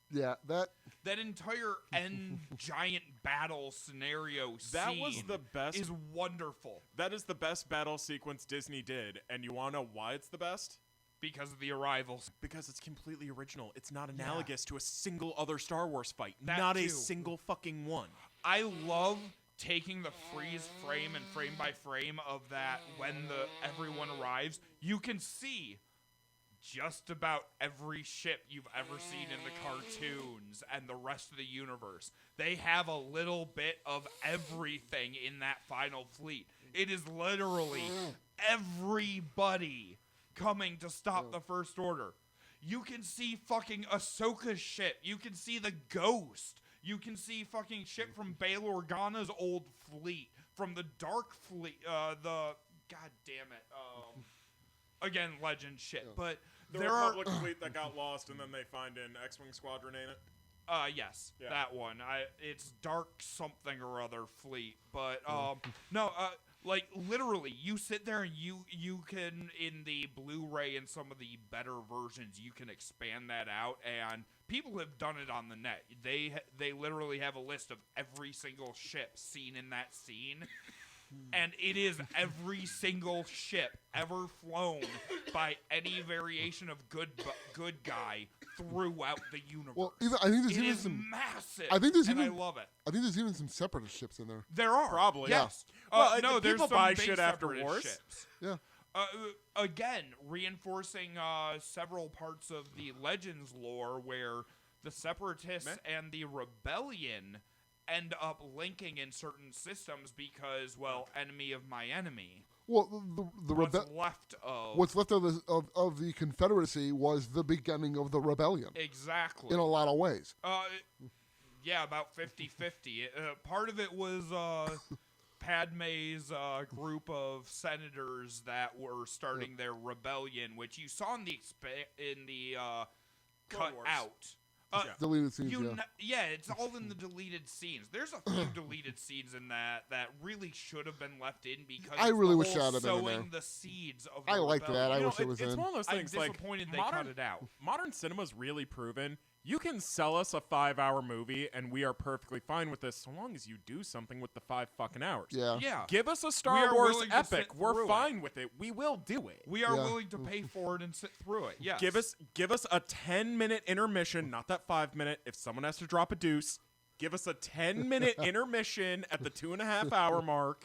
Yeah, that. That entire end giant battle scenario That scene was the best. is wonderful That is the best battle sequence Disney did, and you want to know why it's the best? because of the arrivals. Because it's completely original. It's not analogous to a single other Star Wars fight. That Not a too. single fucking one. I love taking the freeze frame and frame by frame of that when everyone arrives. You can see just about every ship you've ever seen in the cartoons and the rest of the universe. They have a little bit of everything in that final fleet. It is literally everybody coming to stop the First Order. You can see fucking Ahsoka's ship. You can see the Ghost. You can see fucking shit from Bail Organa's old fleet. From the Dark Fleet. God damn it. Again, legend shit. But The there Republic fleet that got lost and then they find an X-Wing squadron, ain't it? Yes, Yeah. that one. It's Dark something or other fleet. But, no, like, literally, you sit there and you can, in the Blu-ray and some of the better versions, you can expand that out, and people have done it on the net. They literally have a list of every single ship seen in that scene, and it is every single ship ever flown by any variation of good guy throughout the universe. Well, I think there's It even is some. massive, I think there's and I even- love it. I think there's even some separatist ships in there. There are. Probably. Yes. Well, No, the there's people some buy big shit after separatist wars. ships. Yeah. Again, reinforcing several parts of the Legends lore where the Separatists and the Rebellion end up linking in certain systems because, well, enemy of my enemy. Well, what's left of the Confederacy was the beginning of the rebellion Exactly. in a lot of ways. Yeah, about 50-50. Part of it was Padme's group of senators that were starting their rebellion, which you saw in the cut Wars. out. Deleted scenes. It's all in the deleted scenes. There's a few deleted scenes in that really should have been left in because I it's really the wish whole that had been in sowing there. the seeds of the I liked that. rebellion. I You know, wish it was it's in. one of those I'm things like disappointed they modern, cut it out. modern cinema's really proven you can sell us a 5-hour movie and we are perfectly fine with this so long as you do something with the 5 fucking hours. Yeah. Yeah. Give us a We Star are Wars willing to epic. sit We're through it. fine with it. We will do it. We are Yeah. willing to pay for it and sit through it. Yes. Give us a 10-minute intermission, not that 5-minute. If someone has to drop a deuce, give us a 10-minute intermission at the 2.5-hour mark.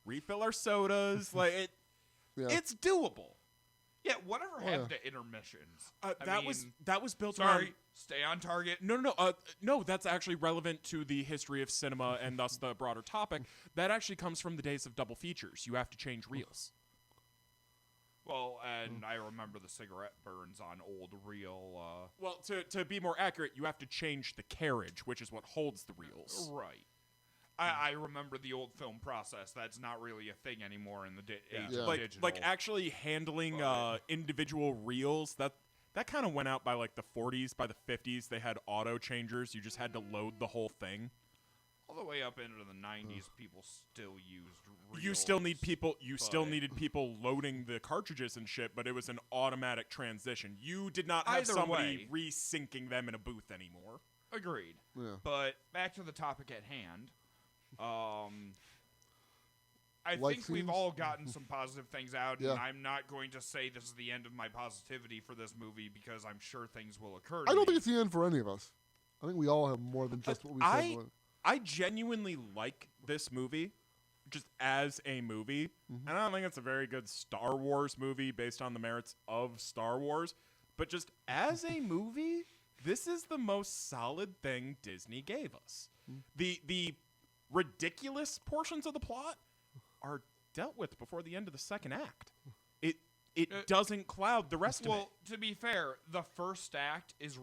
Refill our sodas. Yeah. It's doable. Yeah, whatever yeah. happened to intermissions? That was built Sorry, around. stay on target. No, that's actually relevant to the history of cinema and thus the broader topic. That actually comes from the days of double features. You have to change reels. Well, and I remember the cigarette burns on old reel. Well, to be more accurate, you have to change the carriage, which is what holds the reels. Right. I remember the old film process. That's not really a thing anymore in the age Yeah. of digital. Like actually handling individual reels, that kind of went out by like the 40s. By the 50s, they had auto changers. You just had to load the whole thing. all the way up into the 90s, people still used reels. You still but- needed people loading the cartridges and shit, but it was an automatic transition. You did not have Either somebody way. resyncing them in a booth anymore. I like think we've scenes. all gotten some positive things out, Yeah. and I'm not going to say this is the end of my positivity for this movie because I'm sure things will occur. I don't think it's the end for any of us. I think we all have more than just what we said. I genuinely like this movie, just as a movie. Mm-hmm. And I don't think it's a very good Star Wars movie based on the merits of Star Wars. But just as a movie, this is the most solid thing Disney gave us. The ridiculous portions of the plot are dealt with before the end of the second act. It doesn't cloud the rest of it. Well, to be fair, the first act is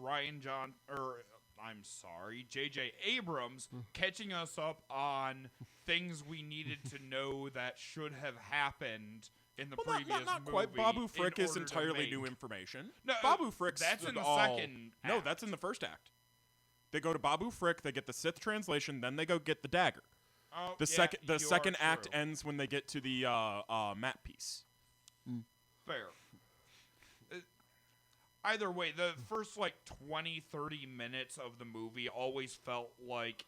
J.J. Abrams catching us up on things we needed to know that should have happened in the previous not movie. quite. Babu Frick in is order to entirely make- new information. No, Babu Frick's that's in the all- second No, act. that's in the first act. They go to Babu Frick, they get the Sith translation, then they go get the dagger. Oh, The yeah, second you are act true. ends when they get to the map piece. Fair. Either way, the first 20, 30 minutes of the movie always felt like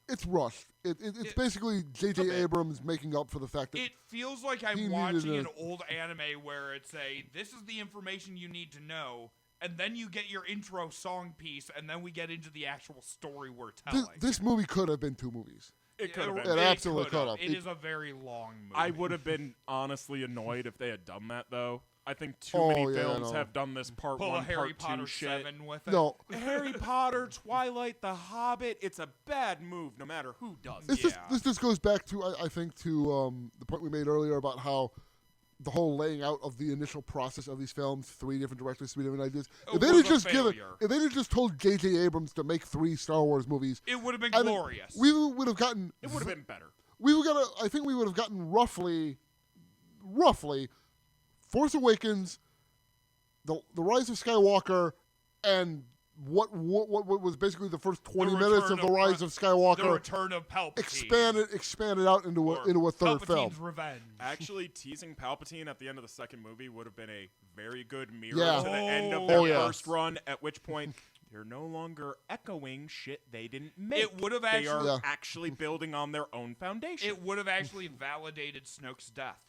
It's rushed. It's basically J.J. a bit. Abrams making up for the fact that it feels like he I'm needed watching a- an old anime where it's this is the information you need to know, and then you get your intro song piece, and then we get into the actual story we're telling. this movie could have been 2 movies. It could have It been. absolutely could have. It is a very long movie. I would have been honestly annoyed if they had done that, though. I think too Oh, many yeah, films no. have done this part pull a 1, Harry part Potter 2 shit. 7 with it. No, Harry Potter, Twilight, The Hobbit, it's a bad move no matter who does it. this just goes back to I think to the point we made earlier about how the whole laying out of the initial process of these films, 3 different directors, 3 different ideas. If they was had a just failure. if they had just told J.J. Abrams to make 3 Star Wars movies, It would have been I think glorious. we would have gotten. It would have been better. I think we would have gotten roughly, Force Awakens, the Rise of Skywalker, and what was basically the first 20 minutes of the Rise of the Skywalker Return of Palpatine. expanded out into Or a third film. Palpatine's Revenge. Actually, teasing Palpatine at the end of the second movie would have been a very good mirror Yeah. to the end of Oh, their yeah. first run, at which point they're no longer echoing shit they didn't make. It would have They actually- are Yeah. actually building on their own foundation. It would have actually validated Snoke's death.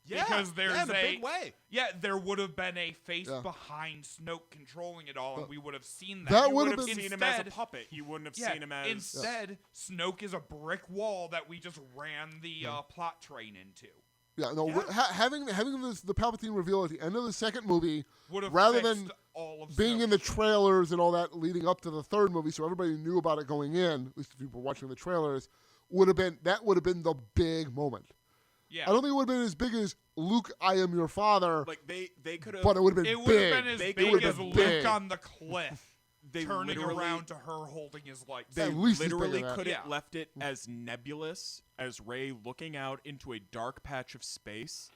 yeah, because there's yeah, in a big way. Yeah, there would have been a face Yeah. behind Snoke controlling it all, and we would have seen that. That You would would have have been- seen him as a Instead- puppet. You wouldn't have Yeah, seen him as... instead, Snoke is a brick wall that we just ran the plot train into. Yeah, no. Yeah. Having the Palpatine reveal at the end of the second movie, Would have rather fixed than all of being in Snoke's the trailers and all that leading up to the third movie, so everybody knew about it going in. At least if you were watching the trailers, would have been the big moment. Yeah. I don't think it would have been as big as Luke, I am your father, Like, they could have... but it would have been It would big. have been as They big could've as been Luke big. on the cliff, They turning literally- around to her holding his lightsaber. They At least he's literally bigger than could that. have Yeah. left it as nebulous as Rey looking out into a dark patch of space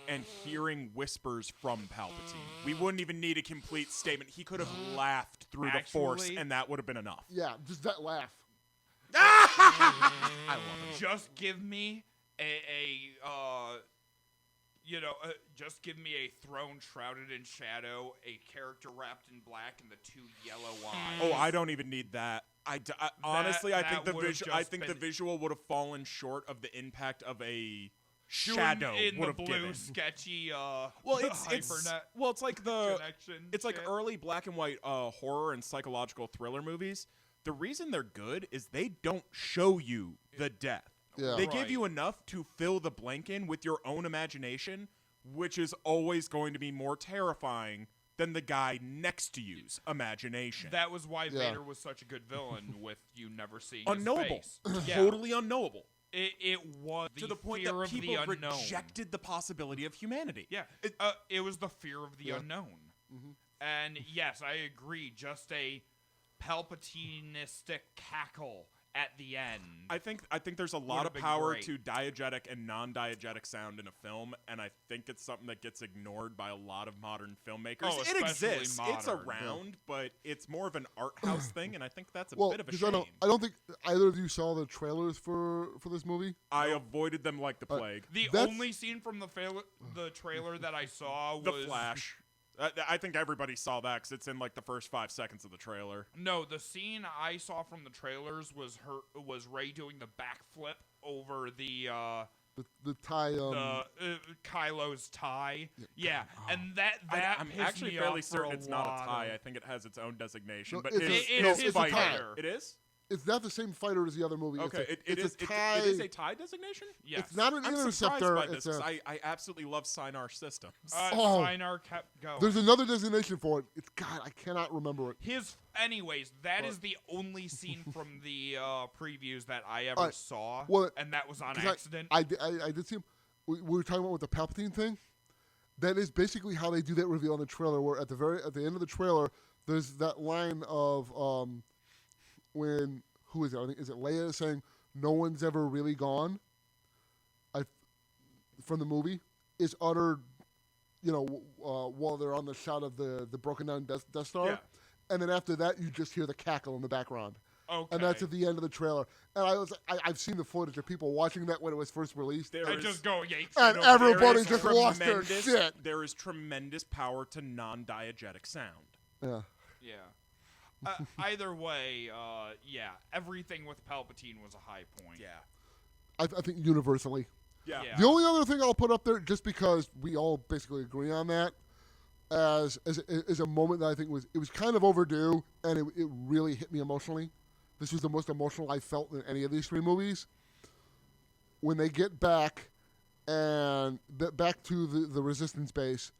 and hearing whispers from Palpatine. We wouldn't even need a complete statement. He could have laughed through the Force, Actually- and that would have been enough. Yeah, just that laugh. I love it. Just give me just give me a throne shrouded in shadow, a character wrapped in black, and the 2 yellow eyes. Oh, I don't even need that. Honestly, I think that would've I just think the been- visual would have fallen short of the impact of a Doing shadow in would the have blue given. sketchy Well, it's hypernet like the connection. it's like shit. early black and white horror and psychological thriller movies. The reason they're good is they don't show you the death. Yeah. They give Right. you enough to fill the blank in with your own imagination, which is always going to be more terrifying than the guy next to you's imagination. That was why Yeah. Vader was such a good villain with you never seeing unknowable. his face. Yeah. Totally unknowable. It was To the point fear that of the people unknown. rejected the possibility of humanity. Yeah, it was the fear of the Yeah. unknown. And yes, I agree. Just a Palpatinistic cackle at the end. I think there's a lot of been power great. to diegetic and non-diegetic sound in a film, and I think it's something that gets ignored by a lot of modern filmmakers. Oh, it especially exists, it's modern. around, but it's more of an art house thing, and I think that's a Well, bit of a 'cause shame. I don't think either of you saw the trailers for this movie. I avoided them like the plague. The That's- only scene from the trailer that I saw was The Flash. I think everybody saw that because it's in like the first 5 seconds of the trailer. No, the scene I saw from the trailers was Rey doing the backflip over the The tie. Kylo's tie. Yeah, and that I'm pissed actually me fairly off for certain it's not a lot tie. of- I think it has its own designation. No, But it's it a- is it's a fighter. tie. It is? It's not the same fighter as the other movie. Okay, it it's is a tie. it is a tie designation? Yes. It's not an I'm interceptor. surprised by this It's because a, I absolutely love Sinar systems. Oh. Sinar kept going. there's another designation for it. It's God. I cannot remember it. Anyways, that But- is the only scene from the previews that I ever Alright, saw, well, and that was on 'cause accident. I did see him. We were talking about with the Palpatine thing. That is basically how they do that reveal in the trailer. Where at the end of the trailer, there's that line of when who is it? I think is it Leia saying no one's ever really gone. From the movie is uttered, while they're on the shot of the broken down Death Star, Yeah. and then after that you just hear the cackle in the background. Okay. And that's at the end of the trailer. And I've seen the footage of people watching that when it was first released. There I is- just go Yates. And over everybody there. just lost their tremendous- shit. There is tremendous power to non-diegetic sound. Yeah. Yeah. Either way, yeah, everything with Palpatine was a high point. Yeah. I think universally. Yeah. Yeah. The only other thing I'll put up there, just because we all basically agree on that, as a moment that I think was kind of overdue, and it really hit me emotionally. This was the most emotional I felt in any of these three movies. When they get back and back to the Resistance base,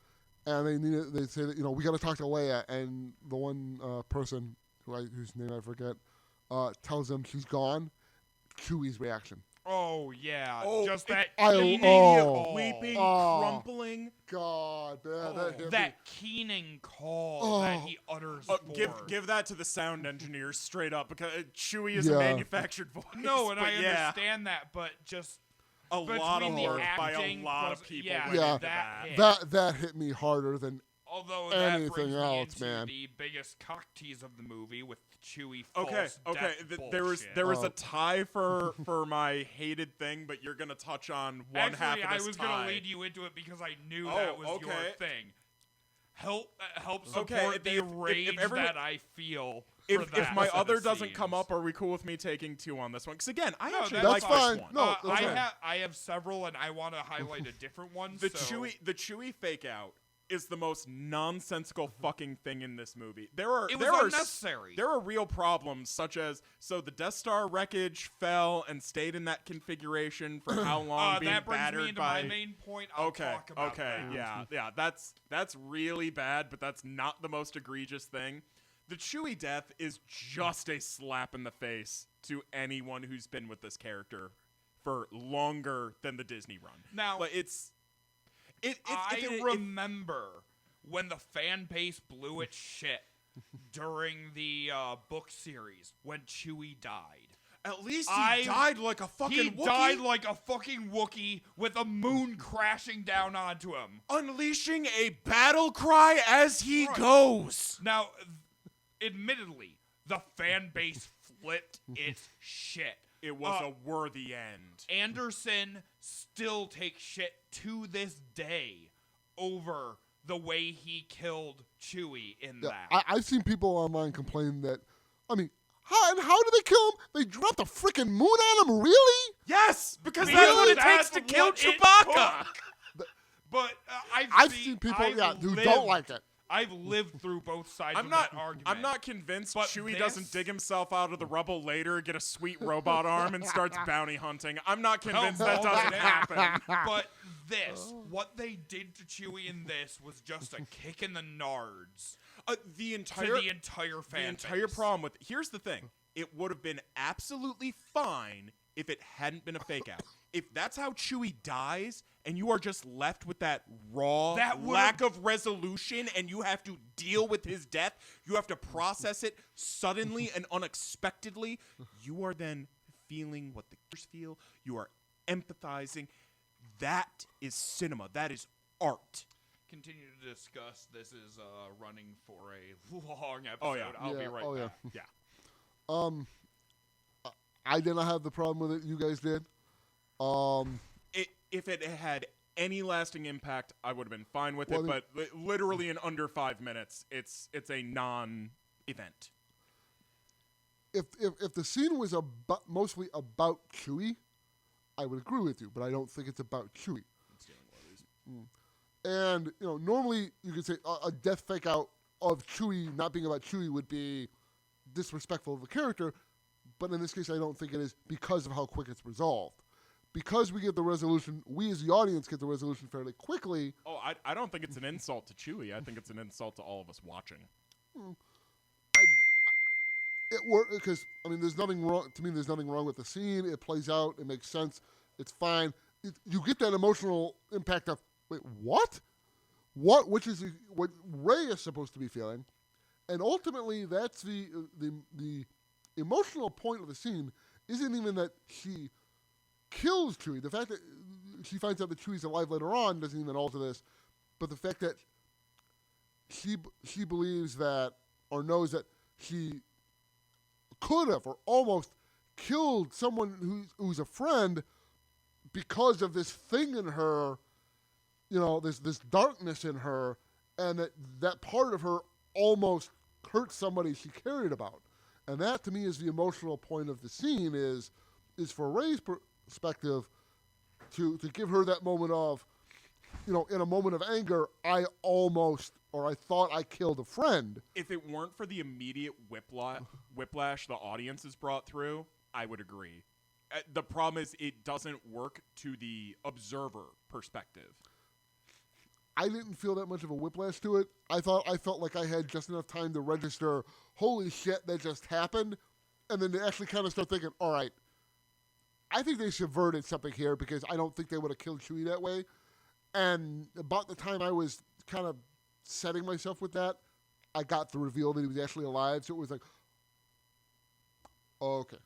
and they say that we got to talk to Leia, and the one person whose name I forget tells them she's gone. Chewie's reaction. Oh yeah, Oh, just that immediate call. Weeping, Oh. crumpling. God, man, that hit me. That keening call that he utters. Give that to the sound engineers straight up because Chewie is Yeah. a manufactured voice. No, and but I yeah, understand that, but just a lot of between the work by a acting lot plus- of people. yeah, went Yeah. into that that. hit. That hit me harder than Although that anything brings me else, into man. the biggest cock tease of the movie with Chewie false Okay. death There was bullshit. a tie for my hated thing, but you're gonna touch on one half Actually, of I this was tie. gonna lead you into it because I knew Oh, that was your okay. thing. Help support Okay, the if rage everyone- that I feel. For If that my set other of doesn't come scenes. up, are we cool with me taking two on this one? Because again, I No, actually that's like fine. this one. No, that's I fine. I have several, and I want to highlight a different one. The so. Chewie fake out is the most nonsensical fucking thing in this movie. It was unnecessary. There are real problems, such as the Death Star wreckage fell and stayed in that configuration for how long, being that brings battered me into by. my main point. I'll talk about that. yeah. That's really bad, but that's not the most egregious thing. The Chewie death is just a slap in the face to anyone who's been with this character for longer than the Disney run. Now, but I remember when the fan base blew its shit during the book series when Chewie died. At least he died like a fucking He Wookiee, died like a fucking Wookiee with a moon crashing down onto him. unleashing a battle cry as he Right. goes. Now, admittedly, the fan base flipped its shit. It was a worthy end. Anderson still takes shit to this day over the way he killed Chewie in that. I've seen people online complain that, how did they kill him? They dropped a freaking moon on him, really? Yes, because Because that's what it that's takes to kill what it Chewbacca. But I've seen people, who don't like it. I've lived through both sides I'm of not. that argument. I'm not convinced But Chewie this- doesn't dig himself out of the rubble later, get a sweet robot arm, and starts bounty hunting. I'm not convinced that doesn't happen. But what they did to Chewie in this was just a kick in the nards The to entire the entire fan the entire base. problem with here's the thing: it would have been absolutely fine if it hadn't been a fake out. If that's how Chewie dies, and you are just left with that raw lack of resolution, and you have to deal with his death, you have to process it suddenly and unexpectedly, you are then feeling what the characters feel. You are empathizing. That is cinema. That is art. Continue to discuss. This is running for a long episode. Oh, yeah. I'll be right back. Yeah. I did not have the problem with it. You guys did. If it had any lasting impact, I would have been fine with Well, it. But literally in under 5 minutes, it's a non-event. If the scene was mostly about Chewie, I would agree with you, but I don't think it's about Chewie. And normally you could say a death fake out of Chewie not being about Chewie would be disrespectful of the character, but in this case I don't think it is because of how quick it's resolved. Because we get the resolution, we as the audience get the resolution fairly quickly. Oh, I don't think it's an insult to Chewie. I think it's an insult to all of us watching. It worked because there's nothing wrong to me. There's nothing wrong with the scene. It plays out. It makes sense. It's fine. You get that emotional impact of wait, what? Which is what Rey is supposed to be feeling, and ultimately that's the emotional point of the scene. Isn't even that she kills Chewie. The fact that she finds out that Chewie's alive later on doesn't even alter this, but the fact that she believes that or knows that she could have or almost killed someone who's a friend because of this thing in her, this darkness in her, and that part of her almost hurt somebody she cared about. And that, to me, is the emotional point of the scene, is for Rey's perspective to give her that moment of, in a moment of anger, I thought I killed a friend. If it weren't for the immediate whiplash the audience is brought through, I would agree. The problem is it doesn't work to the observer perspective. I didn't feel that much of a whiplash to it. I felt like I had just enough time to register, holy shit, that just happened, and then to actually kind of start thinking, all right, I think they subverted something here because I don't think they would have killed Chewie that way. And about the time I was kind of setting myself with that, I got the reveal that he was actually alive. So it was like, oh, okay.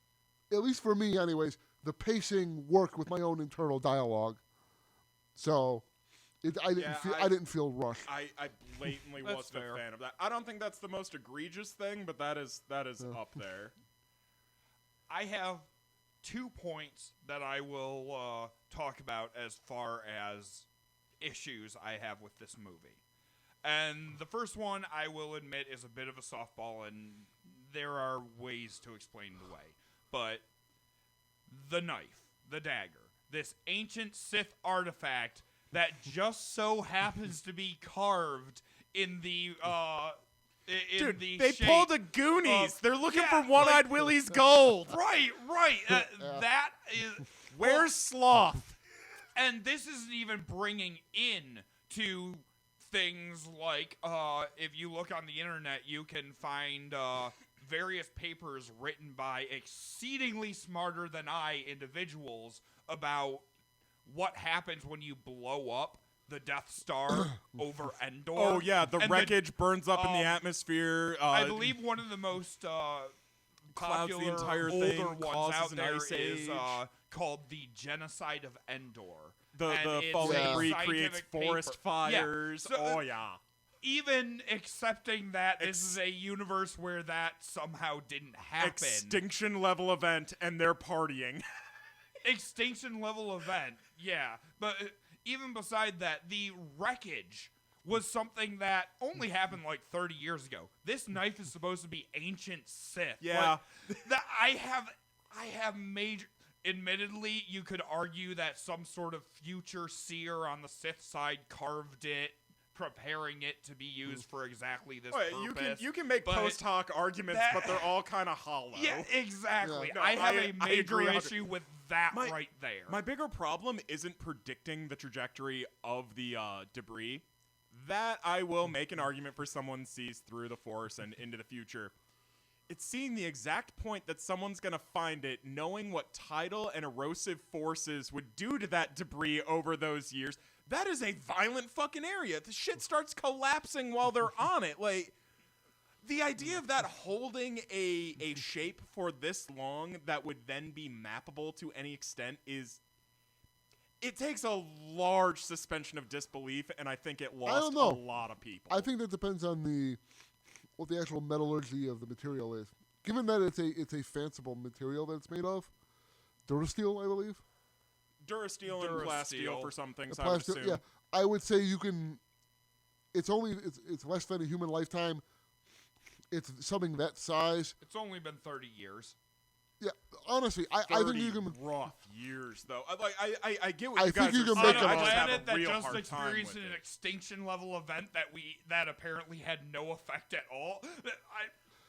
At least for me, anyways, the pacing worked with my own internal dialogue. So I didn't feel rushed. I blatantly wasn't a fan of that. I don't think that's the most egregious thing, but that is up there. I have 2 points that I will talk about as far as issues I have with this movie. And the first one, I will admit, is a bit of a softball, and there are ways to explain the way. But the knife, the dagger, this ancient Sith artifact that just so happens to be carved in the Dude, the they shape pulled a Goonies. They're looking for yeah, One-Eyed Willie's gold. Right. That is Where's Sloth? And this isn't even bringing in to things like if you look on the internet, you can find various papers written by exceedingly smarter than I individuals about what happens when you blow up the Death Star over Endor. Oh, yeah, the And wreckage burns up in the atmosphere. I believe one of the most clouds the popular entire older thing, ones causes out an there ice is age. called The Genocide of Endor. The it's falling a debris creates scientific forest paper. fires. Yeah. So, oh, yeah. Even accepting that this is a universe where that somehow didn't happen. Extinction level event, and they're partying. Extinction level event, yeah. But even beside that, the wreckage was something that only happened like 30 years ago. This knife is supposed to be ancient Sith. Yeah. Like, I have major... Admittedly, you could argue that some sort of future seer on the Sith side carved it, preparing it to be used for exactly this purpose. You can make post hoc arguments, but they're all kind of hollow. Yeah, exactly. No, I have a major agree issue with that right there. My bigger problem isn't predicting the trajectory of the debris. That I will make an argument for someone sees through the Force and into the future. It's seeing the exact point that someone's going to find it, knowing what tidal and erosive forces would do to that debris over those years. That is a violent fucking area. The shit starts collapsing while they're on it. Like, the idea of that holding a shape for this long that would then be mappable to any extent is... It takes a large suspension of disbelief, and I think it lost a lot of people. I think that depends on what the actual metallurgy of the material is. Given that it's a fanciful material that it's made of, Durasteel, I believe. Durasteel and plasteel for some things, I would Plasteel, assume. yeah. I would say you can... It's less than a human lifetime. It's something that size. It's only been 30 years. Yeah, honestly, I think you can. rough years though. I get what I you think guys you are can saying. make On a a I just have planet a that real just hard time experienced with an it. extinction level event that apparently had no effect at all.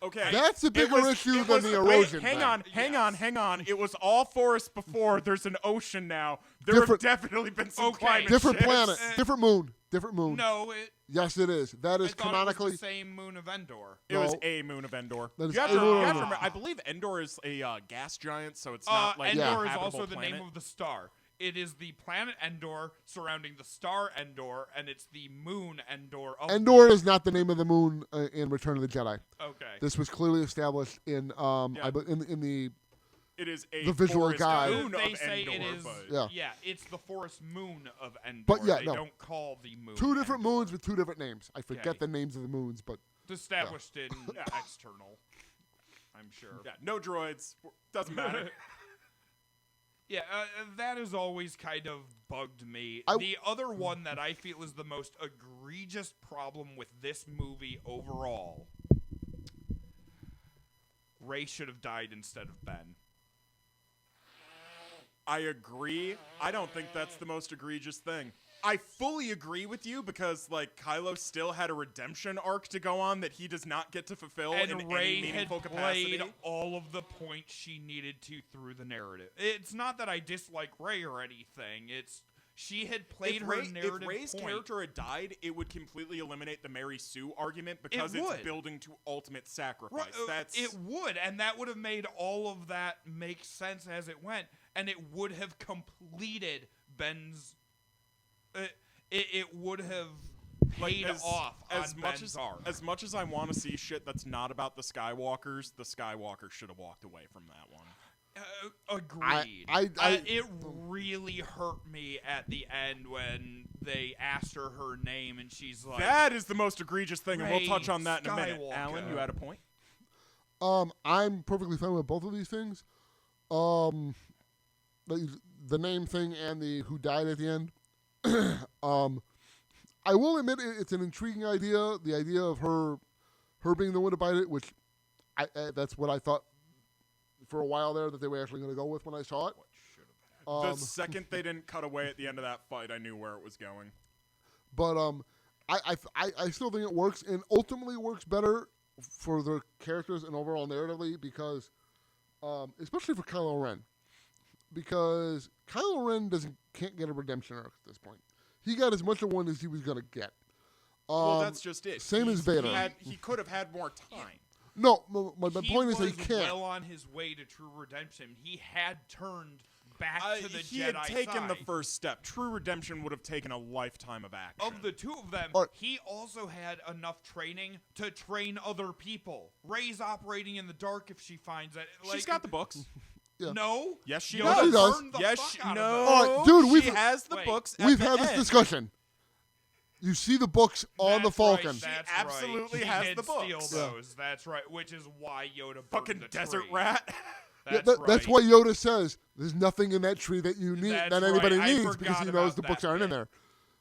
Okay, That's a it bigger was- issue it than was- the wait, erosion hang thing. on, hang on. It was all forest before. There's an ocean now. There Different- have definitely been some Okay. climate Different shifts. planet, different moon, different moon. No, Yes, it is. That I is thought it canonically. was the same moon of Endor. It was No. a moon of Endor. That is You have a to, moon of you have to Endor. remember, I believe Endor is a gas giant, so it's not like Endor a is habitable also the planet. name of the star. It is the planet Endor surrounding the star Endor, and it's the moon Endor. Of Endor is not the name of the moon in Return of the Jedi. Okay. This was clearly established in in the It is a the visual forest guide. moon They of say Endor, it is. but Yeah. It's the forest moon of Endor. But yeah, they no. don't call the moon. two different Endor. moons with two different names. I forget Okay. the names of the moons, but Established in external. I'm sure. yeah, no droids. Doesn't matter. Yeah, that has always kind of bugged me. I- The other one that I feel is the most egregious problem with this movie overall. Rey should have died instead of Ben. I agree. I don't think that's the most egregious thing. I fully agree with you because, like, Kylo still had a redemption arc to go on that he does not get to fulfill in And any Rey had meaningful capacity. played all of the points she needed to through the narrative. It's not that I dislike Rey or anything. It's she had played her narrative if Rey's point. character had died, it would completely eliminate the Mary Sue argument because it's would. building to ultimate sacrifice. Right, That's it would, and that would have made all of that make sense as it went, and it would have completed Ben's. It would have paid off as on much Ben's as arc. as much as I want to see shit that's not about the Skywalkers should have walked away from that one. Agreed. I- it really hurt me at the end when they asked her name, and she's like, That is the most egregious thing, and we'll Rey touch on that in a minute. Skywalker. Alan, you had a point. I'm perfectly fine with both of these things. The name thing and the who died at the end. I will admit it's an intriguing idea. The idea of her being the one to bite it, which that's what I thought for a while there that they were actually going to go with when I saw it. The second they didn't cut away at the end of that fight, I knew where it was going. But I still think it works, and ultimately works better for the characters and overall narratively because, especially for Kylo Ren, because Kylo Ren can't get a redemption arc at this point. He got as much of one as he was going to get. Well, that's just it. Same as Vader. He could have had more time. No, my he point is was that he can't. well on his way to true redemption. He had turned back to the He Jedi had taken the side. first step. True redemption would have taken a lifetime of action. Of the two of them, All right. he also had enough training to train other people. Rey's operating in the dark if she finds that. She's got the books. Yeah. No. Yes, she Yoda does. She does. burned the Yes, fuck out no. of them. All right, dude, she we've- has the Wait. books. At We've the had this end. discussion. You see the books on the That's right, Falcon. that's absolutely right. He has did the steal books. those. That's right. Which is why Yoda burned Fucking the desert tree. rat. Yeah, That's that's right. why Yoda says there's nothing in that tree that you need That's that anybody right. I needs because he forgot knows about the books that aren't in bit. there.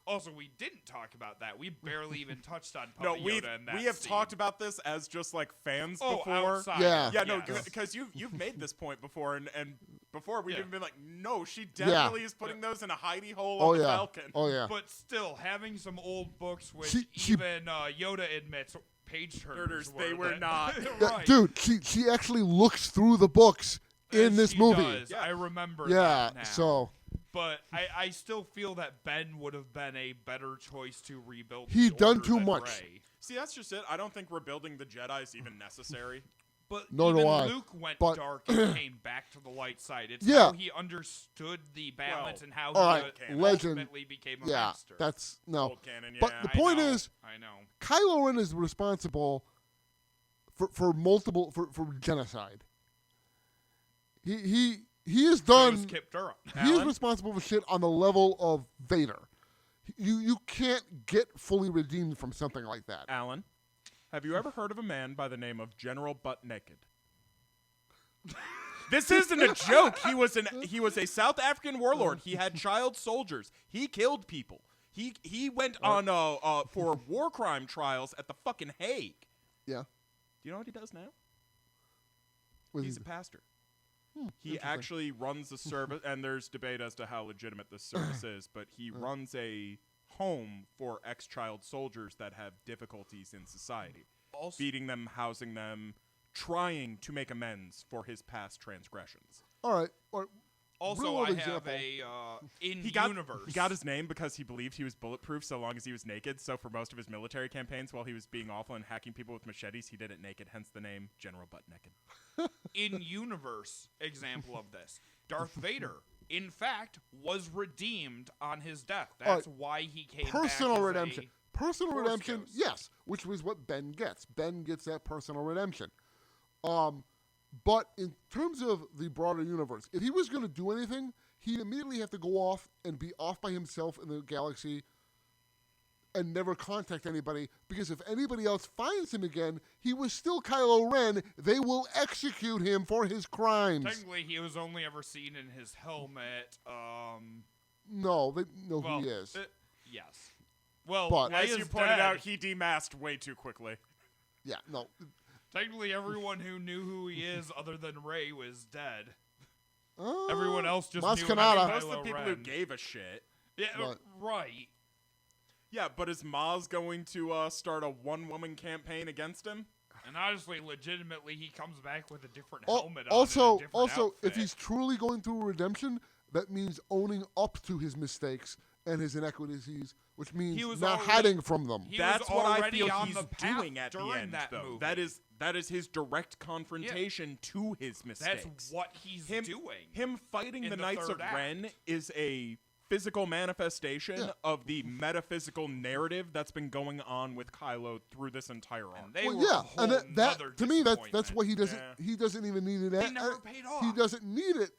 Also, we didn't talk about that. We barely even touched on No, Puppet we Yoda in that we have scene. talked about this as just like fans Oh, before. outside. Yeah. Yeah, no, Yes. because you've made this point before, and before we've Yeah. even been like, no, she definitely is putting those in a hidey hole Oh on the yeah. Falcon. Oh yeah. But still, having some old books, which She- even Yoda admits page turners They were that- not. Yeah, right. dude, she actually looks through the books in And this she movie. does. Yeah. I remember Yeah. that now. So But I still feel that Ben would have been a better choice to rebuild. He'd the done Order too than much. Rey. See, that's just it. I don't think rebuilding the Jedi is even necessary. But Nor do even I, Luke went but- dark and came back to the light side. It's Yeah. how he understood the balance and how all he right, canon. legend. ultimately became a yeah, master. that's no. Old canon, yeah. But the I point know, is, I know. Kylo Ren is responsible for multiple for genocide. He has So done. is Kip Durham. He is Alan? responsible for shit on the level of Vader. You can't get fully redeemed from something like that. Alan, have you ever heard of a man by the name of General Butt Naked? This isn't a joke. He was a South African warlord. He had child soldiers. He killed people. He went on for war crime trials at the fucking Hague. Yeah. Do you know what he does now? With- He's a pastor. He actually runs a service, and there's debate as to how legitimate this service is, but he runs a home for ex-child soldiers that have difficulties in society. Also, Feeding them, housing them, trying to make amends for his past transgressions. All right. also real-world I have example. in-universe. He got his name because he believed he was bulletproof so long as he was naked, so for most of his military campaigns, while he was being awful and hacking people with machetes, he did it naked, hence the name General Butt Naked. In-universe example of this. Darth Vader, in fact, was redeemed on his death. That's why he came Personal back as redemption. Personal Force redemption, Ghost. yes, which was what Ben gets. Ben gets that personal redemption. But in terms of the broader universe, if he was going to do anything, he'd immediately have to go off and be off by himself in the galaxy and never contact anybody, because if anybody else finds him again, he was still Kylo Ren. They will execute him for his crimes. Technically, he was only ever seen in his helmet. No, they know who he is. Yes. Well, But- As Leia's you pointed dead. out, he demasked way too quickly. Yeah, no. Technically, everyone who knew who he is, other than Rey, was dead. Everyone else just Maz knew Kanata. him as Most of the Kylo people Ren. who gave a shit. Yeah, Right. right. Yeah, but is Maz going to start a one-woman campaign against him? And honestly, legitimately, he comes back with a different Al- helmet on. also, and a different if outfit. he's truly going through redemption, that means owning up to his mistakes and his inequities, which means He was not already- hiding from them. He That's was what I already feel on he's the path doing at the during end, that though. movie. That is his direct confrontation to his mistakes. That's what he's doing. Him fighting in the the Knights third of Ren act. is a physical manifestation Yeah. of the metaphysical narrative that's been going on with Kylo through this entire arc. And they Well, were a yeah, whole and that nother to me that's disappointment. what he doesn't Yeah. he doesn't even need it. They never paid He off. doesn't need it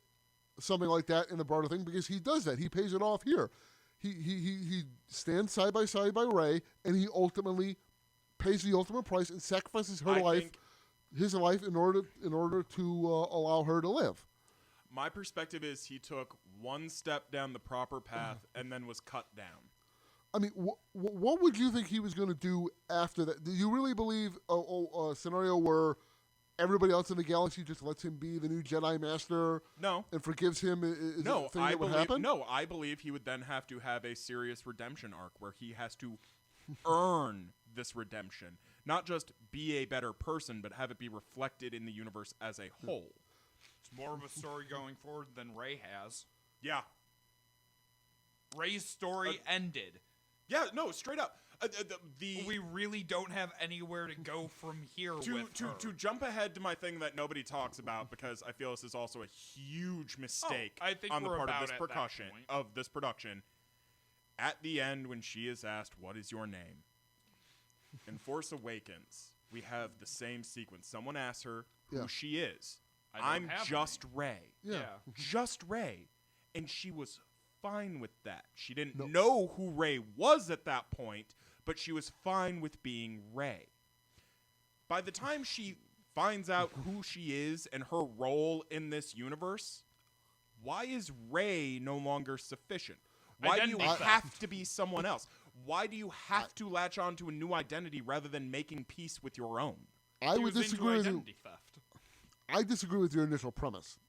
something like that in the broader thing, because he does that. He pays it off here. He stands side by side by Rey, and he ultimately pays the ultimate price and sacrifices her I life, think his life, in order to allow her to live. my perspective is he took one step down the proper path and then was cut down. I mean, what would you think he was going to do after that? Do you really believe a scenario where everybody else in the galaxy just lets him be the new Jedi Master No. and forgives him? Is No, it a thing I that would believe happen? no, I believe he would then have to have a serious redemption arc where he has to earn this redemption, not just be a better person, but have it be reflected in the universe as a whole. It's more of a story going forward than Rey has. Yeah, Rey's story ended. yeah, no, straight up. We really don't have anywhere to go from here with her. To jump ahead to my thing that nobody talks about, because I feel this is also a huge mistake I think on the we're part of about this at that production. point. Of this production, at the end when she is asked, "What is your name?" in Force Awakens, we have the same sequence. Someone asks her who Yeah. she is. I don't I'm have a just Rey. Yeah. Just Rey. And she was fine with that. She didn't know who Rey was at that point, but she was fine with being Rey. By the time she finds out who she is and her role in this universe, why is Rey no longer sufficient? Why do you Identity have to be someone else? Why do you have to latch on to a new identity rather than making peace with your own? I He would was into disagree with you. identity theft. I disagree with your initial premise.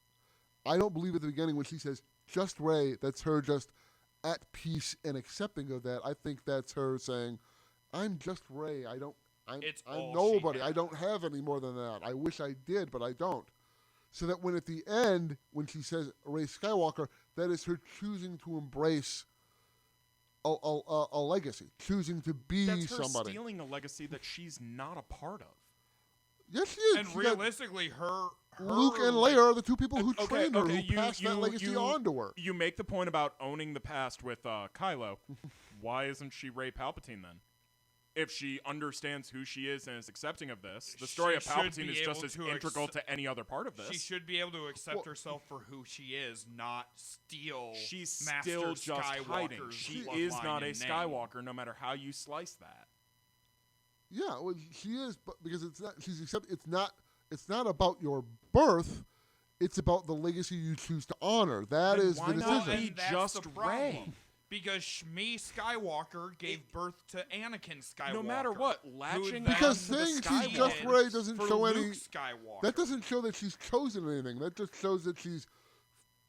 I don't believe at the beginning when she says just Rey, that's her just at peace and accepting of that. I think that's her saying, "I'm just Rey. It's I'm all nobody. she I don't have any more than that. I wish I did, but I don't." So that when at the end, when she says Rey Skywalker, that is her choosing to embrace a legacy, choosing to be That's her somebody. stealing a legacy that she's not a part of. Yes, she is. And She got- realistically, her Luke and like, Leia are the two people who trained her, who you, passed that legacy on to her. You make the point about owning the past with Kylo. Why isn't she Rey Palpatine then? If she understands who she is and is accepting of this, the story of She should Palpatine be is just able as to integral to any other part of this. She should be able to accept Well- herself for who she is, not steal. She's Master still just hiding. Skywalker's She bloodline is not a and name. Skywalker, no matter how you slice that. Yeah, well, she is, but because it's not. She's accept. It's not. It's not about your birth. It's about the legacy you choose to honor. That Then is why the not decision. be And that's just the problem. Rey? Because Shmi Skywalker gave birth to Anakin Skywalker. No matter what, latching Because on to saying the she's just Skywalker. Rey doesn't for show Luke any. Skywalker. That doesn't show that she's chosen anything. That just shows that she's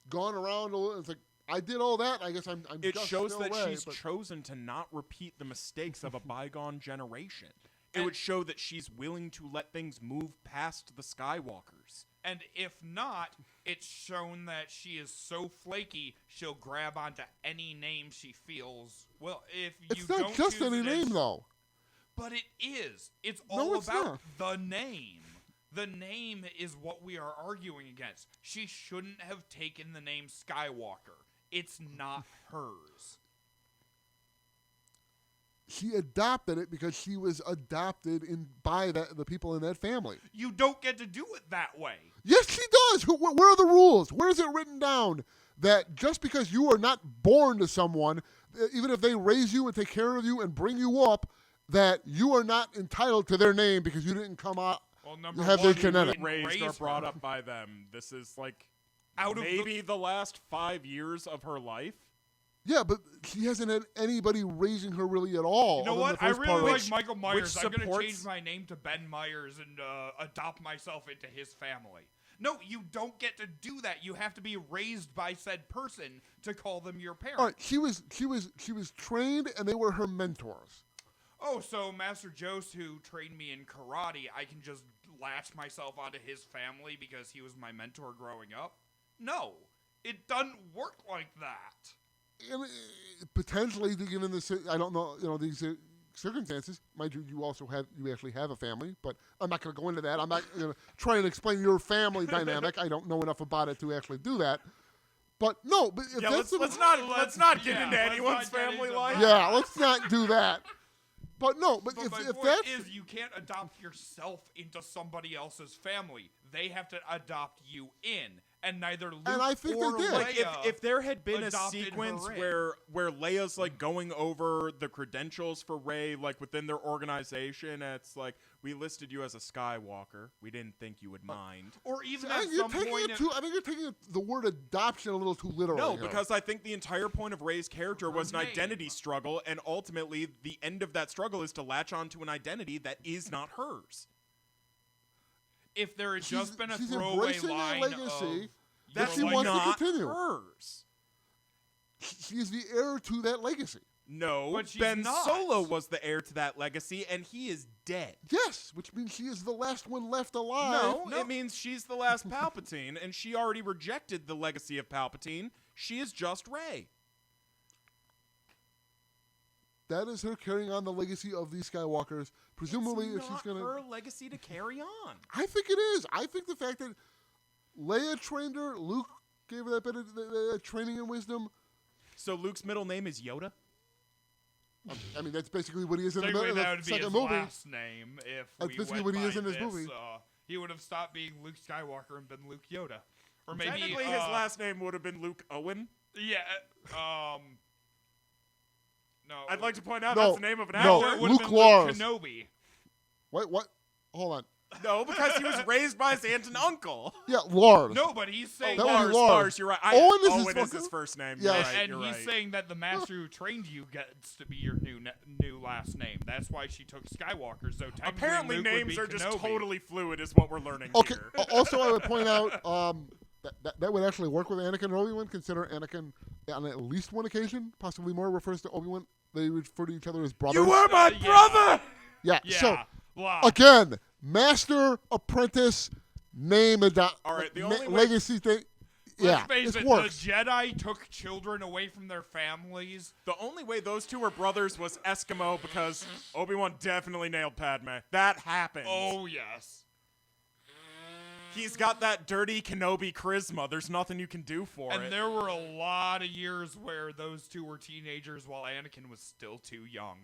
gone around. It's like, I did all that. I guess I'm It just shows still that Rey, she's but- chosen to not repeat the mistakes of a bygone generation. It would show that she's willing to let things move past the Skywalkers. And if not, it's shown that she is so flaky, she'll grab onto any name she feels. Well, if you It's don't not just choose any it name, as- though. But it is. It's No, all it's about not. the name. The name is what we are arguing against. She shouldn't have taken the name Skywalker. It's not hers. She adopted it because she was adopted by the people in that family. You don't get to do it that way. Yes, she does. Where are the rules? Where is it written down that just because you are not born to someone, even if they raise you and take care of you and bring you up, that you are not entitled to their name because you didn't come out? Well, You number have one, their genetic. didn't Raised or raise brought her. up by them. This is like Out of maybe the last 5 years of her life. Yeah, but she hasn't had anybody raising her really at all. You know other than what? the I first really part of like it. Michael Myers. I'm going to supports- change my name to Ben Myers and adopt myself into his family. No, you don't get to do that. You have to be raised by said person to call them your parent. All right, she was trained, and they were her mentors. Oh, so Master Jost, who trained me in karate, I can just latch myself onto his family because he was my mentor growing up? No, it doesn't work like that. And, potentially, given the I don't know, these circumstances. Mind you, you actually have a family, but I'm not going to go into that. I'm not going to try and explain your family dynamic. I don't know enough about it to actually do that. But no, but if Yeah, that's let's the, not get yeah, into let's anyone's not get family into life. that. yeah, let's not do that. But no, but But my if point that's is, you can't adopt yourself into somebody else's family. They have to adopt you in, and neither Luke I think they or did. Like Leia if there had been a adopted sequence her in. where Leia's like going over the credentials for Rey like within their organization, and it's like, we listed you as a Skywalker. We didn't think you would mind. or even I at think you're some taking point, it too. I think you're taking the word adoption a little too literally. No, here. because I think the entire point of Rey's character was an name. identity struggle, and ultimately the end of that struggle is to latch onto an identity that is not hers. if there had She's- just been a she's throwaway embracing a line legacy of That's she you're wants to not continue. hers. she is the heir to that legacy. No, But she's Ben not. Solo was the heir to that legacy, and he is dead. Yes, which means she is the last one left alive. No, it means she's the last Palpatine, and she already rejected the legacy of Palpatine. She is just Rey. That is her carrying on the legacy of these Skywalkers. Presumably, it's if she's not gonna, her legacy to carry on. I think it is. I think the fact that Leia trained her, Luke gave her that bit of training and wisdom. So Luke's middle name is Yoda? I mean, that's basically what he is in the, Technically, the that would be second his movie. last name if That's we basically went what he is by in this this, movie. he would have stopped being Luke Skywalker and been Luke Yoda, or maybe Technically, his last name would have been Luke Owen. Yeah. No. I'd like to point out No, that's the name of an no. actor. it would have Luke been Lars. Luke Kenobi. What? Hold on. No, because he was raised by his aunt and uncle. Yeah, Lars. No, but he's saying that would that, be Lars. Lars, you're right. Owen is his Owen is fucking- his first name. Yeah. You're right, and you're he's right. saying that the master who trained you gets to be your new last name. That's why she took Skywalker. So technically, Apparently, Luke would names be are just Kenobi. totally fluid, is what we're learning Okay. here. Also, I would point out that would actually work with Anakin and Obi-Wan. Consider Anakin on at least one occasion, possibly more, refers to Obi-Wan. They refer to each other as brothers. You were my yeah. brother! Yeah. Yeah. So Wow. again, master apprentice name All right, the only way- legacy thing. Yeah, Let's face it it, works. the Jedi took children away from their families. The only way those two were brothers was Eskimo, because Obi-Wan definitely nailed Padme. That happened. Oh, yes. He's got that dirty Kenobi charisma. There's nothing you can do for And it. there were a lot of years where those two were teenagers while Anakin was still too young.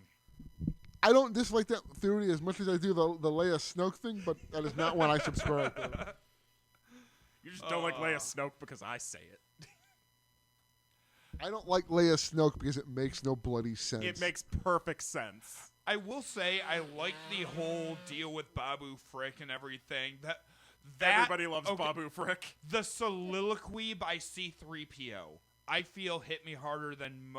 I don't dislike that theory as much as I do the Leia Snoke thing, but that is not one I subscribe to. You just don't like Leia Snoke because I say it. I don't like Leia Snoke because it makes no bloody sense. It makes perfect sense. I will say I like the whole deal with Babu Frick and everything. That Everybody loves okay, Babu Frick. The soliloquy by C-3PO, I feel hit me harder than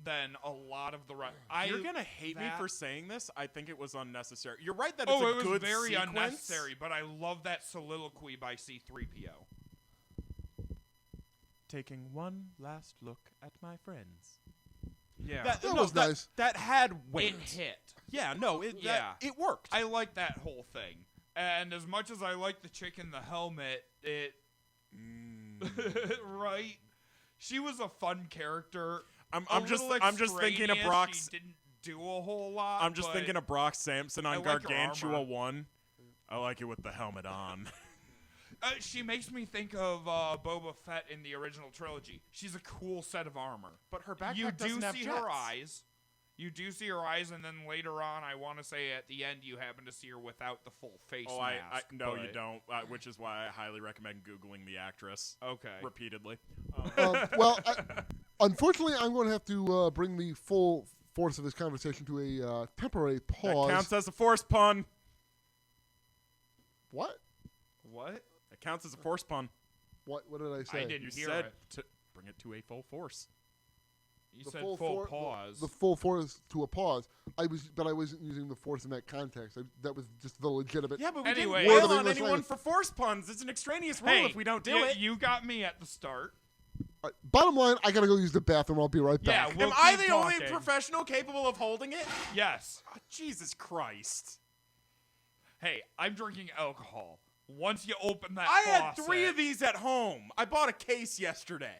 than a lot of the rest. You're gonna hate me for saying this. I think it was unnecessary. You're right that it it's a was good very sequence. unnecessary, but I love that soliloquy by C-3PO. Taking one last look at my friends. Yeah. That was nice. That had weight. It hit. Yeah, no, it worked. I like that whole thing. And as much as I like the chick in the helmet, right? She was a fun character. I'm just thinking of Brock. She didn't do a whole lot. I'm just thinking of Brock Sampson on I like her Gargantua armor. 1. I like it with the helmet on. She makes me think of Boba Fett in the original trilogy. She's a cool set of armor. But her backpack You doesn't do have see jets. her eyes. You do see her eyes, and then later on, I want to say at the end, you happen to see her without the full face mask. No, you but- don't. Which is why I highly recommend Googling the actress Okay. repeatedly. Well, unfortunately, I'm going to have to bring the full force of this conversation to a temporary pause. That counts as a force pun. What? What? It counts as a force pun. What did I say? I didn't You hear said it. to bring it to a full force. You The said full full for- pause. The full force to a pause. I wasn't using the force in that context. That was just the legitimate. Yeah, but we Anyway. didn't Word wail of on English anyone language. for force puns. It's an extraneous rule hey, if we don't do you, it. You got me at the start. All right, bottom line, I gotta go use the bathroom. I'll be right Yeah, back. we'll Am I keep the only talking. professional capable of holding it? Yes. Oh, Jesus Christ. Hey, I'm drinking alcohol. Once you open that I had faucet, 3 of these at home. I bought a case yesterday.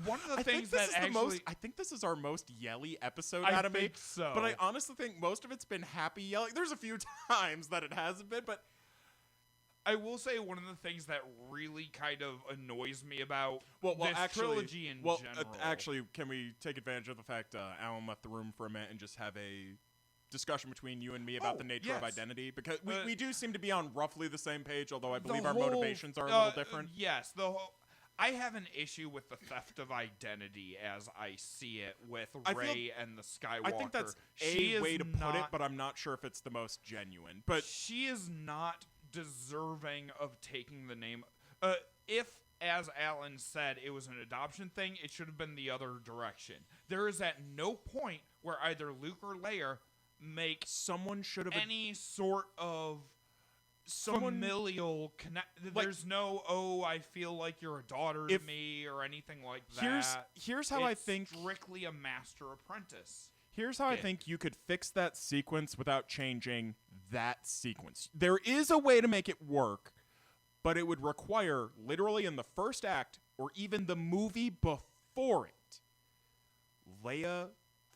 One of the things that actually... I think this is our most yelly episode I out of me. think so. But I honestly think most of it's been happy yelling. There's a few times that it hasn't been, but I will say one of the things that really kind of annoys me about well, this actually, trilogy in general. actually, can we take advantage of the fact Alan left the room for a minute and just have a discussion between you and me about the nature of yes. identity? Because we do seem to be on roughly the same page, although I The believe our whole- motivations are a little different. Yes, I have an issue with the theft of identity as I see it with I feel- Rey and the Skywalker. I think that's She a way is to put it, not- but I'm not sure if it's the most genuine. But she is not deserving of taking the name. If, as Alan said, it was an adoption thing, it should have been the other direction. There is at no point where either Luke or Leia make someone should have any sort of familial connect. There's no, I feel like you're a daughter to me or anything like that. Here's how I It's think strictly a master apprentice. Here's how I think you could fix that sequence without changing that sequence. There is a way to make it work, but it would require, literally in the first act, or even the movie before it, Leia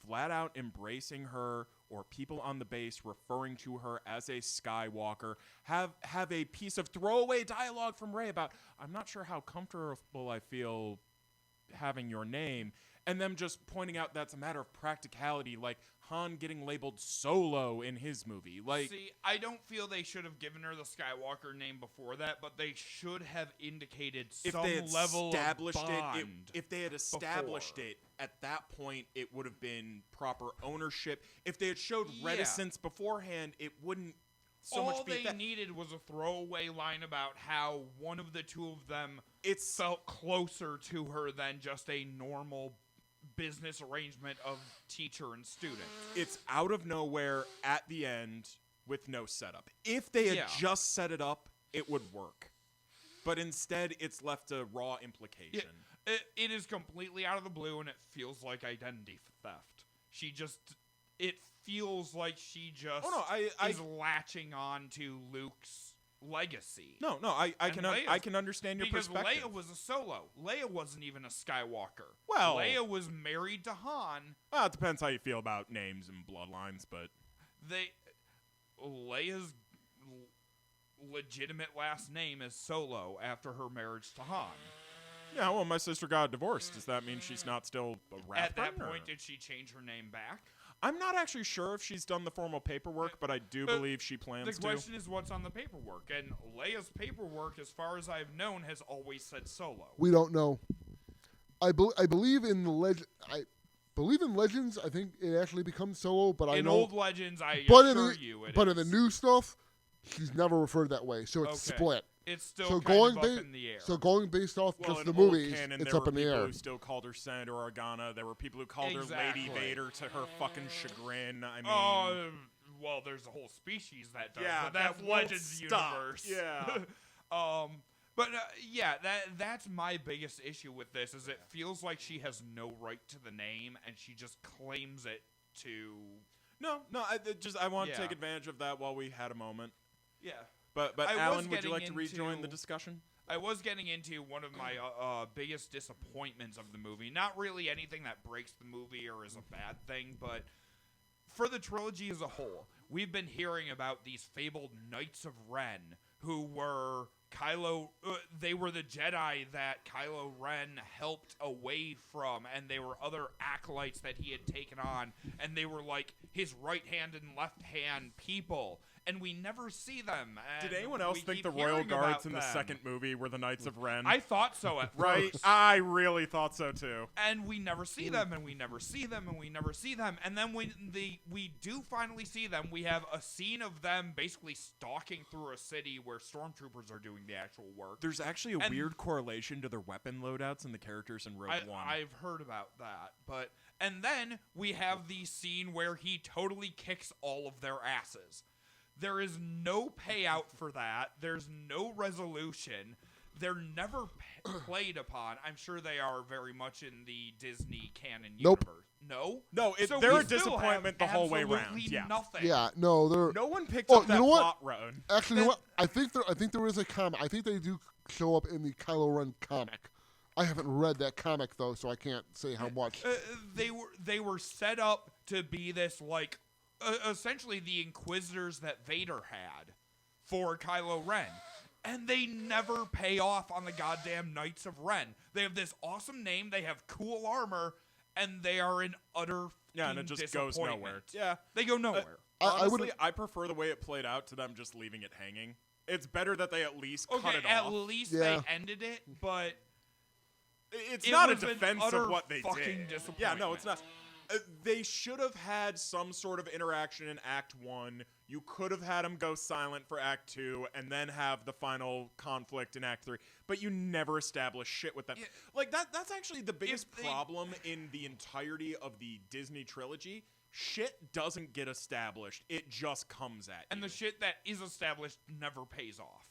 flat out embracing her, or people on the base referring to her as a Skywalker, have a piece of throwaway dialogue from Rey about, I'm not sure how comfortable I feel having your name, and them just pointing out that's a matter of practicality, like Han getting labeled Solo in his movie. Like, See, I don't feel they should have given her the Skywalker name before that, but they should have indicated if some they had level established of bond. if they had established before. it at that point, it would have been proper ownership. If they had showed Yeah. reticence beforehand, it wouldn't so All much be they that. needed was a throwaway line about how one of the two of them It's felt closer to her than just a normal business arrangement of teacher and student. it's out of nowhere at the end with no setup. If they had Yeah. just set it up, it would work. But instead, it's left a raw implication. It is completely out of the blue, and it feels like identity theft. It feels like she just Oh, no, is latching on to Luke's legacy. No, I And can Leia's- I can understand your Because perspective. Leia was a Solo. Leia wasn't even a Skywalker. Well- Leia was married to Han. Well, it depends how you feel about names and bloodlines, but Leia's legitimate last name is Solo after her marriage to Han. yeah, well, my sister got divorced. Does that mean she's not still a Rathbun? At that or- point, did she change her name back? I'm not actually sure if she's done the formal paperwork, but I do believe she plans The to. question is what's on the paperwork, and Leia's paperwork, as far as I've known, has always said Solo. We don't know. I believe in the I believe in Legends. I think it actually becomes Solo, but I In know. old Legends, I but assure you it but is. in the new stuff, she's never referred that way. So it's Okay. split. It's still So kind of up in the air. So going based off Well, just in the old movies, canon, it's there up were in the people air. who still called her Senator Organa. There were people who called her Lady Exactly. Vader to her fucking chagrin. I mean, Well, there's a whole species that does, yeah, but that's that won't Legends stop. universe. Yeah. But yeah, that's my biggest issue with this is it feels like she has no right to the name and she just claims it to. No, I want to Yeah. take advantage of that while we had a moment. Yeah. But I was Alan, would you getting like to rejoin the into- discussion? I was getting into one of my biggest disappointments of the movie. Not really anything that breaks the movie or is a bad thing, but for the trilogy as a whole, we've been hearing about these fabled Knights of Ren who were Kylo. They were the Jedi that Kylo Ren helped away from, and they were other acolytes that he had taken on, and they were like his right hand and left hand people. And we never see them. And Did anyone else we think keep the Royal hearing Guards about in the them. second movie were the Knights of Ren? I thought so at right? first. I really thought so too. And we never see them, and we never see them, and we never see them. And then when we do finally see them, we have a scene of them basically stalking through a city where stormtroopers are doing the actual work. There's actually a And- weird correlation to their weapon loadouts and the characters in Rogue One. I've heard about that, and then we have the scene where he totally kicks all of their asses. There is no payout for that. There's no resolution. They're never played upon. I'm sure they are very much in the Disney canon Nope. universe. No? No, So they're we a still disappointment have the whole way absolutely round. Yeah. nothing. Yeah, no, they're No one picked Oh, up you that know what? plot road. actually. You know what? I think there is a comic. I think they do show up in the Kylo Ren comic. I haven't read that comic though, so I can't say how much. They were set up to be this like essentially the Inquisitors that Vader had for Kylo Ren. And they never pay off on the goddamn Knights of Ren. They have this awesome name, they have cool armor, and they are an utter Yeah, and it just goes disappointment. nowhere. Yeah. They go nowhere. Honestly, I I prefer the way it played out to them just leaving it hanging. It's better that they at least cut Okay, it at off. least Yeah. they ended it, but It's it not a was an defense utter of what they fucking did. Yeah, no, it's not. disappointment. They should have had some sort of interaction in Act 1. You could have had them go silent for Act 2 and then have the final conflict in Act 3. But you never establish shit with them. Yeah. Like, that's actually the biggest they- problem in the entirety of the Disney trilogy. Shit doesn't get established. It just comes at and you. the shit that is established never pays off.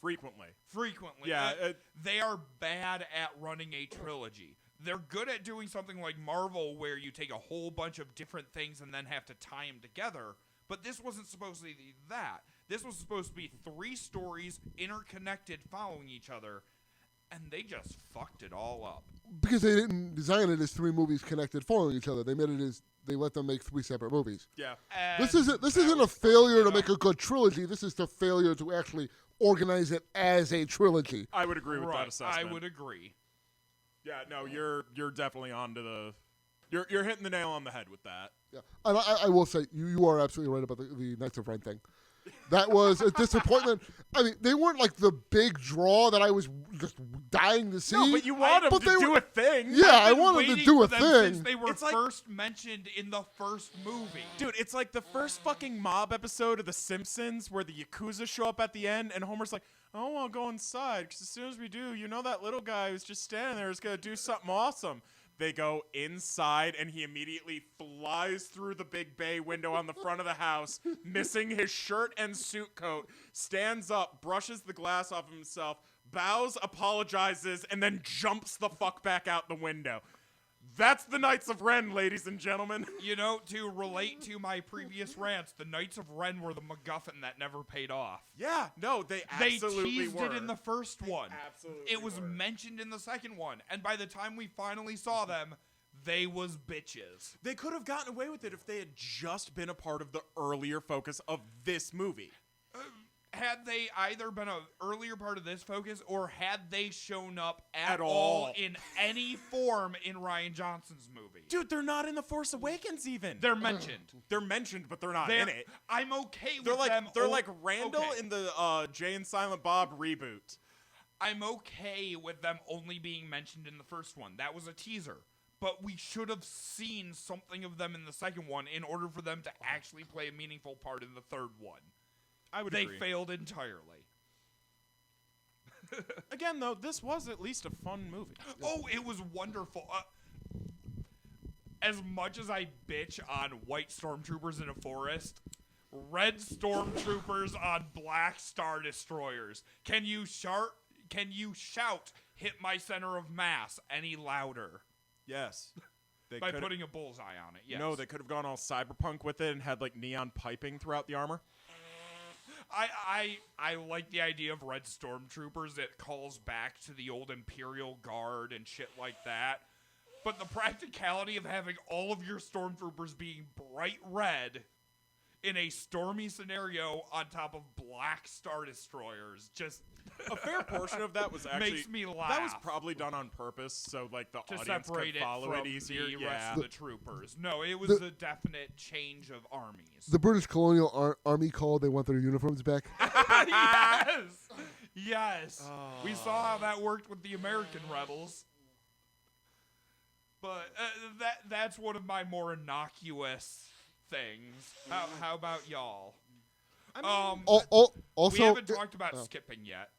Frequently. Frequently. Yeah, They are bad at running a trilogy. They're good at doing something like Marvel where you take a whole bunch of different things and then have to tie them together. But this wasn't supposed to be that. This was supposed to be 3 stories interconnected following each other. And they just fucked it all up. Because they didn't design it as 3 movies connected following each other. They made it as they let them make 3 separate movies. Yeah. This And isn't that a was failure to fucking make a good trilogy. This is the failure to actually organize it as a trilogy. I would agree with that right. assessment. I would agree. Yeah, no, you're definitely onto the... You're hitting the nail on the head with that. Yeah, and I will say you are absolutely right about the Knights of Ren thing. That was a disappointment. I mean, they weren't like the big draw that I was just dying to see. No, but you want them but to they do were- a thing. Yeah, I I've been wanted to waiting do a for them since thing. they were It's like- first mentioned in the first movie. Dude, it's like the first fucking mob episode of The Simpsons where the Yakuza show up at the end and Homer's like, oh, I'll go inside because as soon as we do, you know that little guy who's just standing there is going to do something awesome. They go inside and he immediately flies through the big bay window on the front of the house, missing his shirt and suit coat, stands up, brushes the glass off himself, bows, apologizes, and then jumps the fuck back out the window. That's the Knights of Ren, ladies and gentlemen. You know, to relate to my previous rants, the Knights of Ren were the MacGuffin that never paid off. Yeah, no, they They absolutely teased were. it in the first one. absolutely It was were. mentioned in the second one. And by the time we finally saw them, they was bitches. They could have gotten away with it if they had just been a part of the earlier focus of this movie. Had they either been an earlier part of this focus or had they shown up at all. all in any form in Rian Johnson's movie? Dude, they're not in The Force Awakens even. They're mentioned. They're mentioned, but they're not They're- in it. I'm okay They're with like them. they're like Randall okay. in the Jay and Silent Bob reboot. I'm okay with them only being mentioned in the first one. That was a teaser. But we should have seen something of them in the second one in order for them to actually play a meaningful part in the third one. I would They agree. failed entirely. Again, though, this was at least a fun movie. Oh, it was wonderful. As much as I bitch on white stormtroopers in a forest, red stormtroopers on black Star Destroyers. Can you shout, hit my center of mass any louder? Yes. They By could've- putting a bullseye on it, yes. No, they could have gone all cyberpunk with it and had like neon piping throughout the armor. I like the idea of red stormtroopers. It calls back to the old Imperial Guard and shit like that. But the practicality of having all of your stormtroopers being bright red in a stormy scenario on top of black Star Destroyers just A fair portion of that was actually makes me laugh. That was probably done on purpose, so like the to audience separate could it follow from it easier. the Yeah. rest of the troopers. No, it was a definite change of armies. The British colonial army called. They want their uniforms back. Yes! Yes! We Oh. saw how that worked with the American rebels. But that's one of my more innocuous things. How about y'all? I mean, Also, we haven't talked about skipping yet.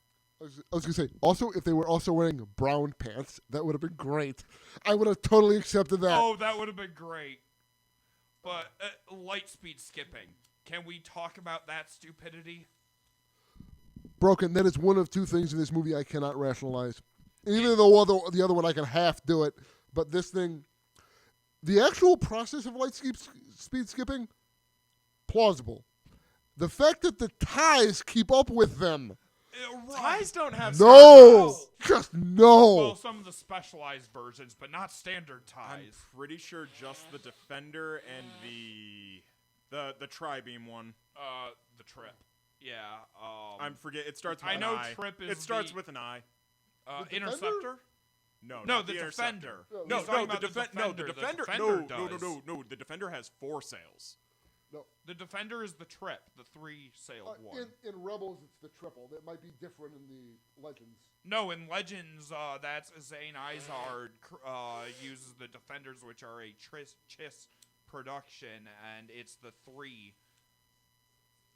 I was gonna say. Also, if they were also wearing brown pants, that would have been great. I would have totally accepted that. Oh, that would have been great. But light speed skipping. Can we talk about that stupidity? Broken. That is one of two things in this movie I cannot rationalize. Even though the other one I can half do it, but this thing, the actual process of speed skipping, plausible. The fact that the ties keep up with them, ties don't have no, ties. just no. Well, some of the specialized versions, but not standard I'm ties. pretty sure just the Defender and the Tri-Beam one. The trip. Yeah. I'm forget. It starts with I an know I. Trip is It starts the- with an I. The Interceptor? No, No, not the Interceptor. Defender. No, He's talking the about the Defender. No, the Defender. The Defender. Defender No. The Defender has 4 sails. The Defender is the Trip, the 3-sailed one. In Rebels, it's the triple. That might be different in the Legends. No, in Legends, that's Zane Izard uses the Defenders, which are a Chiss production, and it's the 3.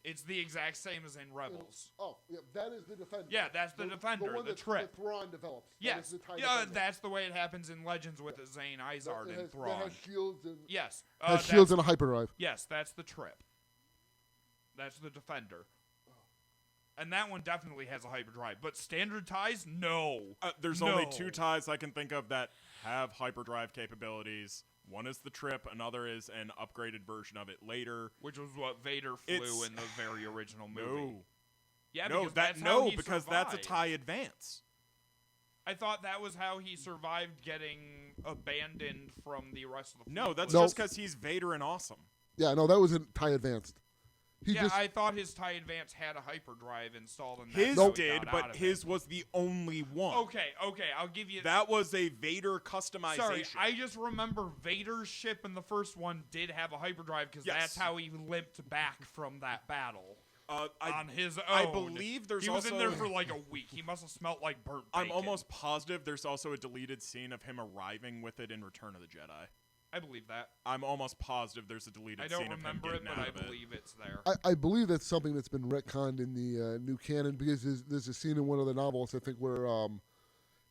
It's the exact same as in Rebels. Oh, yeah, that is the Defender. Yeah, that's the Defender, one the that Trip. that Thrawn develops. That Yes, is the TIE yeah, Defender. that's the way it happens in Legends with Zane Izard and That Thrawn. has shields and Yes, has shields and a hyperdrive. yes, that's the Trip. That's the Defender. And that one definitely has a hyperdrive. But standard ties, no. There's No. only 2 ties I can think of that have hyperdrive capabilities. One is the Trip, another is an upgraded version of it later. Which was what Vader flew It's- in the very original movie. No. Yeah, No, because that's how he because that's a survived. tie advance. I thought that was how he survived getting abandoned from the rest of the fleet. No, that's No. just because he's Vader and awesome. Yeah, no, that was a TIE Advanced. He Yeah, just I thought his TIE Advance had a hyperdrive installed in that. His so he did, got out but of his it. was the only one. Okay, I'll give you That was a Vader customization. Sorry, I just remember Vader's ship in the first one did have a hyperdrive because Yes. that's how he limped back from that battle on his own. I believe there's he was in also- there for like a week. He must have smelt like burnt I'm bacon. almost positive there's also a deleted scene of him arriving with it in Return of the Jedi. I believe that. I'm almost positive there's a deleted I don't scene of him remember it, getting but out I of it. believe it's there. I believe that's something that's been retconned in the new canon because there's a scene in one of the novels I think where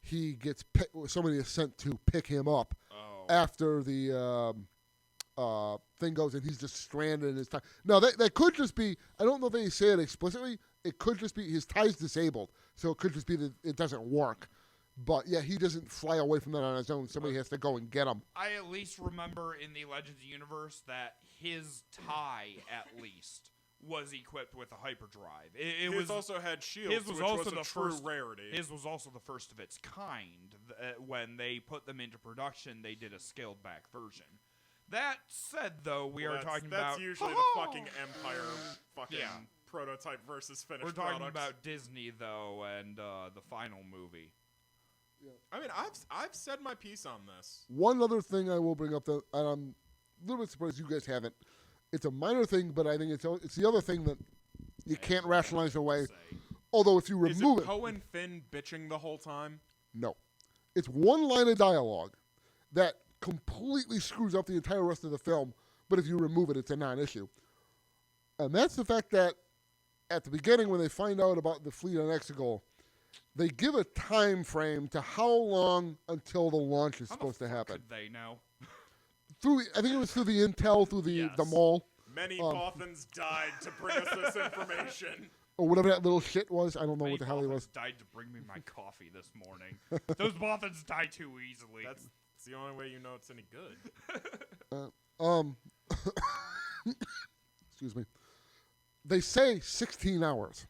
he gets somebody is sent to pick him up Oh. after the thing goes and he's just stranded in his tie. No, that could just be. I don't know if they say it explicitly. It could just be his tie's disabled, so it could just be that it doesn't work. But yeah, he doesn't fly away from that on his own. Somebody has to go and get him. I at least remember in the Legends universe that his tie, at least, was equipped with a hyperdrive. It His was also had shields, his was which also was a the true first rarity. His was also the first of its kind. When they put them into production, they did a scaled back version. That said, though, we are talking that's about usually the fucking Empire fucking Yeah. prototype versus finished we're talking products. about Disney though, and the final movie. I mean, I've said my piece on this. One other thing I will bring up, that, and I'm a little bit surprised you guys haven't. It's a minor thing, but I think it's the other thing that you can't rationalize away. Say. Although if you Is remove it it, Poe and Finn bitching the whole time? no. It's one line of dialogue that completely screws up the entire rest of the film, but if you remove it, it's a non-issue. And that's the fact that at the beginning when they find out about the fleet on Exegol, they give a time frame to how long until the launch is How supposed the to fuck happen. Could they know? I think it was through the intel, through the Yes. mall, Many Bothans died to bring us this information. or whatever that little shit was. I don't know Many what the hell he was. Bothans died to bring me my coffee this morning. Those Bothans die too easily. That's the only way you know it's any good. Excuse me. They say 16 hours.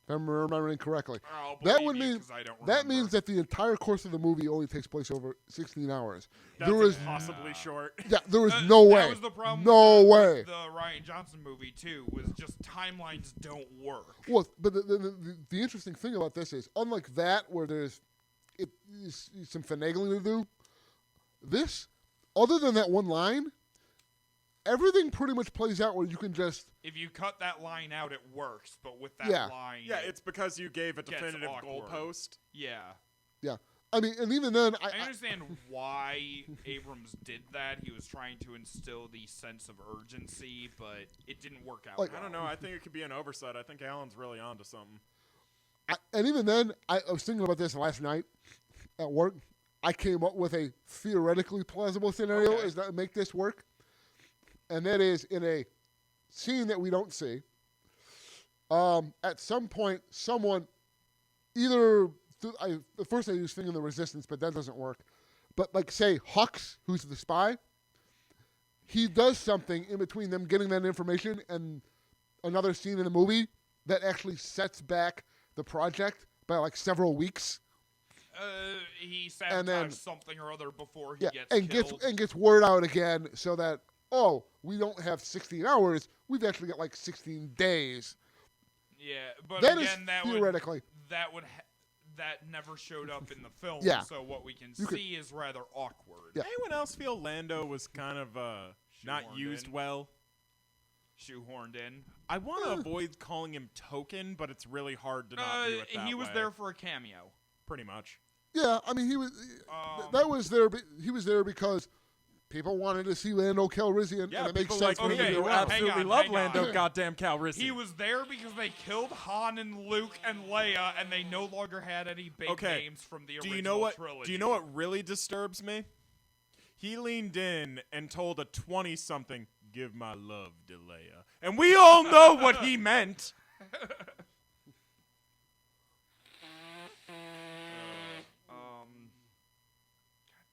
If I'm remembering correctly. Oh, That believe would me, mean 'cause I don't that remember. means that the entire course of the movie only takes place over 16 hours. That's there was impossibly short. there was no way. That was the problem. No with way. The Ryan Johnson movie too was just timelines don't work. Well, but the interesting thing about this is, unlike that where there's some finagling to do, this, other than that one line, everything pretty much plays out where you can just If you cut that line out, it works. But with that Yeah. line, Yeah, it's because you gave a Gets definitive awkward. goalpost. yeah. I mean, and even then, I understand why Abrams did that. He was trying to instill the sense of urgency, but it didn't work out. Like- I don't know. I think it could be an oversight. I think Alan's really onto something. and even then, I was thinking about this last night at work. I came up with a theoretically plausible scenario Okay. is that make this work, and that is in a scene that we don't see. At some point, someone either at first I was thinking the Resistance, but that doesn't work. But like say Hux, who's the spy, he does something in between them getting that information and another scene in the movie that actually sets back the project by like several weeks. He And then- sabotaged something or other before he Yeah, gets and killed. gets word out again so that we don't have 16 hours, we've actually got like 16 days. Yeah, but That is again, that theoretically. that never showed up in the film. Yeah. So what we can You could- see is rather awkward. Yeah. Anyone else feel Lando was kind of not Shoehorned used in. well? Shoehorned in. I want to avoid calling him token, but it's really hard to not view it that He was way. there for a cameo. Pretty much. Yeah, I mean he was. That was there. He was there because people wanted to see Lando Calrissian, Yeah, and it makes people sense like for me him to be who around. absolutely on, love hang on. Lando goddamn Calrissian. He was there because they killed Han and Luke and Leia, and they no longer had any big names from the original Do you know what? trilogy. Do you know what really disturbs me? He leaned in and told a 20-something, "Give my love to Leia," and we all know what he meant.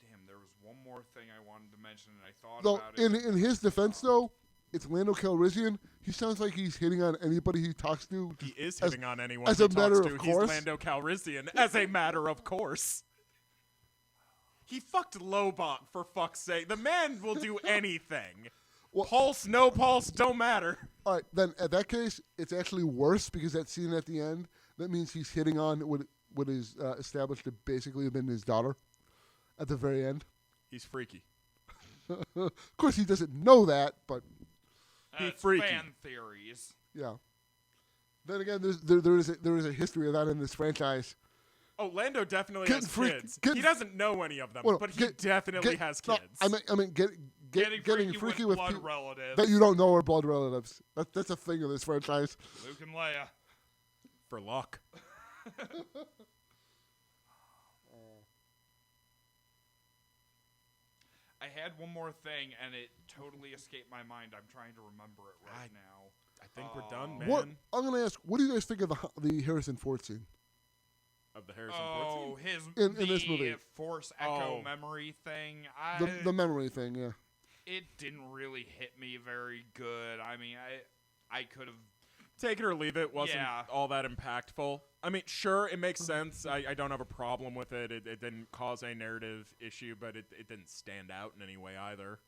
Damn, there was one more thing I wanted to mention, and I thought Though about it. in his defense, though, it's Lando Calrissian. He sounds like he's hitting on anybody he talks to. He is as- hitting on anyone as he a matter talks of to. course. He's Lando Calrissian, as a matter of course. He fucked Lobot, for fuck's sake. The man will do anything. Well- Pulse, no pulse, don't matter. All right, then at that case, it's actually worse because that scene at the end, that means he's hitting on what is established to basically have been his daughter at the very end. He's freaky. Of course, he doesn't know that, but That's freaky. fan theories. yeah. Then again, there is a history of that in this franchise. Oh, Lando definitely Getting has freak- kids. getting- He doesn't know any of them, Well, but he get- definitely Get- has no, kids. I mean, getting freaky with blood people relatives. that you don't know are blood relatives. That's a thing of this franchise. Luke and Leia. For luck. I had one more thing, and it totally escaped my mind. I'm trying to remember it right now. I think we're done, man. What I'm gonna ask? What do you guys think of the Harrison Ford scene? Of the Harrison Ford Oh, scene? his In this movie. Force Echo Oh. memory thing. The memory thing, yeah. It didn't really hit me very good. I mean, I could have. Take it or leave it. Wasn't Yeah. all that impactful. I mean, sure, it makes sense. I don't have a problem with it. It didn't cause a narrative issue, but it didn't stand out in any way either.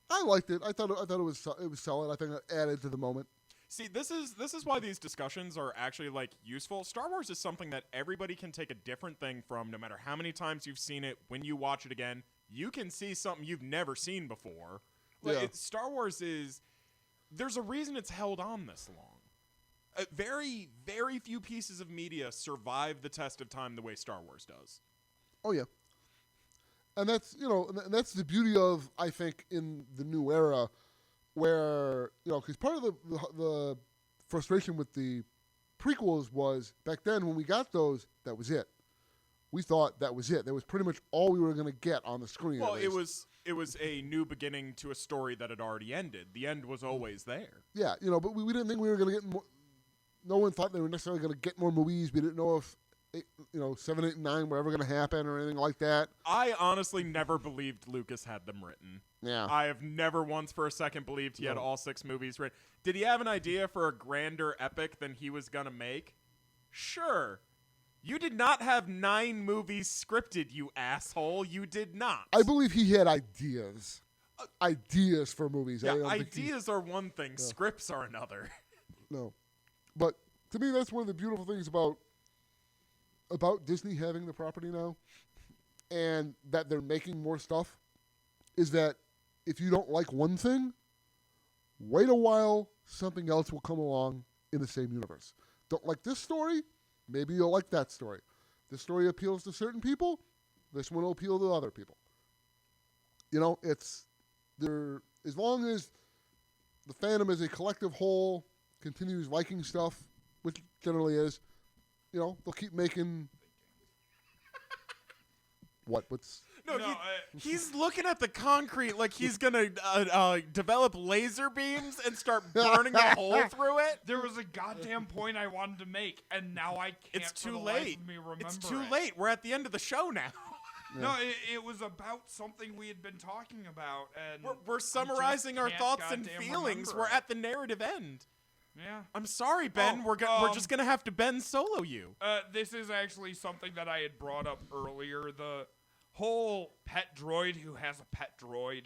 I liked it. I thought it was solid. I think it added to the moment. See, this is why these discussions are actually like useful. Star Wars is something that everybody can take a different thing from, no matter how many times you've seen it. When you watch it again, you can see something you've never seen before. Like, Yeah. Star Wars is. There's a reason it's held on this long. Very, very few pieces of media survive the test of time the way Star Wars does. Oh yeah. And that's and that's the beauty of, I think, in the new era, where because part of the frustration with the prequels was, back then when we got those, that was it. We thought that was it. That was pretty much all we were going to get on the screen. Well, at it least. was a new beginning to a story that had already ended. The end was always there. Yeah, but we didn't think we were going to get more. No one thought they were necessarily going to get more movies. We didn't know if 7, 8, and 9 were ever going to happen or anything like that. I honestly never believed Lucas had them written. Yeah. I have never once for a second believed he had No. all 6 movies written. Did he have an idea for a grander epic than he was going to make? Sure. You did not have 9 movies scripted, you asshole. You did not. I believe he had ideas. Ideas for movies. I Yeah, don't think he- ideas are one thing. Scripts are another. No. But to me, that's one of the beautiful things about Disney having the property now and that they're making more stuff is that if you don't like one thing, wait a while, something else will come along in the same universe. Don't like this story? Maybe you'll like that story. This story appeals to certain people. This one will appeal to other people. It's there. As long as the fandom as a collective whole continues liking stuff, which generally is, they'll keep making. What's No, No, he's looking at the concrete like he's going to develop laser beams and start burning a hole through it. There was a goddamn point I wanted to make, and now I can't. It's for too the life late. of me remember It's too it. late. We're at the end of the show now. No, it was about something we had been talking about, and We're summarizing our can't thoughts and goddamn feelings. remember We're it. at the narrative end. Yeah. I'm sorry, Ben. Oh, We're just gonna have to Ben solo you. This is actually something that I had brought up earlier. The whole pet droid who has a pet droid.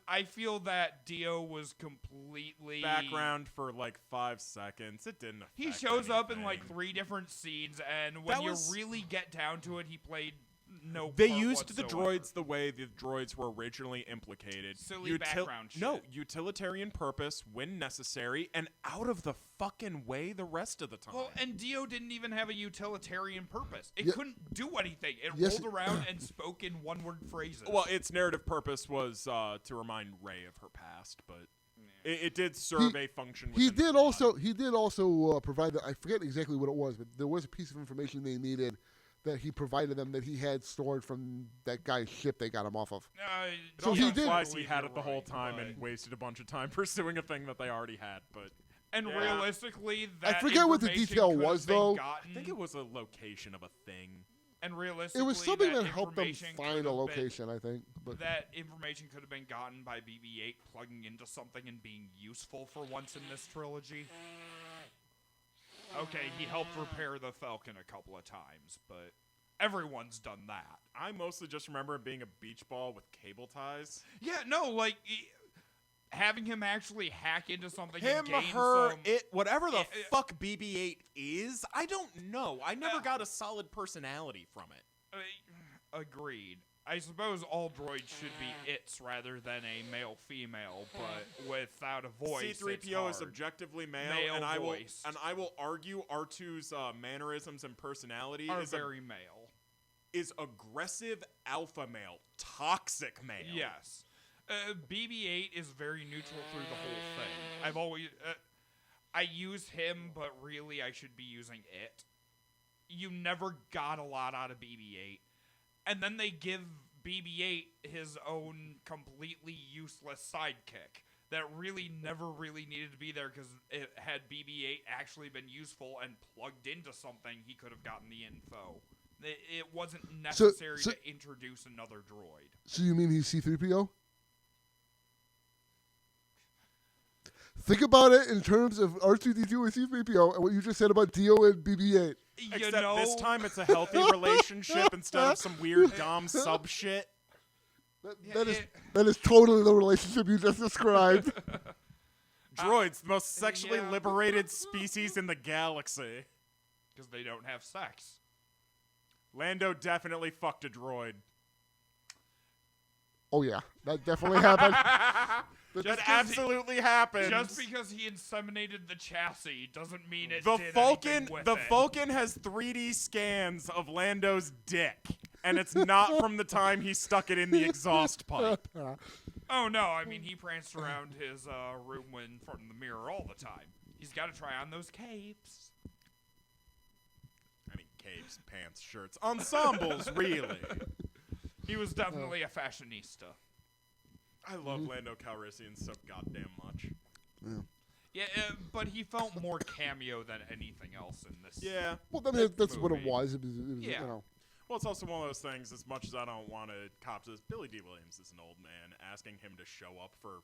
I feel that Dio was completely Background for like 5 seconds. It didn't affect He shows up in like anything. 3 different scenes, and when That you was- really get down to it, he played no. They part used the whatsoever. droids the way the droids were originally implicated. Silly background No, shit. utilitarian purpose when necessary, and out of the fucking way the rest of the time. Well, and Dio didn't even have a utilitarian purpose. It Yeah. couldn't do anything. It Yes. rolled around and spoke in one-word phrases. Well, its narrative purpose was to remind Rey of her past, but it did serve a function. he within the did plot. also provide I forget exactly what it was, but there was a piece of information they needed that he provided them that he had stored from that guy's ship they got him off of. It So also he did- implies he had it the You're whole right, time but- and wasted a bunch of time pursuing a thing that they already had. But And Yeah. realistically, that forget what the information detail could have was, been though. gotten- I think it was a location of a thing. And It realistically, was something that helped them information find could a have location, I think. But That information could have been gotten by BB-8 plugging into something and being useful for once in this trilogy. Okay, he helped repair the Falcon a couple of times, but everyone's done that. I mostly just remember it being a beach ball with cable ties. Yeah, no, like having him actually hack into something Him, and gain her, some, it, whatever the Yeah, fuck BB-8 is, I don't know. I never got a solid personality from it. Agreed. I suppose all droids should be its rather than a male-female, but without a voice, C-3PO it's is hard. objectively male, Male and voiced. I will argue R2's mannerisms and personality Are is very male. is aggressive alpha male, toxic male. Yes. BB-8 is very neutral through the whole thing. I've always... I use him, but really I should be using it. You never got a lot out of BB-8. And then they give BB-8 his own completely useless sidekick that really never really needed to be there because had BB-8 actually been useful and plugged into something, he could have gotten the info. It wasn't necessary so- to introduce another droid. so you mean he's C-3PO? Think about it in terms of R2-D2 and C-3PO and what you just said about Dio and BB-8. Except You know, this time it's a healthy relationship instead of some weird dom sub shit. That is totally the relationship you just described. Droids, the most sexually yeah. liberated species in the galaxy. because they don't have sex. Lando definitely fucked a droid. Oh yeah, that definitely happened. That absolutely happened. Just because he inseminated the chassis doesn't mean it the did Falcon, anything with the it. Falcon has 3D scans of Lando's dick, and it's not from the time he stuck it in the exhaust pipe. Oh no, I mean he pranced around his room in front of the mirror all the time. He's got to try on those capes. I mean, capes, pants, shirts, ensembles, really. He was definitely a fashionista. I love Lando Calrissian so goddamn much. Yeah, but he felt more cameo than anything else in this. Yeah. Well, I mean, that's what it movie. was. It was Yeah. you know. Well, it's also one of those things, as much as I don't want to cop this, Billy D. Williams is an old man. Asking him to show up for,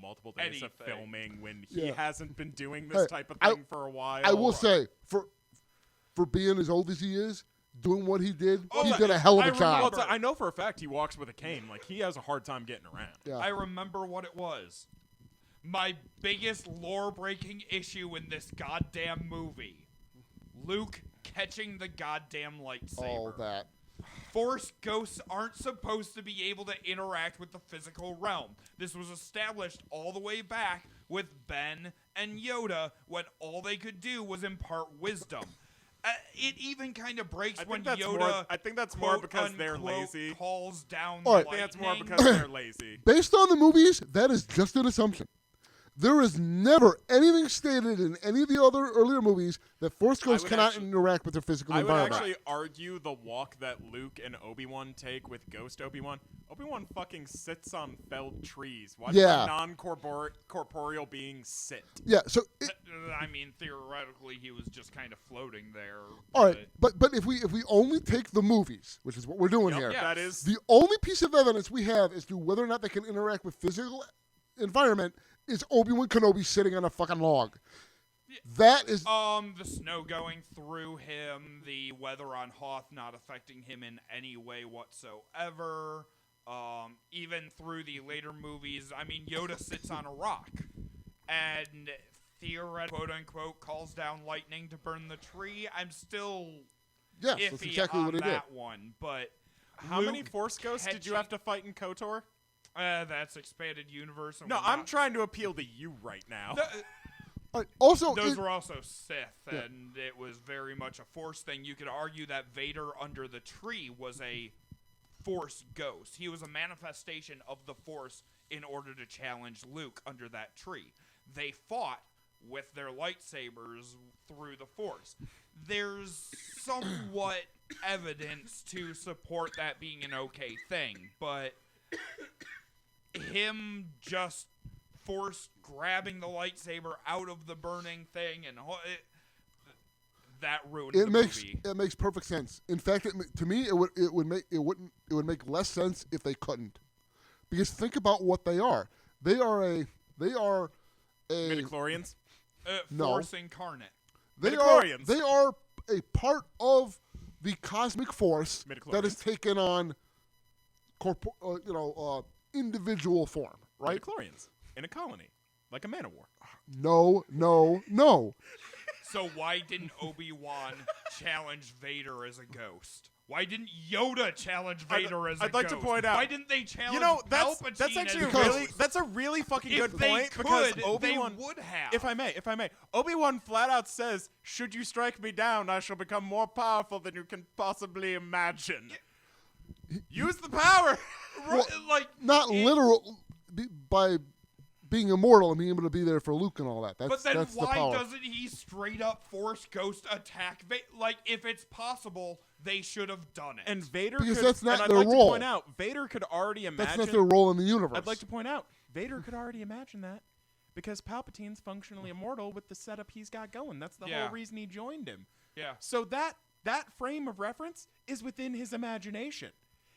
multiple days of Anything. filming when he Yeah. hasn't been doing this Hey, type of I- thing for a while. I will say, for being as old as he is, doing what he did, Oh, he I- did a hell of I a job. Well, I know for a fact he walks with a cane. Like, he has a hard time getting around. Yeah. I remember what it was. My biggest lore-breaking issue in this goddamn movie. Luke catching the goddamn lightsaber. All that. Force ghosts aren't supposed to be able to interact with the physical realm. This was established all the way back with Ben and Yoda when all they could do was impart wisdom. It even kind of breaks I when think that's Yoda. more- I think that's more quote, because they're unquote, lazy. Calls down All right. I think that's more lightning. because they're lazy. Based on the movies, that is just an assumption. There is never anything stated in any of the other earlier movies that Force ghosts would cannot actually- interact with their physical I would environment. actually argue the walk that Luke and Obi-Wan take with Ghost Obi-Wan. Obi-Wan fucking sits on felled trees. Why Yeah. does a non-corporeal being sit? Yeah. So, I mean, theoretically, he was just kind of floating there. all right, but if we only take the movies, which is what we're doing Yep, here, yeah. that is. the only piece of evidence we have as to whether or not they can interact with physical environment is Obi-Wan Kenobi sitting on a fucking log. That is The snow going through him, the weather on Hoth not affecting him in any way whatsoever. Even through the later movies, I mean, Yoda sits on a rock and theoretically, quote unquote, calls down lightning to burn the tree. I'm still yes, iffy that's exactly on what he did. that one, but How many Luke Force ghosts did you catching- have to fight in KOTOR? That's expanded universe. And No, we're I'm not- trying to appeal to you right now. All right, also, Those it- were also Sith, Yeah. and it was very much a Force thing. You could argue that Vader under the tree was a Force ghost. He was a manifestation of the Force in order to challenge Luke under that tree. They fought with their lightsabers through the Force. There's somewhat evidence to support that being an okay thing, but him just Force grabbing the lightsaber out of the burning thing and that ruined it the makes movie. it makes perfect sense. In fact, to me, it would make less sense if they couldn't, because think about what they are. They are a Midichlorians? No. Force incarnate. Midichlorians. they are a part of the cosmic force that is Midichlorians. taken on individual form, right? Midichlorians. In a colony. Like a man of war. No. So why didn't Obi-Wan challenge Vader as a ghost? Why didn't Yoda challenge Vader as a ghost? I'd like to point out- Why didn't they challenge That's Palpatine actually as a a really ghost? that's a really fucking If good they point could, because they Obi-Wan would have. If I may, Obi-Wan flat out says, "Should you strike me down, I shall become more powerful than you can possibly imagine." Use the power. Well, like Not literal by being immortal and being able to be there for Luke and all that. But then that's the why power. doesn't he straight up Force Ghost attack like, if it's possible, they should have done it. And Vader Because could, that's not and I'd their like role. to point out, Vader could already imagine. That's not their role in the universe. I'd like to point out, Vader could already imagine that because Palpatine's functionally immortal with the setup he's got going. That's the Yeah. whole reason he joined him. Yeah. So that frame of reference is within his imagination.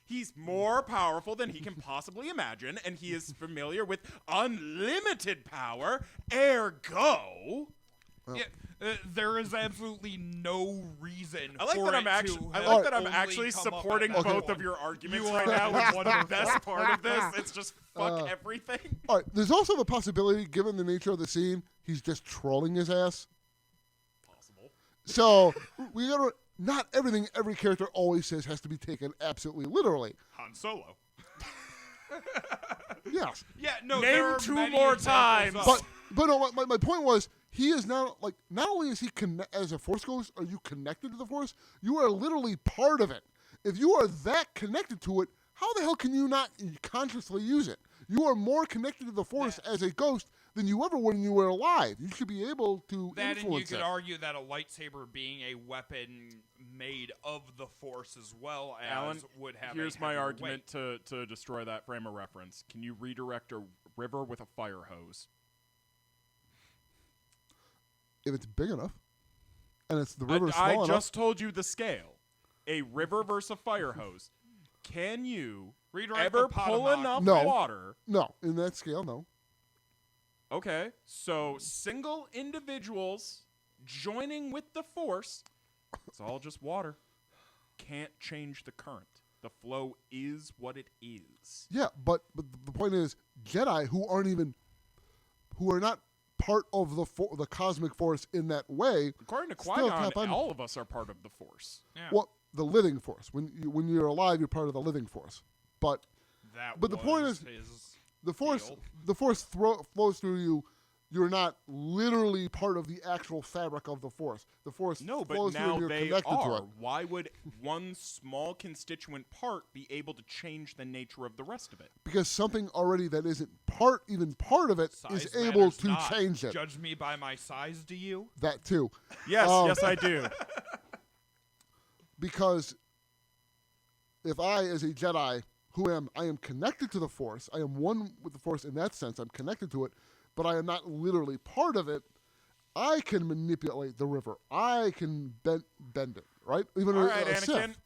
He's more powerful than he can possibly imagine, and he is familiar with unlimited power. Ergo, Yeah, there is absolutely no reason I like for that I'm it actually, to I have like that I'm only actually come up at supporting that both point. of your arguments You right are now. And the wonderful. best part of this, it's just fuck everything. All right. There's also the possibility, given the nature of the scene, he's just trolling his ass. Possible. So we gotta. Not everything every character always says has to be taken absolutely literally. Han Solo. Yes. Yeah, no. Name there are 2 many more examples times. of- But no, my point was he is now like not only is he as a Force ghost are you connected to the Force, you are literally part of it. If you are that connected to it, how the hell can you not consciously use it? You are more connected to the Force as a ghost than you ever were when you were alive. You should be able to That, and you influence could it. argue that a lightsaber being a weapon made of the Force as well as Alan, would have here's a my heavier argument weight. to destroy that frame of reference. Can you redirect a river with a fire hose? If it's big enough, and it's the river small I enough. just told you the scale. A river versus a fire hose. Can you Redirect ever the pull Potomac. enough No. water? No, in that scale, no. Okay, so single individuals joining with the Force, it's all just water, can't change the current. The flow is what it is. Yeah, but the point is, Jedi who are not part of the cosmic force in that way. According to Still Qui-Gon, tap on- all of us are part of the Force. Yeah. Well, the living force. When you're alive, you're part of the living force. But But the point was is, his the force deal. the force flows through you. You're not literally part of the actual fabric of the force. The force No, but flows now through you. You're they connected to are. it. Why would one small constituent part be able to change the nature of the rest of it? Because something already that isn't even part of it is Size able matters to not. change it. Judge me by my size, do you? That too. Yes, Um, yes, I do. Because if I, as a Jedi, I am connected to the Force. I am one with the Force in that sense. I'm connected to it, but I am not literally part of it. I can manipulate the river. I can bend it, right? Even All a right, Anakin. Sith.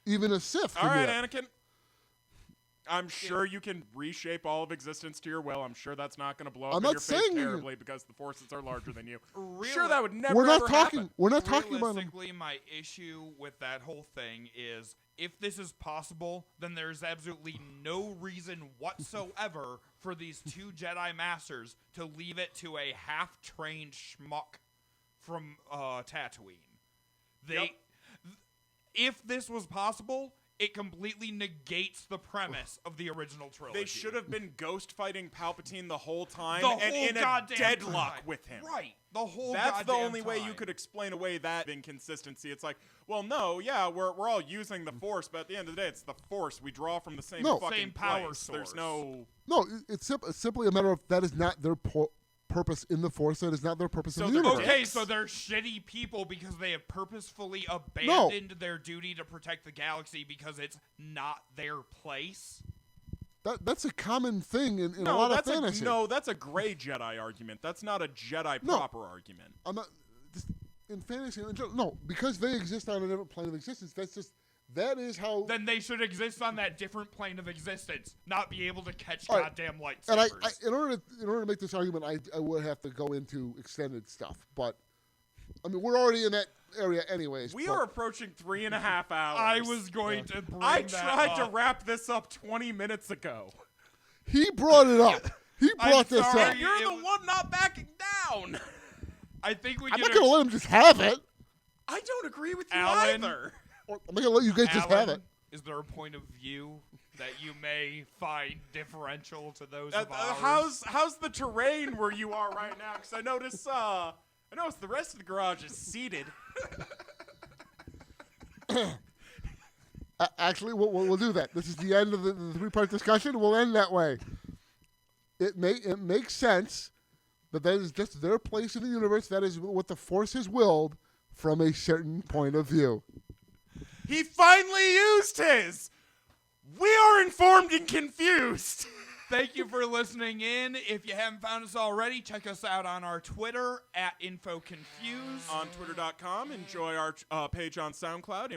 Even a Sith. All can do right, that. Anakin. I'm sure you can reshape all of existence to your will. I'm sure that's not going to blow up I'm in not your face saying you- terribly because the forces are larger than you. Really? Sure, that would never We're not ever talking. happen. We're not talking about them. Realistically, my issue with that whole thing is if this is possible, then there's absolutely no reason whatsoever for these two Jedi Masters to leave it to a half-trained schmuck from Tatooine. Yep. If this was possible, it completely negates the premise of the original trilogy. They should have been ghost fighting Palpatine the whole time the and whole in a goddamn deadlock time. with him. Right. The whole That's the goddamn only way you time. could explain away that inconsistency. It's like, well, no, yeah, we're all using the Force, but at the end of the day, it's the Force. We draw from the same No. fucking Same power place. There's source. no. No, it's simply a matter of that is not their purpose in the Force. That is not their purpose So in the they're universe. Okay, dicks. so they're shitty people because they have purposefully abandoned their duty to protect the galaxy because it's not their place. That's a common thing in a No, lot of that's fantasy. that's a gray Jedi argument. That's not a Jedi No. proper argument. I'm not just in fantasy. In general, no, because they exist on a different plane of existence. That is how. Then they should exist on that different plane of existence, not be able to catch All right, goddamn lightsabers. And in order to make this argument, I would have to go into extended stuff. But I mean, we're already in that area anyways. We but are approaching 3.5 hours. I was going to bring I that tried to up. wrap this up 20 minutes ago. He brought it up. He brought this sorry. up. And you're it the was- one not backing down. I think we I'm can. not gonna let him just have it. I don't agree with you Alan. either. Or I'm not gonna let you guys just have Alan, it. is there a point of view that you may find differential to those Uh, of ours? how's the terrain where you are right now? Because I notice the rest of the garage is seated. Actually, we'll do that. This is the end of the three-part discussion. We'll end that way. It makes sense that is just their place in the universe. That is what the Force has willed from a certain point of view. He finally used his. We are informed and confused. Thank you for listening in. If you haven't found us already, check us out on our Twitter at InfoConfused. On Twitter.com, enjoy our page on SoundCloud,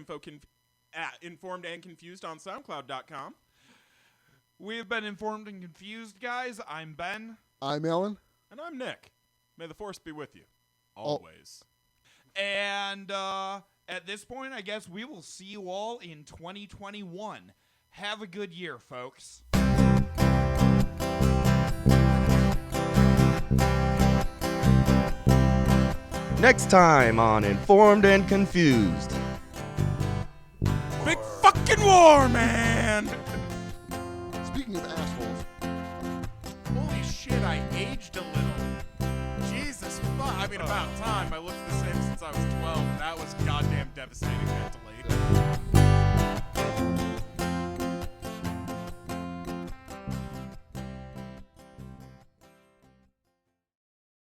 Informed and Confused on SoundCloud.com. We have been informed and confused, guys. I'm Ben. I'm Ellen. And I'm Nick. May the Force be with you. Always. And at this point, I guess we will see you all in 2021. Have a good year, folks. Next time on Informed and Confused. Big fucking war, man! Speaking of assholes, Holy shit, I aged a little. Jesus fuck. I mean, about time. I looked the same since I was 12, and that was goddamn devastating mentally.